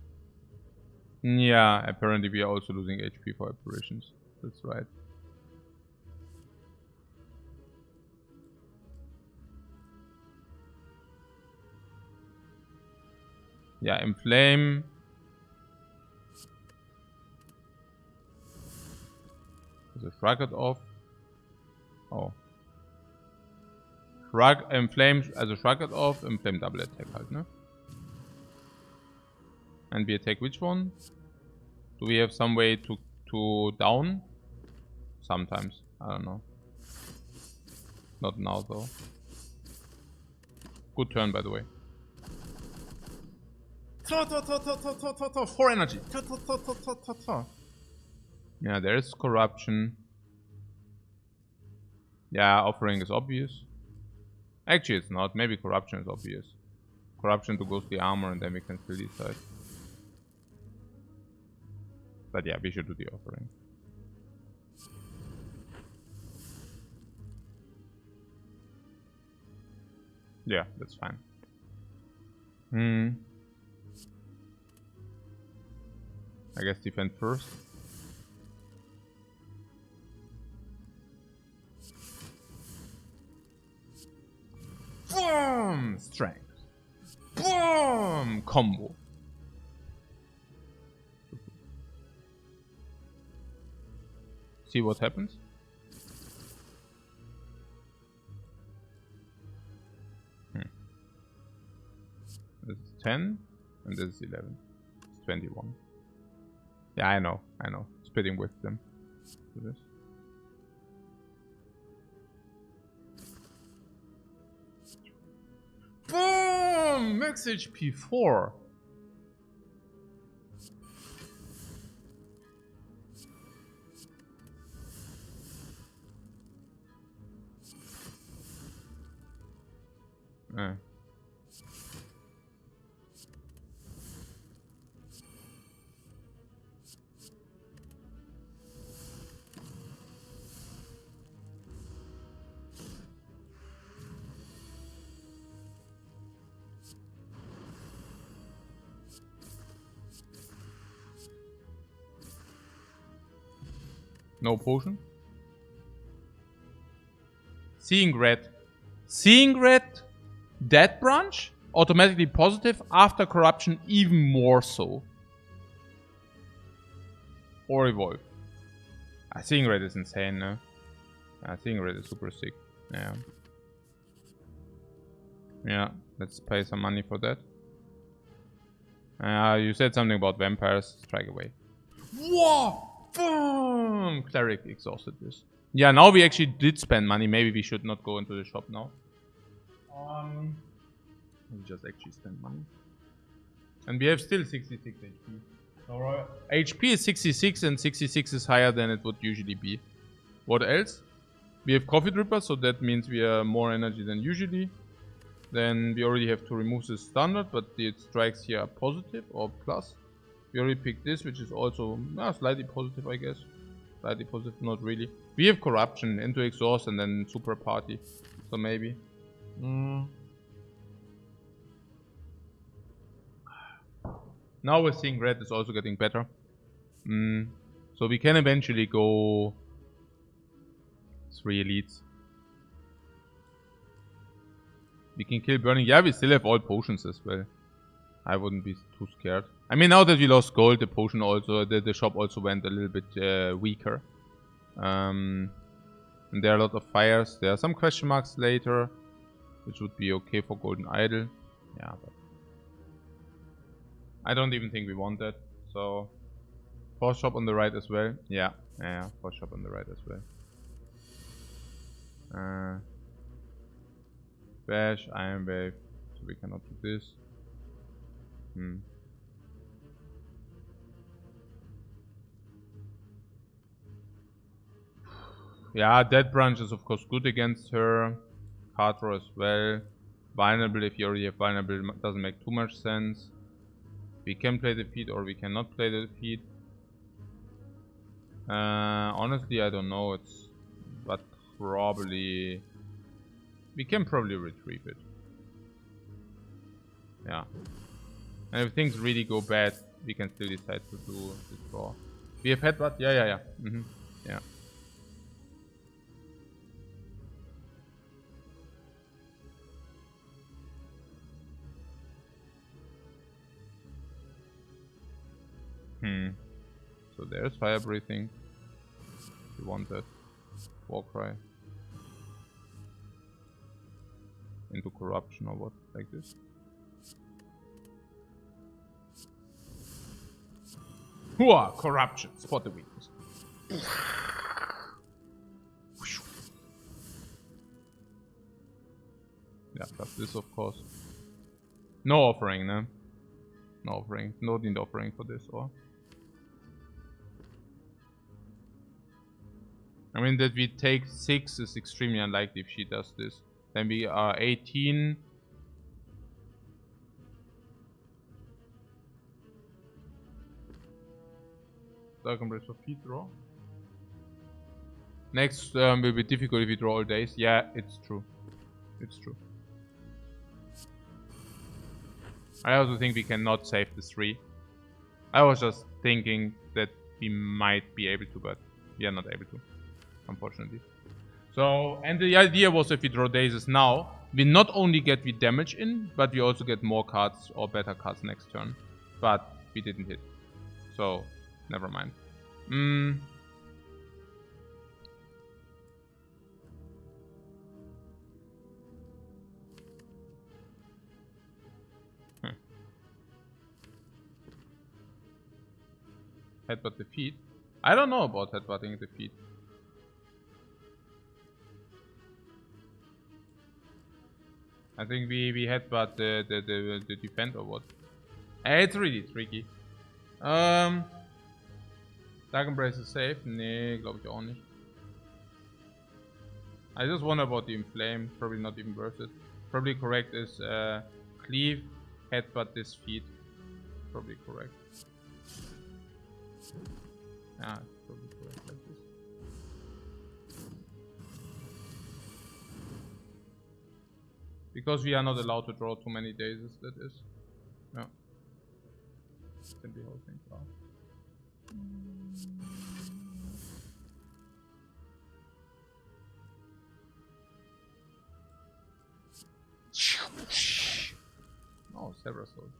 Yeah, apparently we are also losing HP for apparitions. That's right. Yeah, inflame. Also shrug it off. Oh. Shrug, inflame, also shrug it off, inflame double attack halt, ne? And we attack which one? Do we have some way to down? Sometimes. I don't know. Not now though. Good turn, by the way. 4 energy. Yeah, there's corruption. Yeah, offering is obvious. Actually, it's not. Maybe corruption is obvious. Corruption to ghostly armor, and then we can still decide. But yeah, we should do the offering. Yeah, that's fine. I guess defend first. Boom! Strength. Boom! Combo. See what happens. This is 10 and this is 11. It's 21. Yeah, I know. Splitting with them. Do this. Boom! Max HP 4. No potion. Seeing red. Seeing red, dead branch, automatically positive, after corruption even more so. Or evolve. Seeing red is insane, no? Seeing red is super sick. Yeah. Yeah, let's pay some money for that. You said something about vampires. Strike away. Whoa! Boom! Cleric exhausted this. Yeah, now we actually did spend money. Maybe we should not go into the shop now. We just actually spend money. And we have still 66 HP. So HP is 66 and 66 is higher than it would usually be. What else? We have Coffee Dripper, so that means we are more energy than usually. Then we already have to remove the standard, but the strikes here are positive or plus. We already picked this, which is also slightly positive, I guess. Slightly positive, not really. We have Corruption into Exhaust and then Super Party. So maybe. Now we're seeing red is also getting better. So we can eventually go 3 elites. We can kill burning. Yeah, we still have all potions as well. I wouldn't be too scared. I mean, now that we lost gold, the potion also, the shop also went a little bit weaker. And there are a lot of fires. There are some question marks later, which would be okay for Golden Idol. Yeah, but I don't even think we want that. So, force shop on the right as well. Yeah, force shop on the right as well. Bash, Iron Wave. So we cannot do this. Yeah, Dead Branch is of course good against her. Card draw as well. Vulnerable, if you already have vulnerable, doesn't make too much sense. We can play the feed or we cannot play the feed. Honestly, I don't know. But probably we can probably retrieve it. Yeah. And if things really go bad, we can still decide to do the draw. We have headbutt? Yeah. Yeah. So there's fire breathing. If you want that. Warcry. Into corruption or what? Like this. Hooah! Corruption. Spot the weakness. Yeah, plus this of course. No offering, no? No offering. No need offering for this, or? I mean, that we take 6 is extremely unlikely if she does this. Then we are 18. Dark Embrace for feed draw. Next will be difficult if we draw all days. Yeah, it's true. It's true. I also think we cannot save the 3. I was just thinking that we might be able to, but we are not able to. Unfortunately. So, and the idea was if we draw daisies now, we not only get the damage in, but we also get more cards or better cards next turn. But we didn't hit. So, never mind. Headbutt defeat? I don't know about headbutting defeat. I think we headbutt the defend or what? It's really tricky. Dark Embrace is safe? Nee, glaube ich auch nicht. I just wonder about the Inflame. Probably not even worth it. Probably correct is cleave, headbutt this feet. Probably correct. Yeah, it's probably correct like this. Because we are not allowed to draw too many daisies, that is. Yeah. Can be whole thing out. Oh, several souls.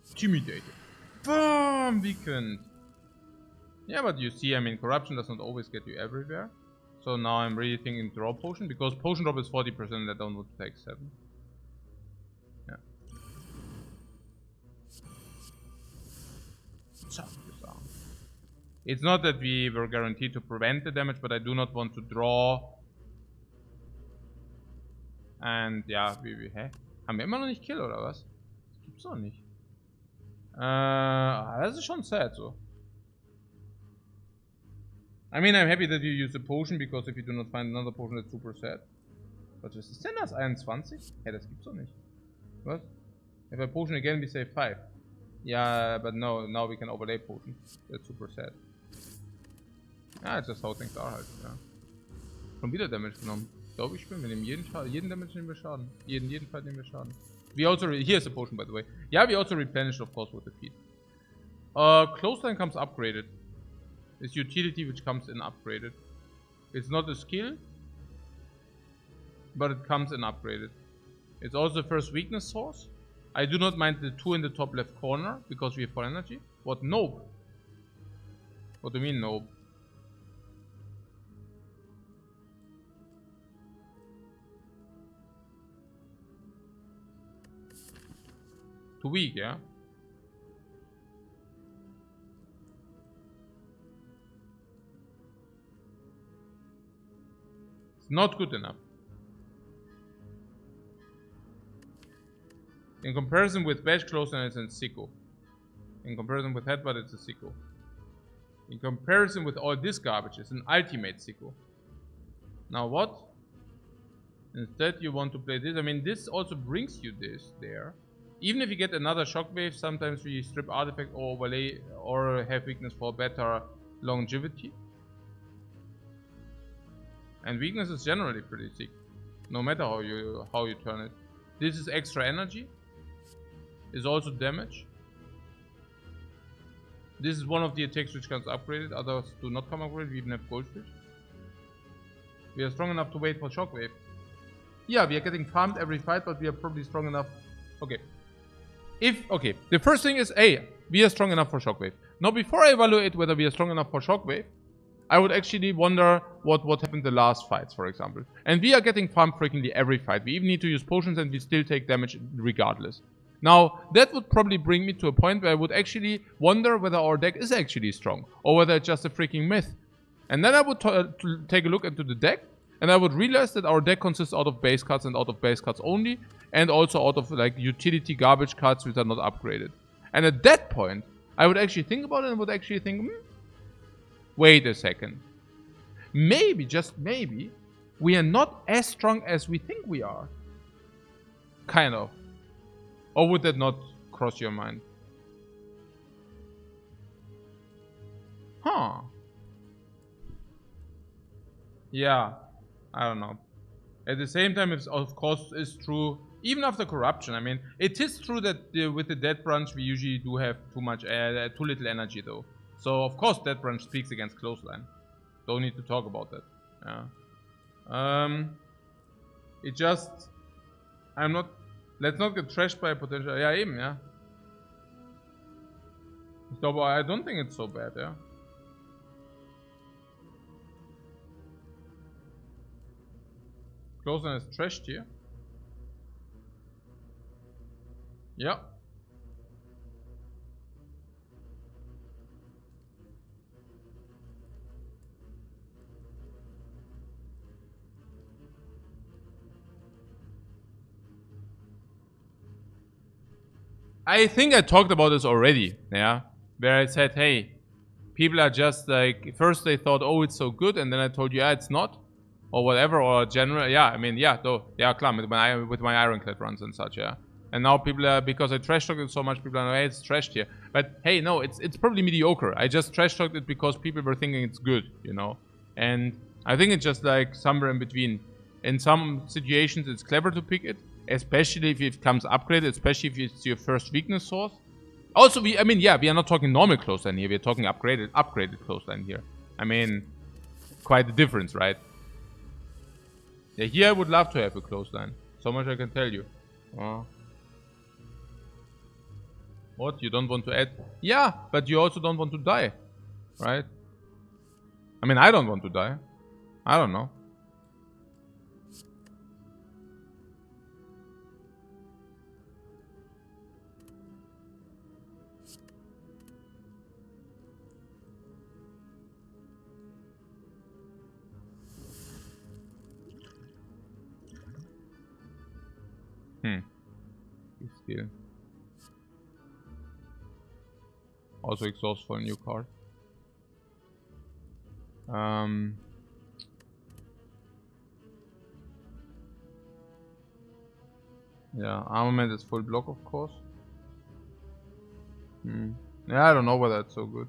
Intimidated. Boom! Weakened. Yeah, but you see, I mean, corruption does not always get you everywhere. So now I'm really thinking draw potion, because potion drop is 40% that don't would take 7. Yeah. It's not that we were guaranteed to prevent the damage, but I do not want to draw. And ja, hä? Haben wir immer noch nicht Kill oder was? Das gibt's doch nicht. Das ist schon sad so. I mean, I'm happy that you use a potion, because if you do not find another potion, that's super sad. Was ist denn das? 21? Hä, das gibt's doch nicht. Was? If I potion again, we save 5. Yeah, but no, now we can overlay potion. That's super sad. Ja, it's just how things are halt, ja. Schon wieder Damage genommen. Glaube ich bin. Wir nehmen jeden Damage nehmen wir Schaden. Jeden Fight nehmen wir Schaden. We also, here's a potion by the way. Yeah, we also replenish of course with the feet. Clothesline comes upgraded. It's utility which comes in upgraded. It's not a skill, but it comes in upgraded. It's also the first weakness source. I do not mind the 2 in the top left corner, because we have 4 energy. What? Nope. What do you mean nope? Too weak, yeah? It's not good enough. In comparison with Bash Clothesline, it's a Sicko. In comparison with Headbutt, it's a Sicko. In comparison with all this garbage, it's an ultimate Sicko. Now what? Instead you want to play this. I mean, this also brings you this there. Even if you get another shockwave, sometimes we strip artifact or overlay or have weakness for better longevity. And weakness is generally pretty sick, no matter how you turn it. This is extra energy. Is also damage. This is one of the attacks which comes upgraded. Others do not come upgraded. We even have goldfish. We are strong enough to wait for shockwave. Yeah, we are getting farmed every fight, but we are probably strong enough. Okay. Okay, the first thing is we are strong enough for shockwave. Now, before I evaluate whether we are strong enough for shockwave, I would actually wonder what happened the last fights, for example. And we are getting farmed frequently every fight. We even need to use potions, and we still take damage regardless. Now, that would probably bring me to a point where I would actually wonder whether our deck is actually strong, or whether it's just a freaking myth. And then I would take a look into the deck, and I would realize that our deck consists out of base cards and out of base cards only, and also out of like utility garbage cards which are not upgraded. And at that point, I would actually think about it and would actually think, wait a second. Maybe, just maybe, we are not as strong as we think we are. Kind of. Or would that not cross your mind? Huh. Yeah. I don't know. At the same time, it of course is true, even after corruption. I mean, it is true that with the dead branch, we usually do have too little energy though. So of course that branch speaks against clothesline. Don't need to talk about that. Yeah. It just, let's not get trashed by a potential. Yeah, eben, yeah. So I don't think it's so bad, yeah. Clothesline is trashed here. Yeah. I think I talked about this already, yeah, where I said, hey, people are just like, first they thought, oh, it's so good, and then I told you, yeah, it's not, or whatever, or general, yeah, I mean, yeah, though, yeah, klar, with my Ironclad runs and such, yeah. And now people are, because I trash talked it so much, people are like, hey, it's trashed here. But hey, no, it's probably mediocre. I just trash talked it because people were thinking it's good, you know. And I think it's just like somewhere in between. In some situations, it's clever to pick it, especially if it comes upgraded, especially if it's your first weakness source. Also, we are not talking normal clothesline here. We're talking upgraded clothesline here. I mean, quite the difference, right? Yeah, here I would love to have a clothesline. So much I can tell you. What? You don't want to add? Yeah, but you also don't want to die, right? I mean, I don't want to die. I don't know. deal. Also exhaust for a new card. Yeah, armament is full block, of course. Yeah, I don't know whether that's so good.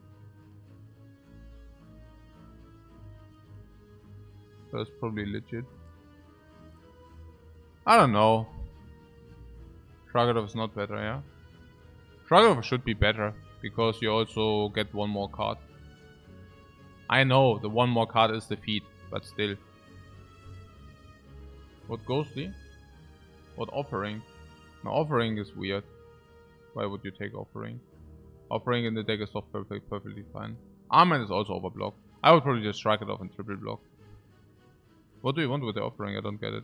That's probably legit. I don't know. Shrugadov is not better, yeah? Shrugadov should be better, because you also get one more card. I know, the one more card is defeat, but still. What ghostly? What offering? No, offering is weird. Why would you take offering? Offering in the deck is soft perfectly fine. Armament is also overblock. I would probably just strike it off and triple block. What do you want with the offering? I don't get it.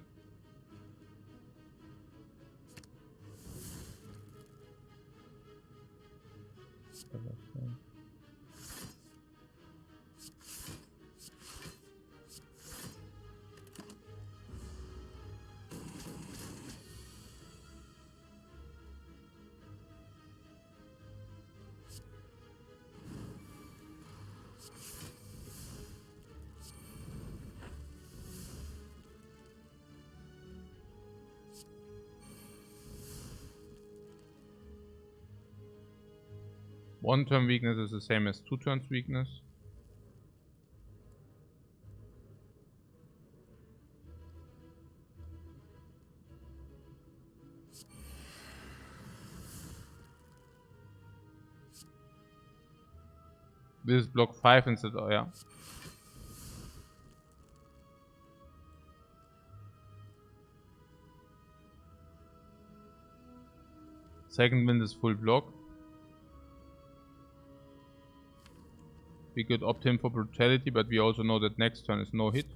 One turn weakness is the same as 2 turns weakness. This is block 5 instead of, yeah. Second wind is full block. We could opt him for brutality, but we also know that next turn is no hit.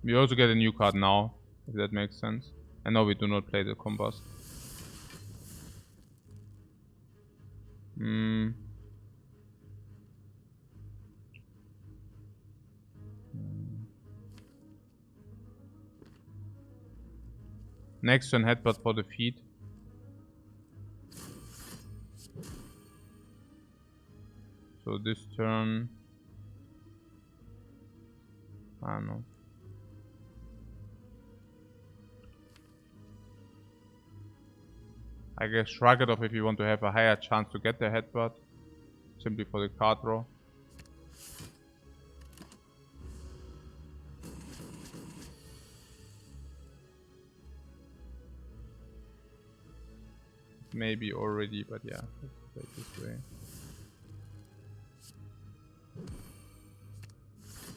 We also get a new card now, if that makes sense. And no, we do not play the combust. Next turn headbutt for defeat. So this turn, I don't know. I guess shrug it off if you want to have a higher chance to get the headbutt. Simply for the card draw. Maybe already, but yeah, let's play it this way.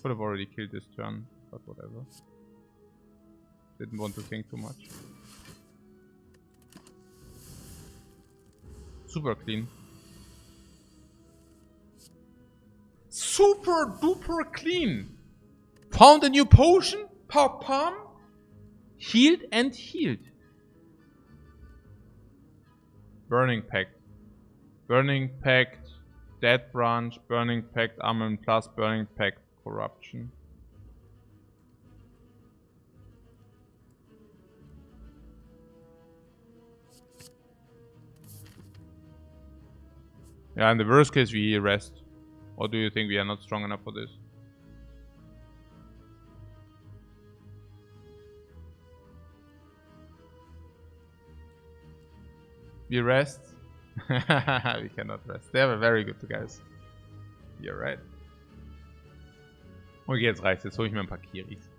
Could have already killed this turn, but whatever. Didn't want to think too much. Super clean. Super duper clean! Found a new potion, pam, healed and healed. Burning Pact. Burning Pact, Dead Branch, Burning Pact, Armament Plus, Burning Pact, Corruption. Yeah, in the worst case we rest. Or do you think we are not strong enough for this? We rest? We cannot rest. They are very good guys. You're right. Okay, jetzt reicht's. Jetzt hole ich mir ein paar Kiris.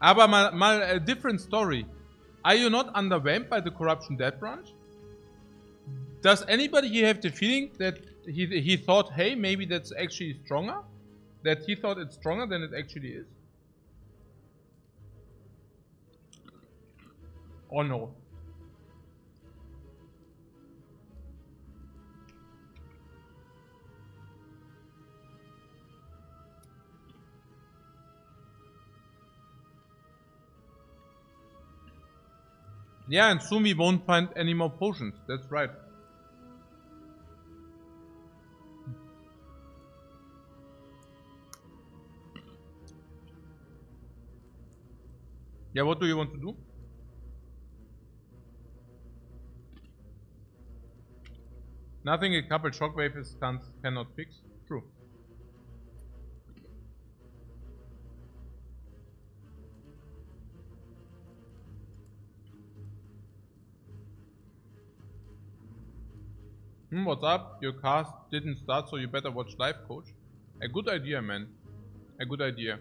Aber mal a different story. Are you not underwhelmed by the Corruption Dead branch? Does anybody here have the feeling that he thought, hey, maybe that's actually stronger? That he thought it's stronger than it actually is? Or no? Yeah, and soon we won't find any more potions. That's right. Yeah, what do you want to do? Nothing a couple shockwaves cannot fix. True. What's up? Your cast didn't start, so you better watch Lifecoach. A good idea, man. A good idea.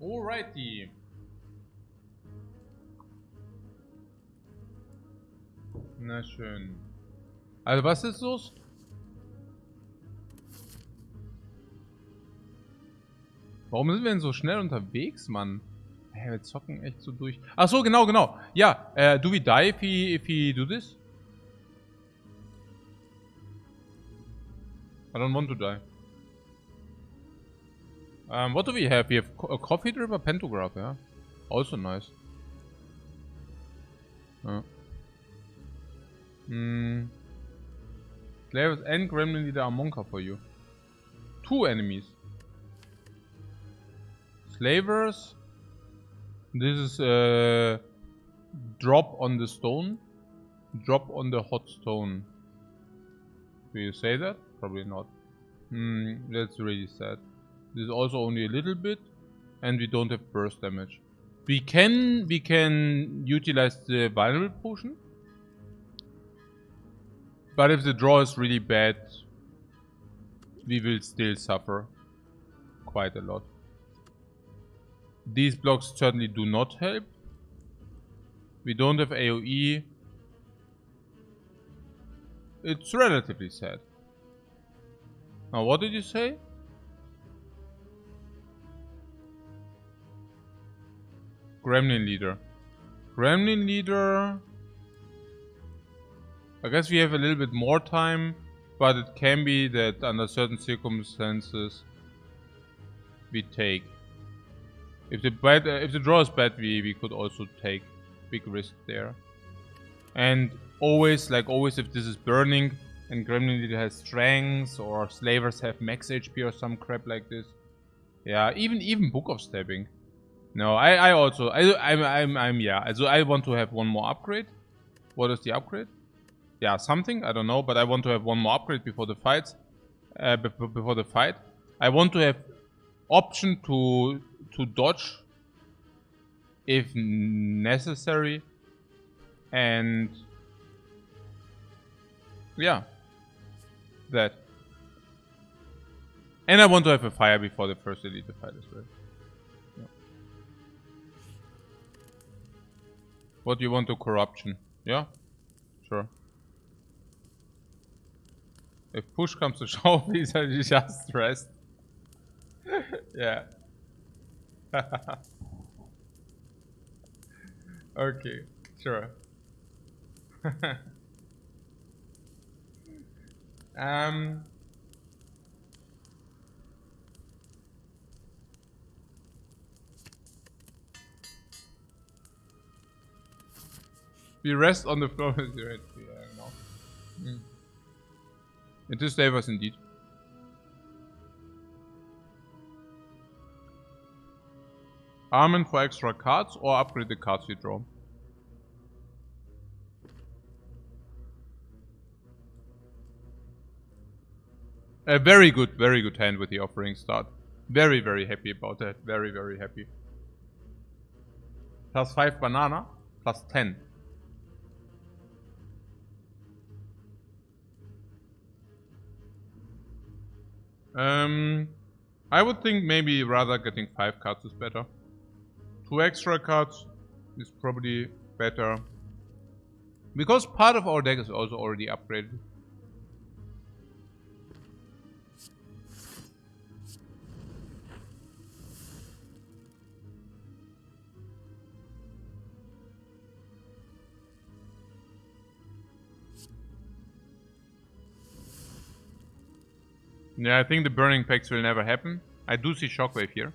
Alrighty. Na schön. Also was ist los? Warum sind wir denn so schnell unterwegs, Mann? Hey, wir zocken echt so durch. Ach so, genau, genau. Ja, do we die if we do this? I don't want to die. What do we have? We have a coffee drip, a pantograph, yeah? Also nice. Slavers and Gremlin Leader are Monka for you. 2 enemies. Slavers. This is drop on the stone. Drop on the hot stone. Do you say that? Probably not. That's really sad. This is also only a little bit. And we don't have burst damage. We can utilize the vulnerable potion. But if the draw is really bad, we will still suffer quite a lot. These blocks certainly do not help. We don't have AoE. It's relatively sad. Now, what did you say? Gremlin Leader. Gremlin Leader... I guess we have a little bit more time, but it can be that under certain circumstances we take. If the draw is bad, we could also take big risk there. And always, like always, if this is burning and Gremlin Leader has strength or slavers have max HP or some crap like this. Yeah, even Book of Stabbing. No, I want to have one more upgrade. What is the upgrade? Yeah, something, I don't know, but I want to have one more upgrade before the fight. Before the fight. I want to have option to dodge if necessary. And yeah. That. And I want to have a fire before the first elite fight as well. Yeah. What do you want to corruption? Yeah? Sure. If push comes to shove, please just rest. Yeah. Okay, sure. We rest on the floor with your head. Yeah, no. It is slavers indeed. Armament for extra cards or upgrade the cards you draw. A very good hand with the offering start. Very, very happy about that. Very, very happy. Plus 5 banana, plus 10. I would think maybe rather getting 5 cards is better. 2 extra cards is probably better. Because part of our deck is also already upgraded. Yeah, I think the burning packs will never happen. I do see shockwave here.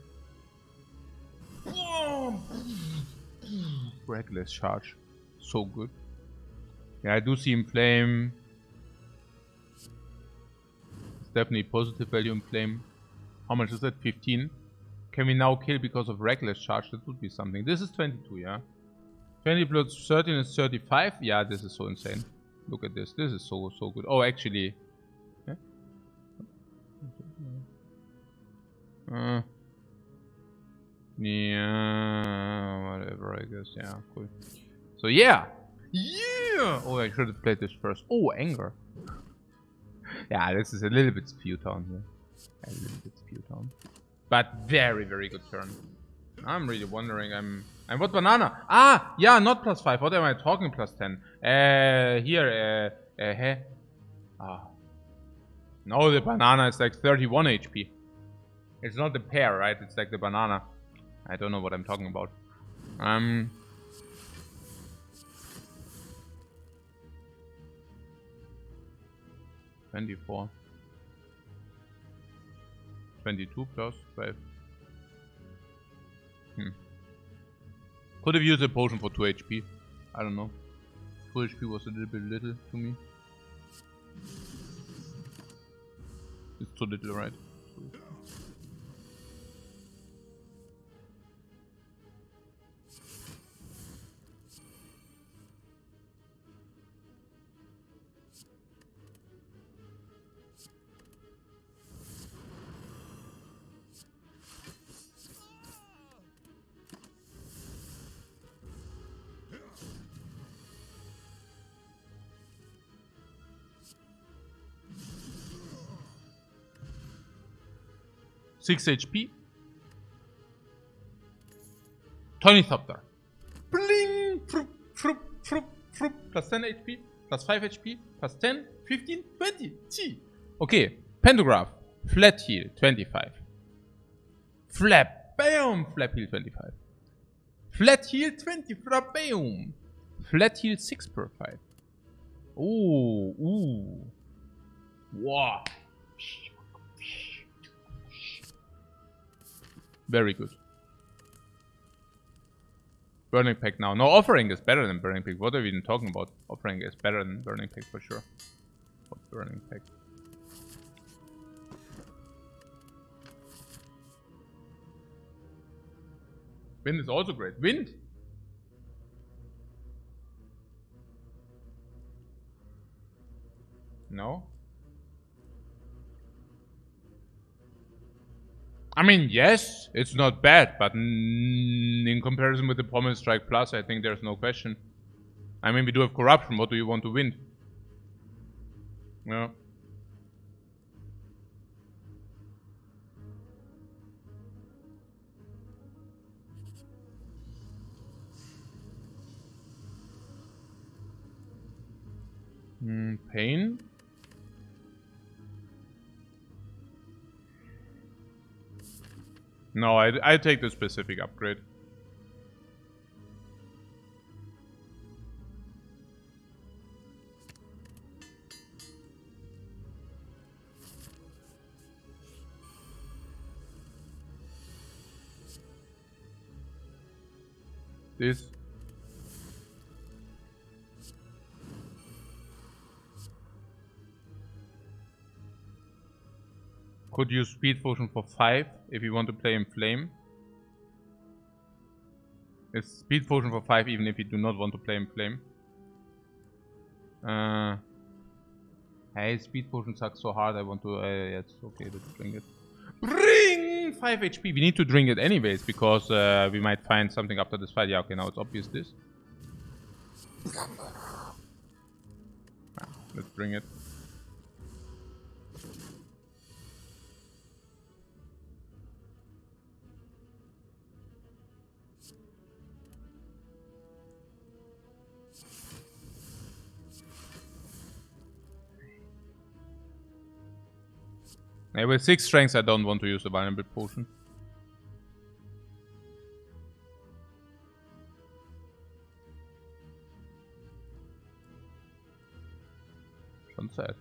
Reckless charge. So good. Yeah, I do see him flame. It's definitely positive value in flame. How much is that? 15. Can we now kill because of reckless charge? That would be something. This is 22, yeah? 20 plus 13 is 35. Yeah, this is so insane. Look at this. This is so good. Oh, actually... yeah, whatever, I guess. Yeah, cool. So yeah! Yeah! Oh, I should have played this first. Oh, anger. Yeah, this is a little bit spew town here. A little bit spew town. But very, very good turn. I'm really wondering. I'm what banana? Ah, yeah, not +5. What am I talking? +10. Here. Hey. Ah. No, the banana is like 31 HP. It's not the pear, right? It's like the banana. I don't know what I'm talking about. 24. 22 plus 12. Could have used a potion for 2 HP. I don't know. 2 HP was a little bit little to me. It's too little, right? 6 HP. Ornithopter. Bling! Frup, frup, frup, frup. Plus 10 HP. Plus 5 HP. Plus 10, 15, 20. Gee. Okay. Pantograph. Flat heal. 25. Flap. Bam! Flap heal 25. Flat heal 20. Flap. Bam! Flat heal 6 per 5. Ooh. Ooh. Wow. Very good. Burning Pack now. No, Offering is better than Burning Pack. What are we even talking about? Offering is better than Burning Pack for sure. What Burning Pack? Wind is also great. Wind? No? I mean, yes, it's not bad, but in comparison with the Promise Strike Plus, I think there's no question. I mean, we do have Corruption. What do you want to win? Yeah. Pain? No, I take the specific upgrade. This. Could use Speed Potion for 5 if you want to play in Flame. It's Speed Potion for 5 even if you do not want to play in Flame. Hey, Speed Potion sucks so hard, I want to... yeah, it's okay to drink it. Bring 5 HP! We need to drink it anyways, because we might find something after this fight. Yeah, okay, now it's obvious this. Let's bring it. Yeah, with 6 strengths, I don't want to use a vulnerable potion. Schon sad.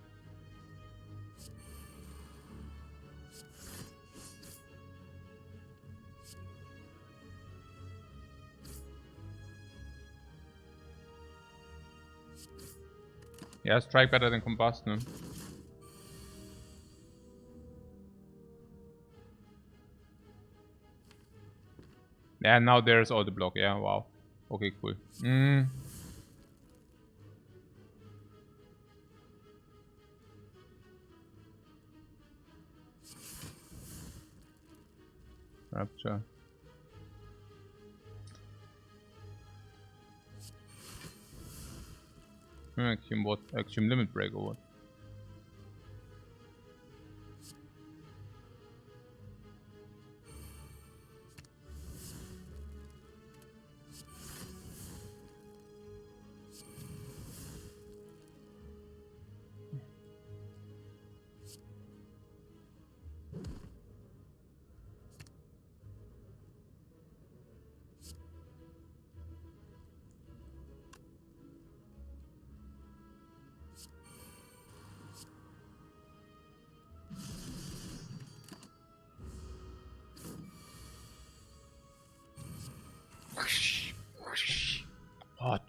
Yeah, strike better than combust, no? Yeah, now there's all the block. Yeah, wow. Okay, cool. Rapture. Axiom what? Axiom limit break or what?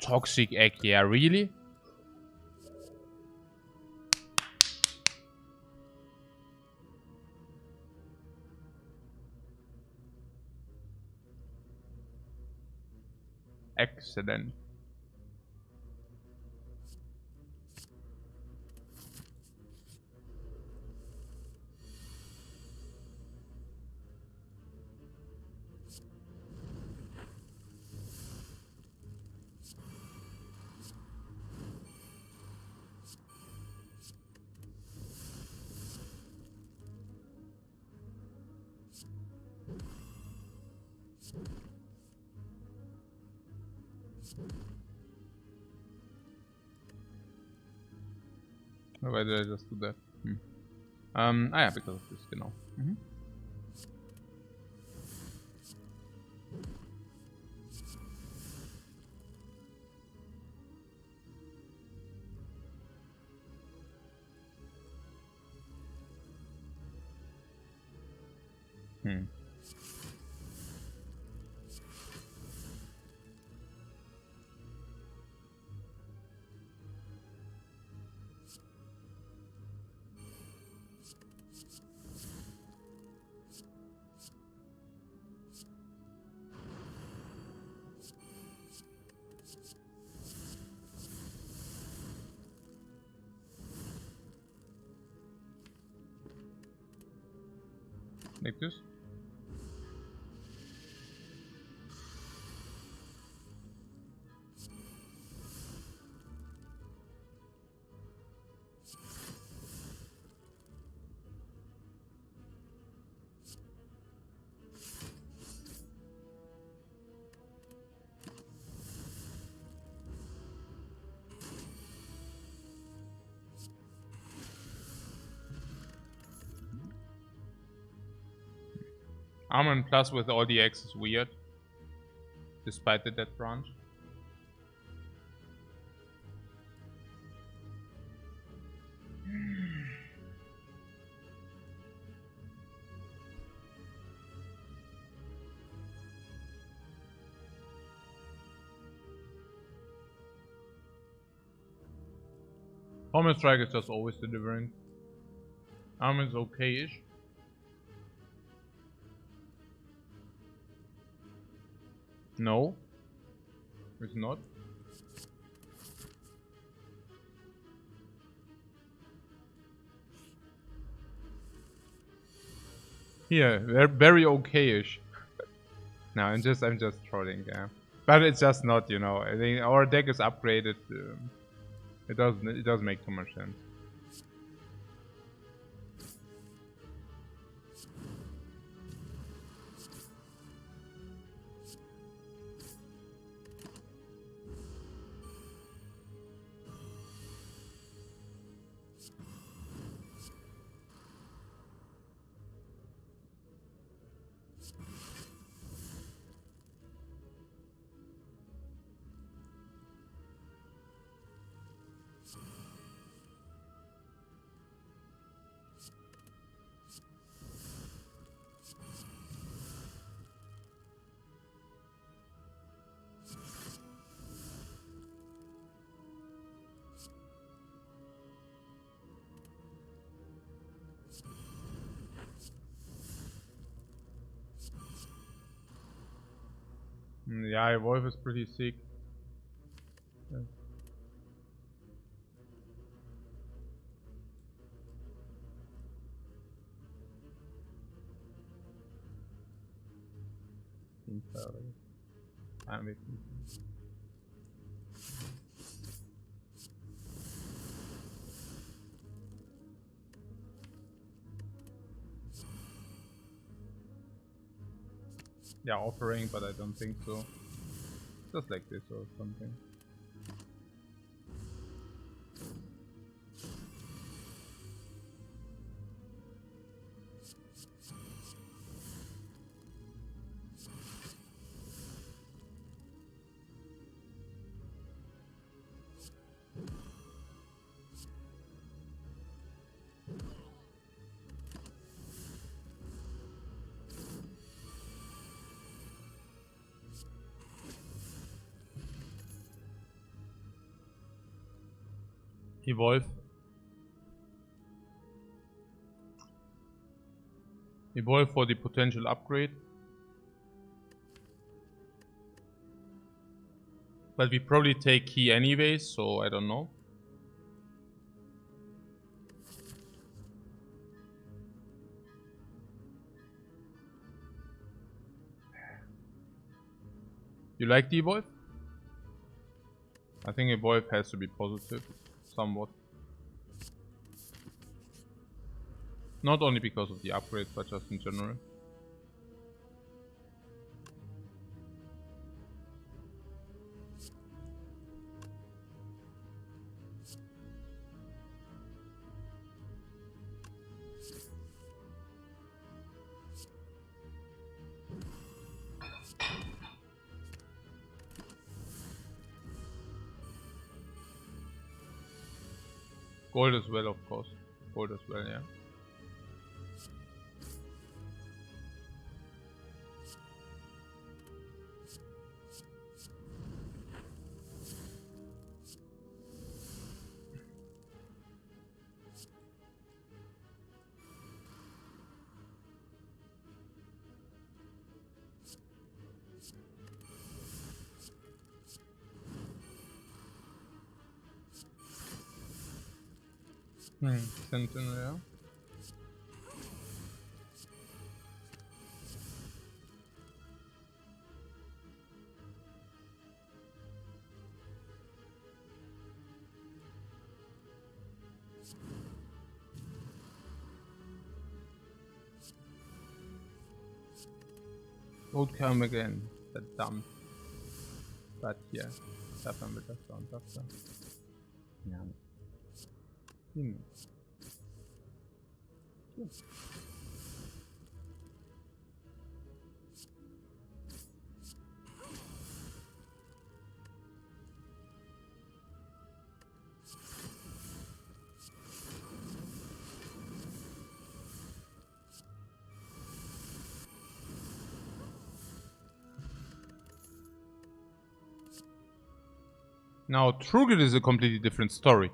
Toxic egg, yeah, really? Excellent. Why did I just do that? Yeah, because of this, genau. Like this. Armament plus with all the X is weird. Despite the dead branch. Pommet Strike is just always delivering. Armament's okay-ish. No. It's not. Yeah, very okay-ish. No, I'm just trolling, yeah. But it's just not, you know. I think our deck is upgraded. It doesn't make too much sense. Yeah, Wolf is pretty sick. Yeah. Yeah, offering, but I don't think so. Just like this or something. Evolve. Evolve for the potential upgrade. But we probably take key anyways, so I don't know. You like the Evolve? I think Evolve has to be positive, somewhat. Not only because of the upgrades, but just in general. Gold as well, of course. Gold as well, yeah. Sentinel, yeah. Won't come again, that dumb. But yeah, davon wird das da und das da. Ja. Now, True Grit is a completely different story.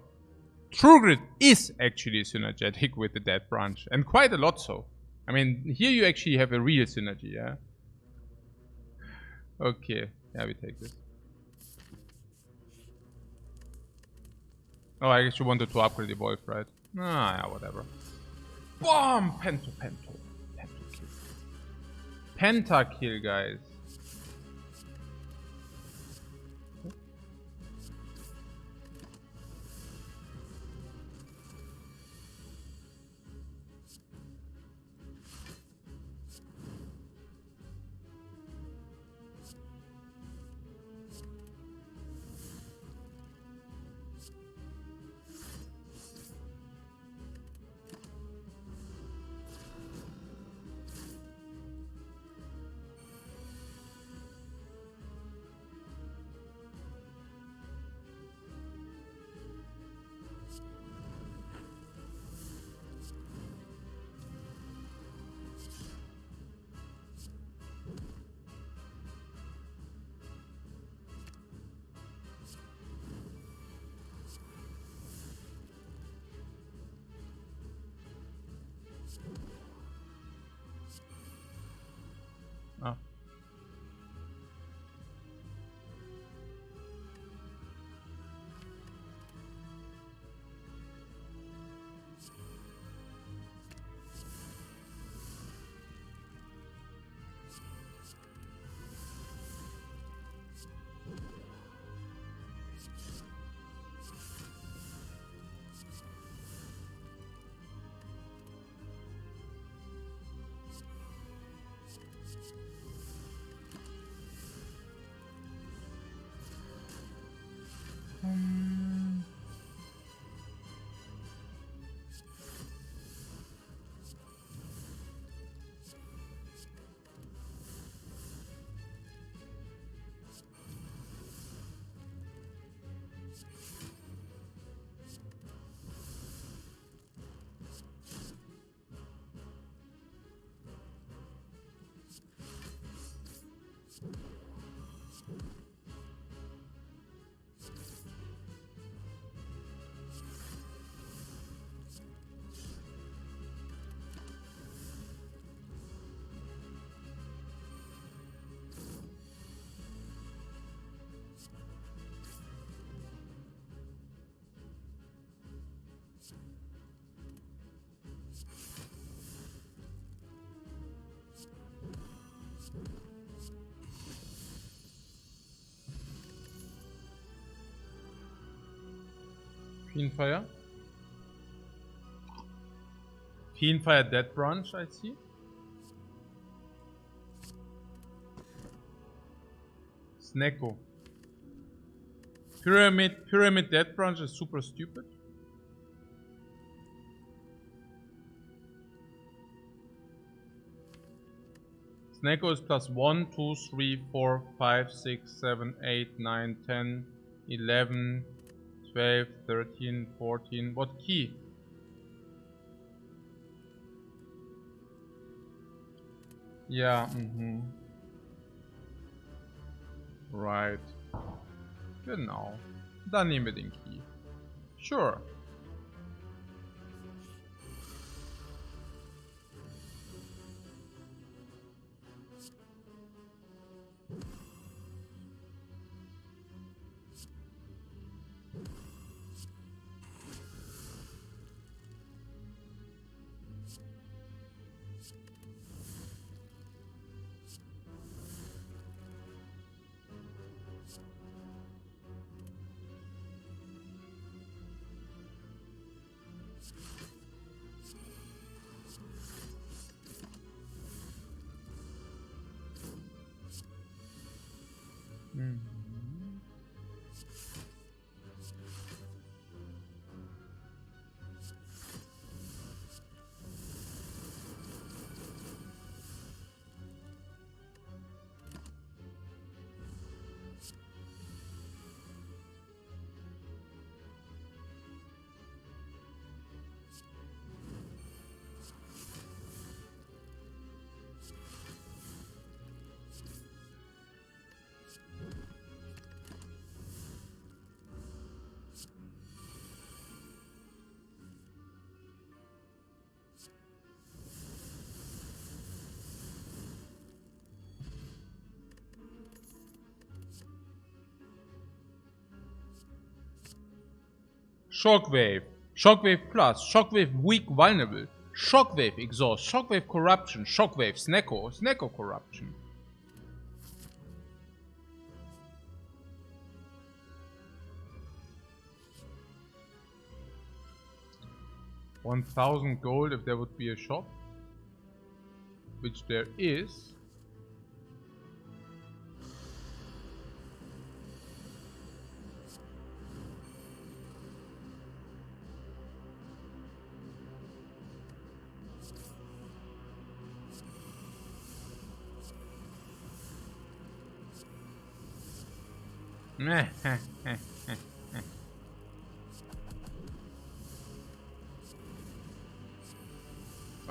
True Grit is actually synergetic with the Dead Branch, and quite a lot so. I mean, here you actually have a real synergy, yeah? Okay, yeah, we take this. Oh, I guess you wanted to upgrade the Evolve, right? Ah, yeah, whatever. Bomb! Pento. Pentakill. Pentakill, guys. Fiendfire. Fiendfire Dead Branch, I see. Snecko. Pyramid Dead Branch is super stupid. Snecko is plus 1, 2, 3, 4, 5, 6, 7, 8, 9, 10, 11, 12, 13, 14. What key? Ja, Right. Genau. Dann nehmen wir den Key. Sure. Shockwave. Shockwave Plus. Shockwave Weak Vulnerable. Shockwave Exhaust. Shockwave Corruption. Shockwave Snecko. Snecko Corruption. $1,000 gold if there would be a shop. Which there is.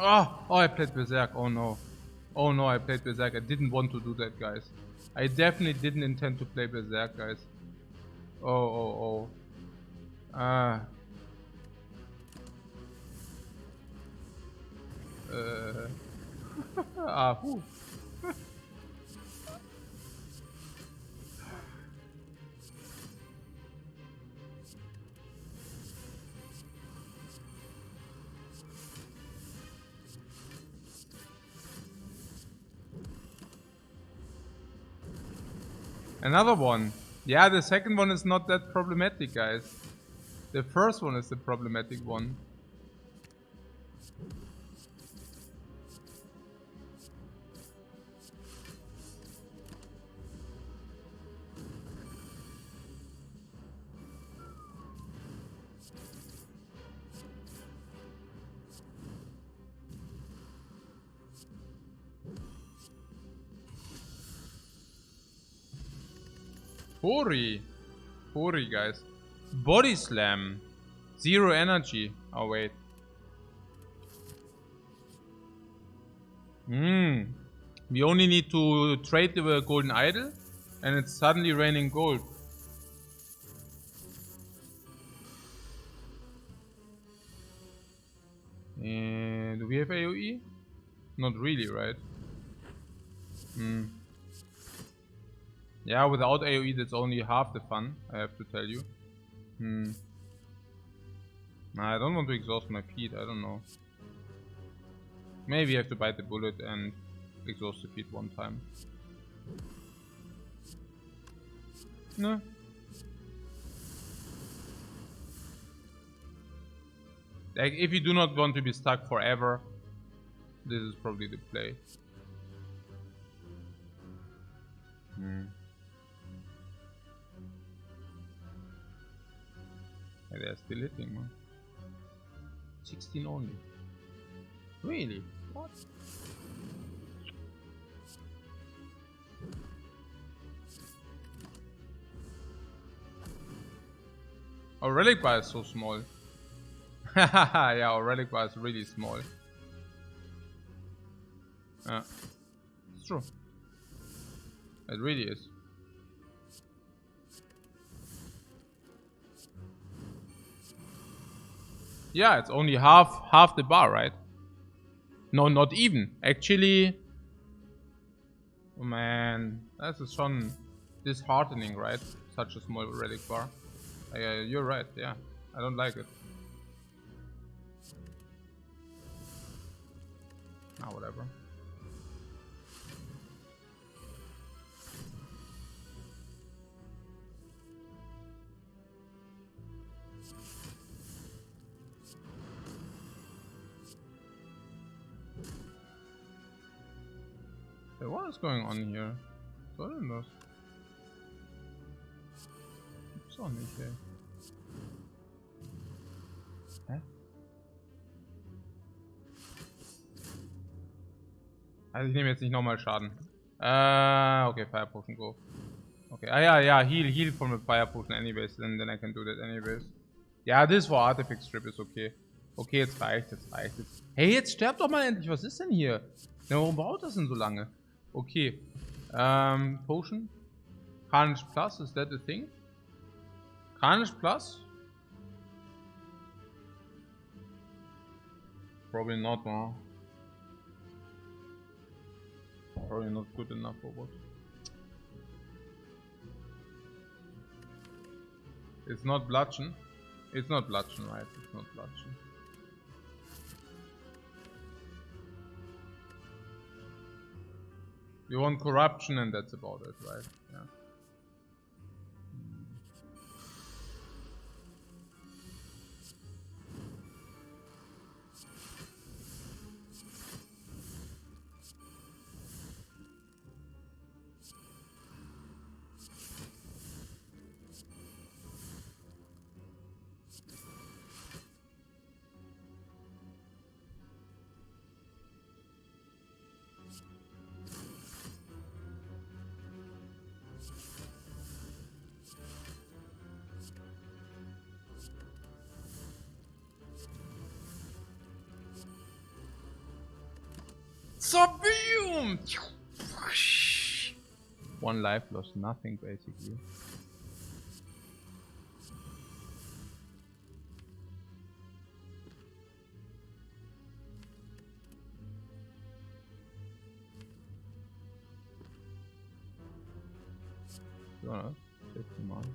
Oh, I played Berserk. Oh no. Oh no, I played Berserk. I didn't want to do that, guys. I definitely didn't intend to play Berserk, guys. Oh. Whew. Another one. Yeah, the second one is not that problematic, guys. The first one is the problematic one. Hori, guys. Body Slam. 0 energy. Oh, wait. We only need to trade the golden idol, and it's suddenly raining gold. And do we have AoE? Not really, right? Yeah, without AoE that's only half the fun, I have to tell you. Nah, I don't want to exhaust my feet, I don't know. Maybe I have to bite the bullet and exhaust the feet one time. No. Like, if you do not want to be stuck forever, this is probably the play. Yeah, they're still hitting, man. 16 only. Really? What? Our relic bar is so small. Yeah, our relic bar is really small. It's true. It really is. Yeah, it's only half the bar, right? No, not even. Actually, oh man, that's schon disheartening, right? Such a small relic bar. You're right. Yeah, I don't like it. Whatever. Hey, what is going on here? Was soll denn das? Gibt's doch nicht, ey. Hä? Also ich nehme jetzt nicht nochmal Schaden. Okay, Fire Potion, go. Okay, yeah, heal from a Fire Potion anyways, then I can do that anyways. Ja, this for Artifact Strip ist okay. Okay, jetzt reicht. Hey, jetzt sterb doch mal endlich, was ist denn hier? Ja, warum braucht das denn so lange? Okay. Potion. Carnage Plus, is that a thing? Carnage Plus? Probably not, no. Probably not good enough for what? It's not bludgeon. It's not bludgeon, right? It's not bludgeon. You want corruption and that's about it, right? Yeah. Boom! One life lost, nothing basically. Take him on.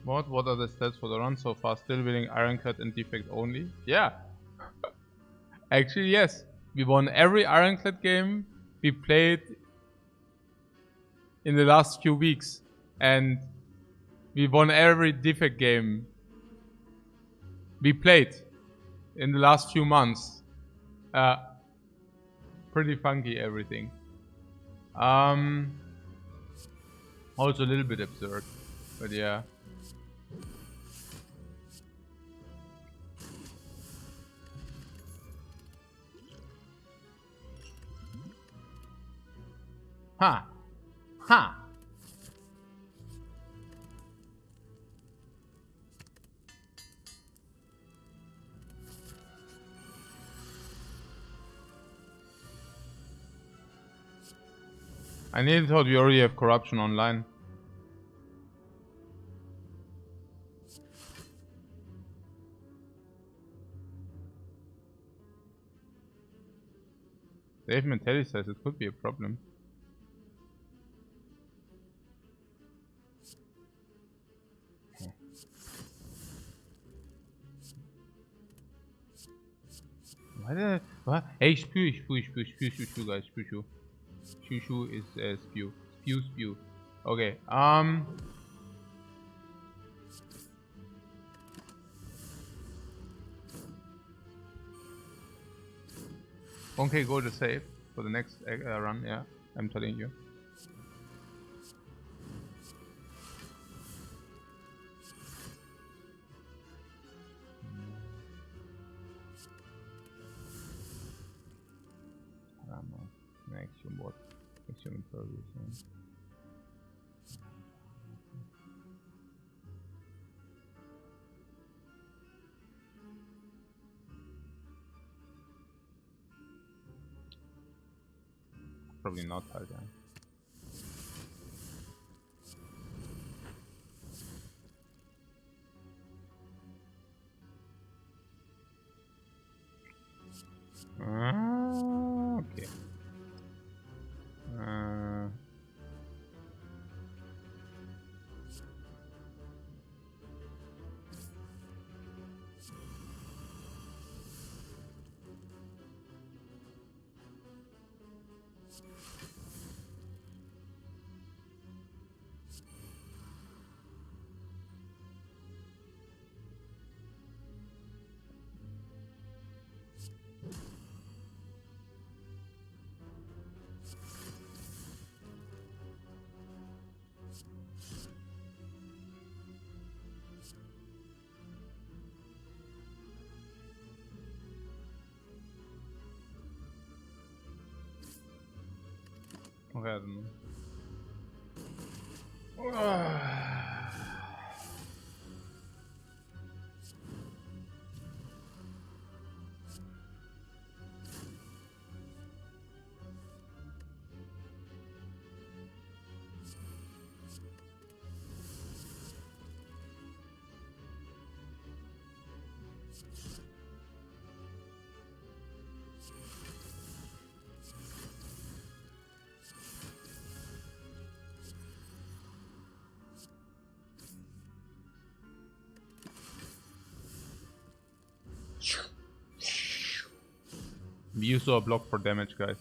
What are the stats for the run so far? Still winning Ironclad and Defect only? Yeah. Actually, yes. We won every Ironclad game we played in the last few weeks. And we won every Defect game we played in the last few months. Pretty funky everything. Also a little bit absurd. But yeah. Ha! Ha! I nearly thought we already have corruption online. Dave Mentelli says it could be a problem. What? Hey, spew, guys, spew. Spew is spew. Spew. Okay, Okay, go to save for the next run, yeah, I'm telling you. Action bot, action service. Probably not that guy. Okay. Okay, I don't know. We use our block for damage, guys.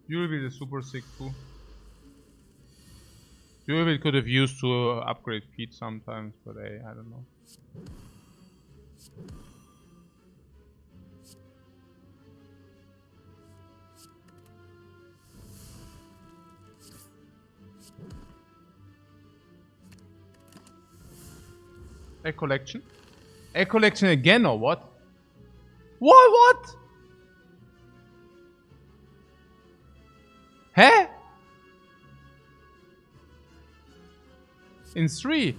You will be the super sick poo. You will could have used to upgrade feet sometimes, but hey, I don't know. Egg collection? Egg collection again or what? What? Huh? In 3?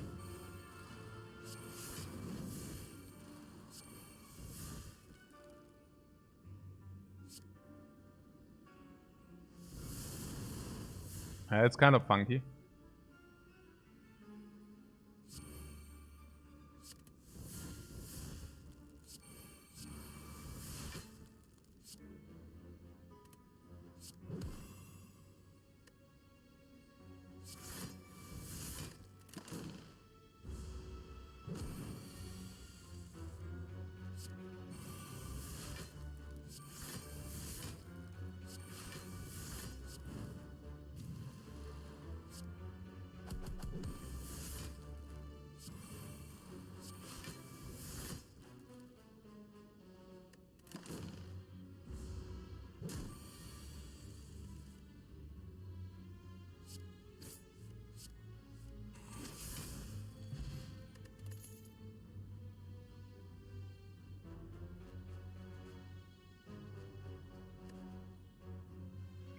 It's kind of funky.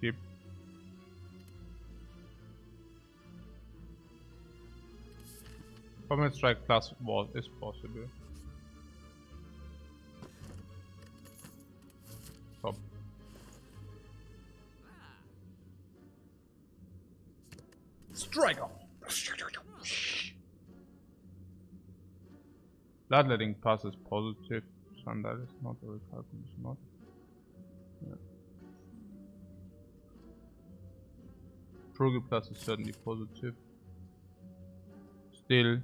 keep. Permanent strike plus wall is possible. Stop. Striker! Bloodletting pass is positive. Sundial is not, or Recalcum is not. Yeah. Trugel plus is certainly positive. Still.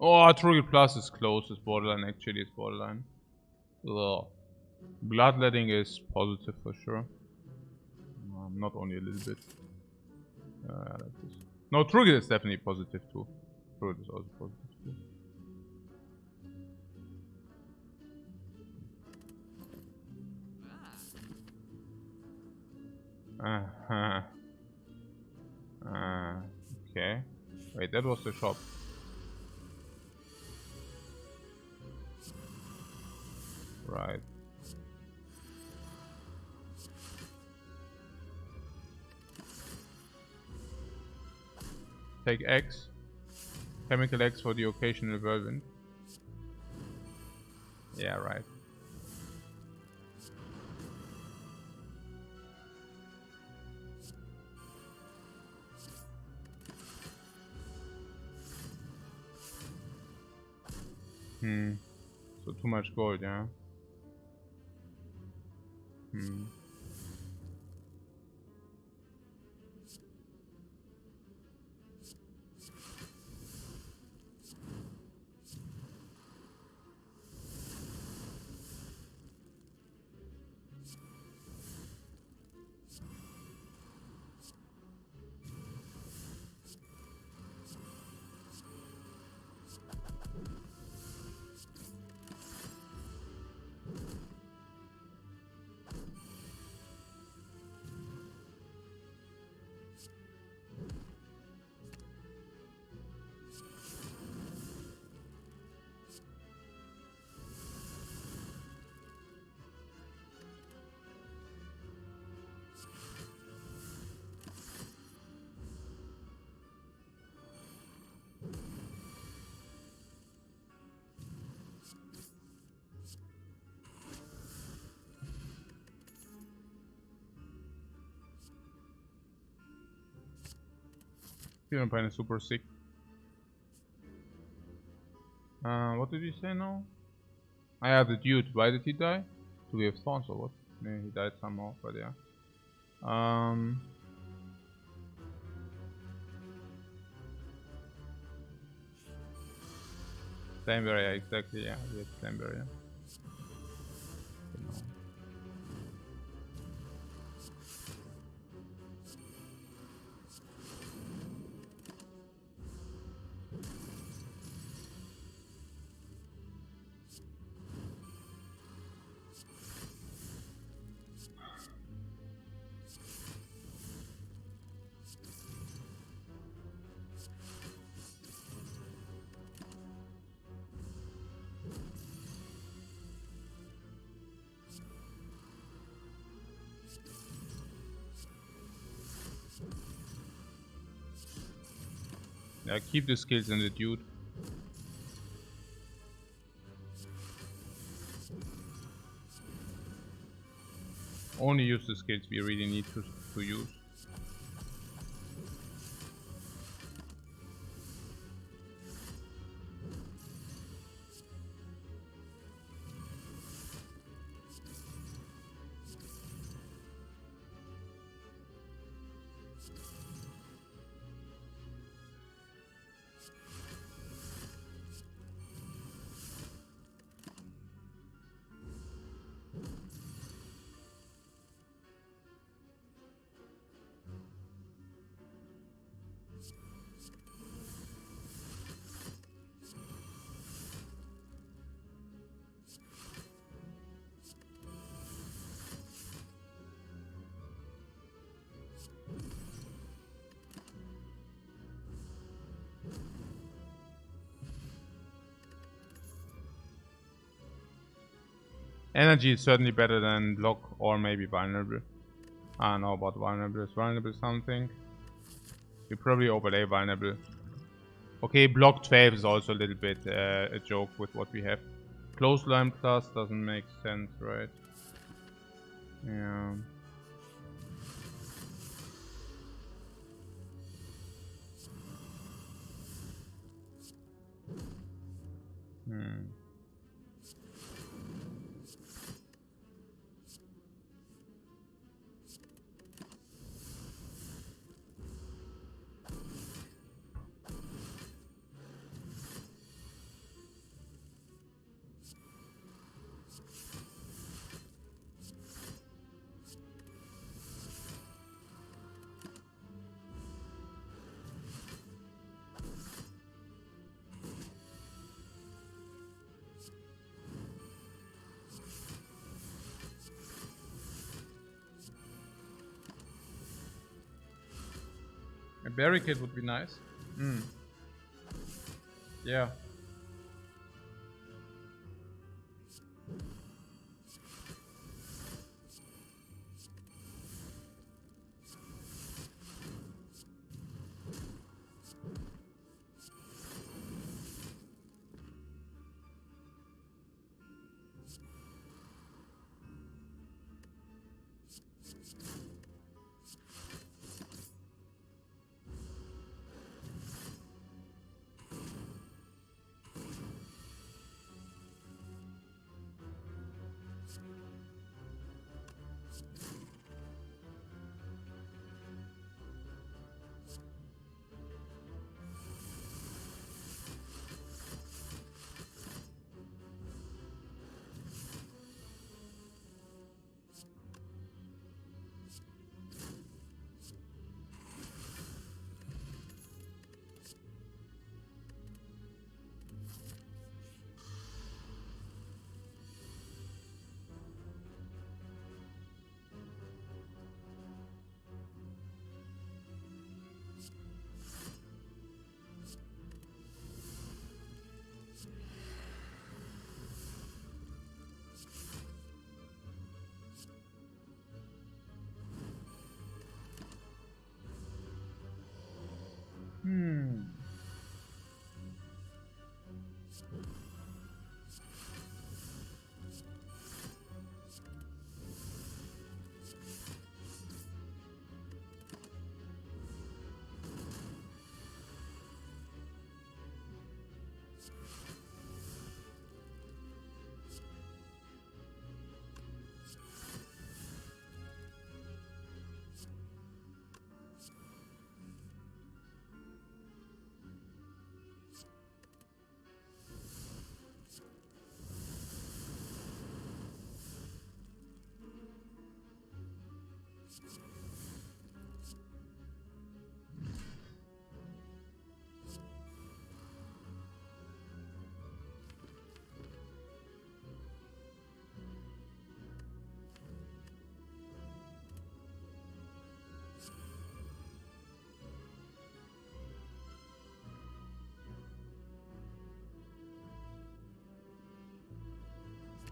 Oh, Trugel plus is close. It's borderline. Actually, it's borderline. Ugh. Bloodletting is positive for sure. Not only a little bit. Like this. No, Trugel is definitely positive too. Trugel is also positive too. Okay. Wait, that was the shop. Right. Take X. Chemical X for the occasional whirlwind. Yeah, right. So too much gold, yeah. Funeral Pine is super sick. What did he say now? I have the dude. Why did he die? Do we have thorns or what? Yeah, he died somehow, but yeah. Flame barrier, exactly, yeah, we have flame barrier. Yeah, keep the skills in the dude. Only use the skills we really need to use. Energy is certainly better than block or maybe vulnerable. I don't know about vulnerable. Is vulnerable something? We probably overlay vulnerable. Okay, block 12 is also a little bit a joke with what we have. Clothesline plus doesn't make sense, right? Yeah. Hmm. A barricade would be nice. Hmm. Yeah. Hmm.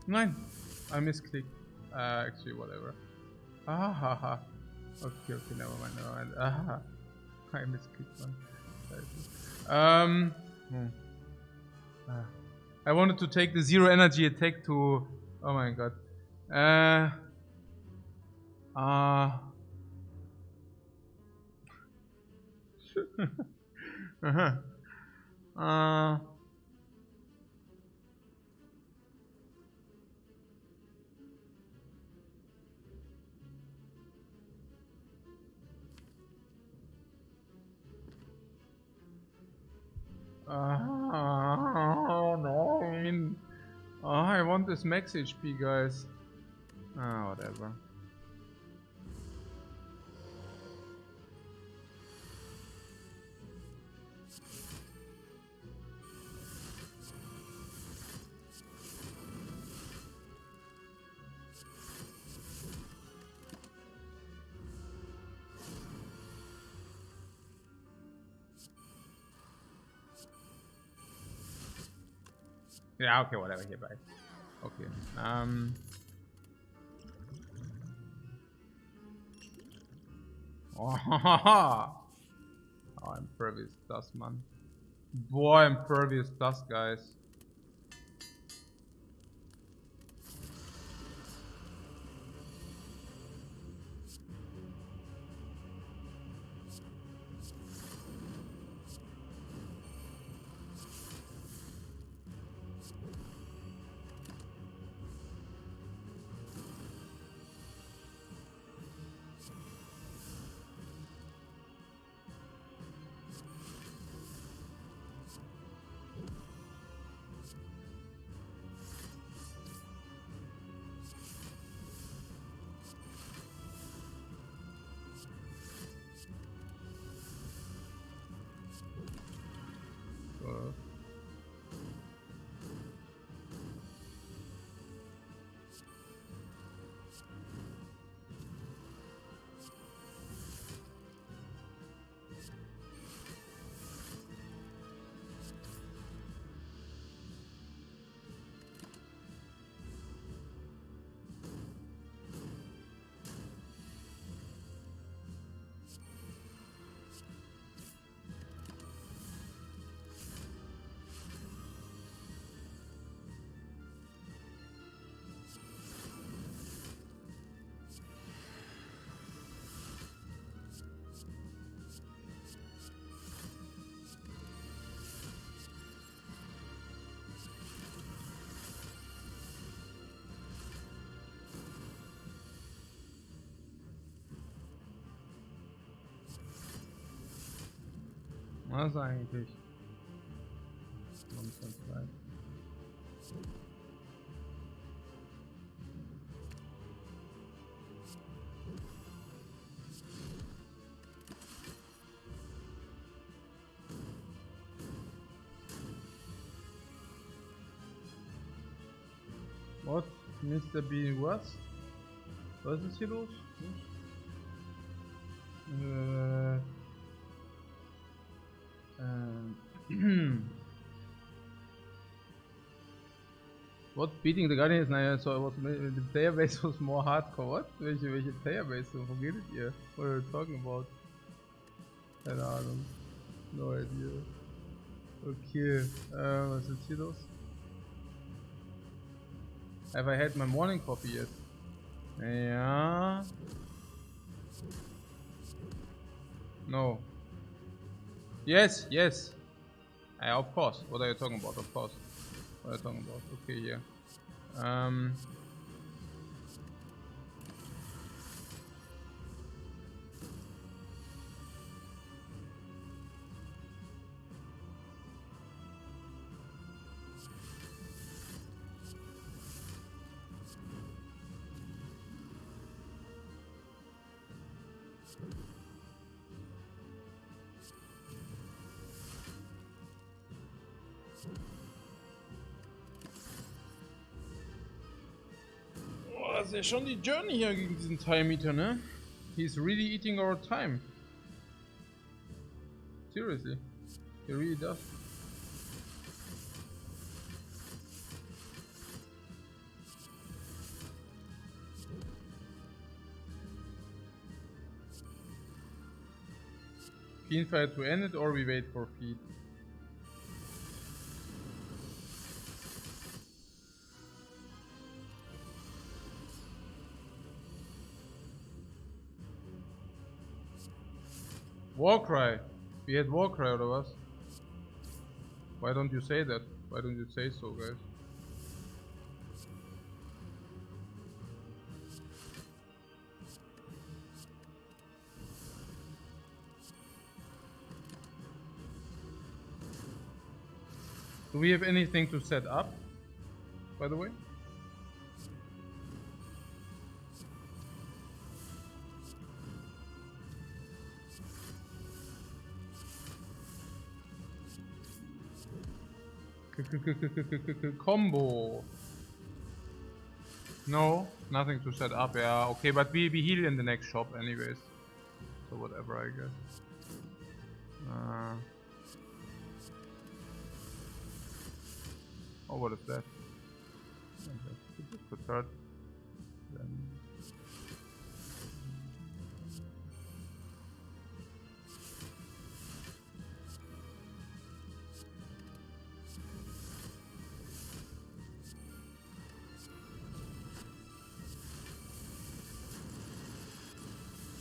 Nein, I misclicked. Actually, whatever. Ah ha ha. Okay, okay, never mind, never mind. Ah, I misclicked one. Hmm. Ah. I wanted to take the zero energy attack to. Oh my god. Uh. Uh-huh. Uh. No, I mean, I want this max HP, guys. Whatever. Yeah, okay, whatever. Here, bye. Okay. Oh, impervious dust, man. Boy, impervious dust, guys. Was eigentlich? What? Mr. B, was? Was ist hier los? What? Beating the Guardian is naja, so was the player base was more hardcore. What? Welche player base? Wo redet ihr? What are you talking about? Keine Ahnung. No idea. Okay, was ist hier los? Have I had my morning coffee yet? Ja. No. Yes, yes. Of course. What are you talking about? Of course. What are you talking about? Okay, yeah. Das ist ja schon die Journey hier gegen diesen Time Eater, ne? He's really eating our time. Seriously. He really does. Fiend fight to end it or we wait for feed? Warcry. We had Warcry out of us. Why don't you say that? Why don't you say so, guys? Do we have anything to set up, by the way? Combo. No, nothing to set up. Yeah, okay, but we heal in the next shop anyways. So whatever, I guess. Oh, what is that? The third. Then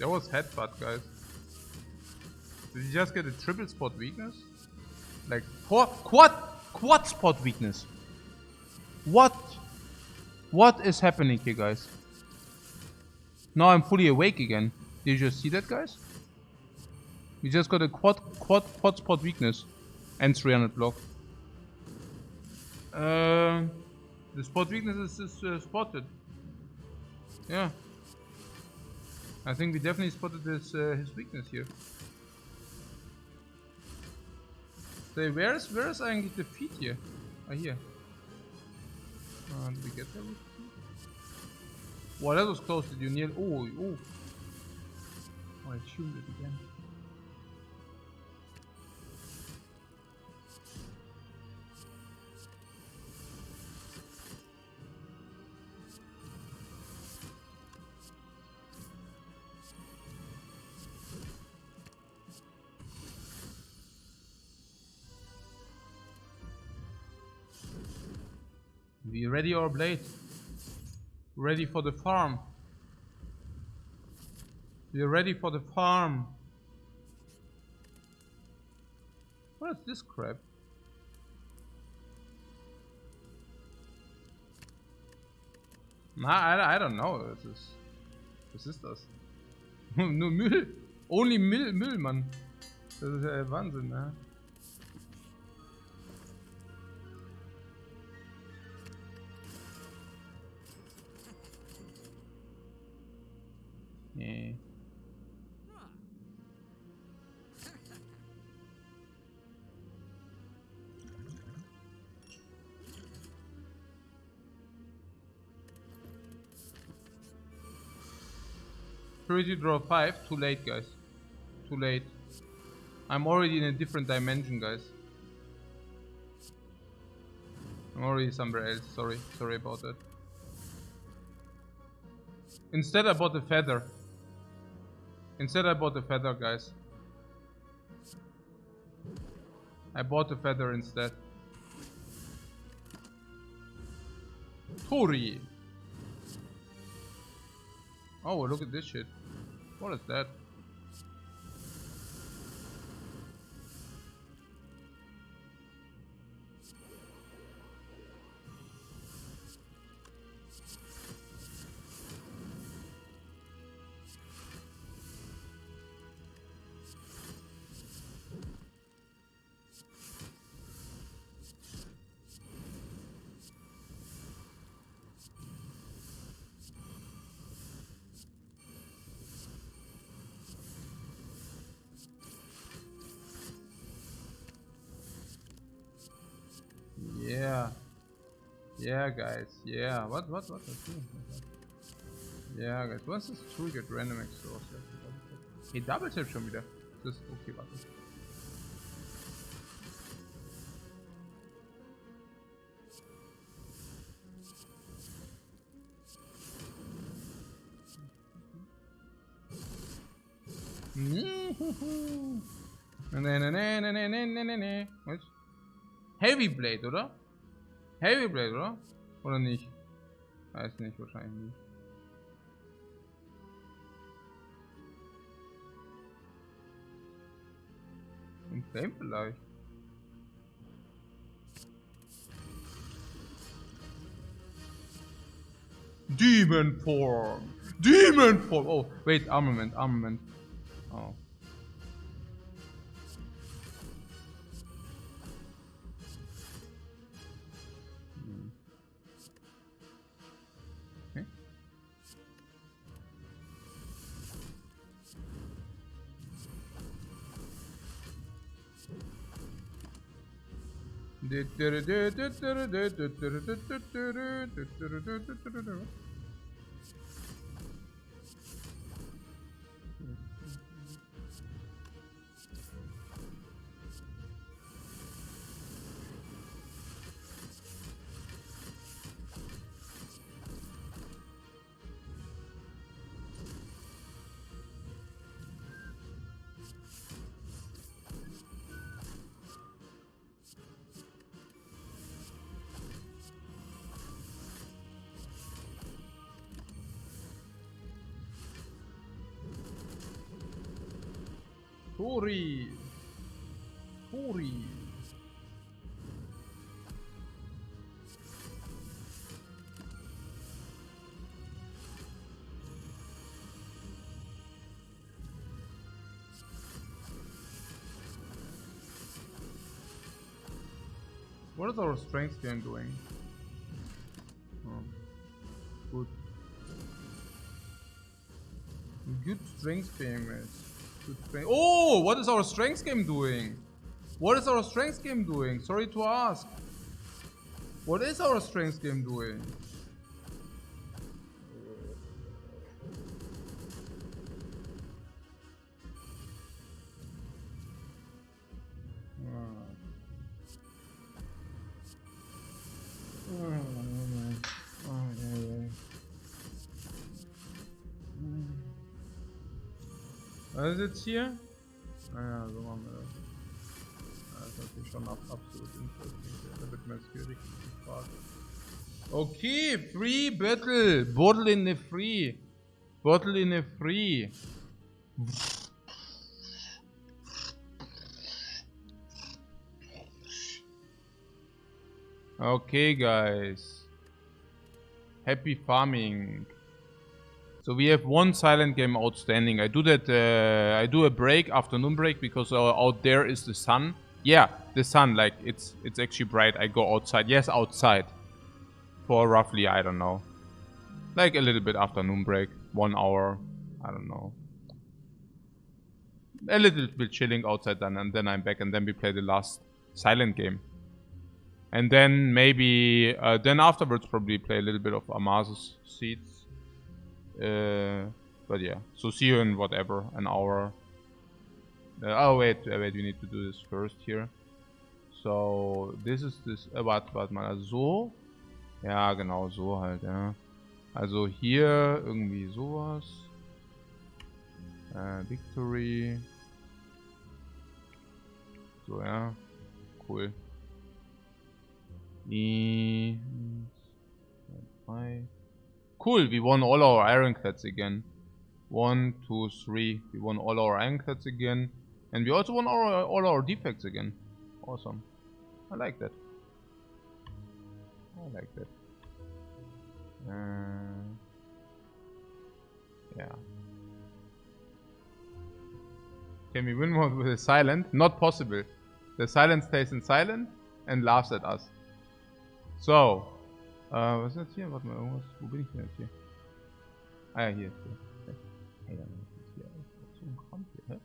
There was headbutt, guys. Did you just get a triple spot weakness? Like quad spot weakness. What is happening here, guys? Now I'm fully awake again. Did you just see that, guys? We just got a quad spot weakness and 300 block. The spot weakness is spotted. Yeah. I think we definitely spotted his weakness here. So where's eigentlich the feet here? Ah, here. Did we get there? Wow, that was close. Did you near? Oh. Oh, I tuned it again. We ready our blade? Ready for the farm. We're ready for the farm. What is this crap? Nah, I don't know. Was ist das? Nur Müll. Only Müll, Mann. Das ist ja Wahnsinn, ne? Yeah. Priority draw 5. Too late, guys. Too late. I'm already in a different dimension, guys. I'm already somewhere else. Sorry about that. Instead I bought a feather. Guys. I bought a feather instead. Tori. Oh, look at this shit. What is that? Yeah, guys. Yeah. What? Yeah, guys. What's this triggered random exhaust? Hey, double tap schon wieder. Das ist okay, warte. Nee. Was? Heavy Blade, oder? Heavy Blade, oder? Oder nicht? Weiß nicht, wahrscheinlich nicht. Im Flame vielleicht. Demon Form! Oh, wait, armament. Oh. Tori. Tori. What is our strength game doing? Oh, good. Good strength game, mate. Good strength. Oh, what is our strength game doing? What is our strength game doing? Sorry to ask. What is our strength game doing? Was ist jetzt hier? Naja, so machen wir das. Das ist natürlich schon absolut interessant. Da wird mir jetzt hier richtig gefragt. Okay, free battle. Bottle in the free. Bottle in the free. Okay, guys. Happy farming. So we have one silent game outstanding. I do that. I do a break, afternoon break, because out there is the sun. Yeah, the sun. Like it's actually bright. I go outside. Yes, outside. For roughly, I don't know, like a little bit afternoon break. 1 hour. I don't know. A little bit chilling outside then, and then I'm back, and then we play the last silent game. And then maybe, then afterwards probably play a little bit of Amaz's Seeds. But yeah, so see you in whatever, an hour. Oh wait, we need to do this first here. So, this is this, warte mal, so. Ja, genau, so halt, ja. Also hier irgendwie sowas. Victory. So, ja. Cool. Cool, we won all our Ironclads again. 1, 2, 3. We won all our Ironclads again. And we also won all our defects again. Awesome. I like that. I like that. Yeah. Can we win more with a silent? Not possible. The silent stays in silent and laughs at us. So. Was ist jetzt hier? Warte mal, irgendwas. Wo bin ich denn jetzt hier? Ah ja, hier. Hey, dann ist jetzt hier so ein Kram hier, hä?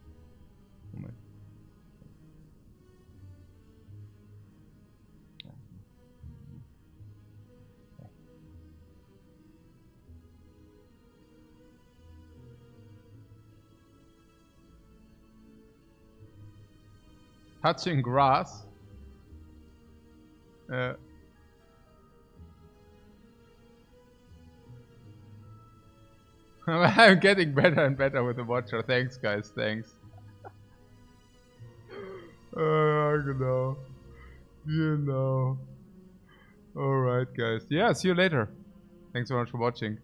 Moment. Touching grass. I'm getting better and better with the watcher. Thanks, guys. Thanks. Genau. Alright, guys. Yeah, see you later. Thanks so much for watching.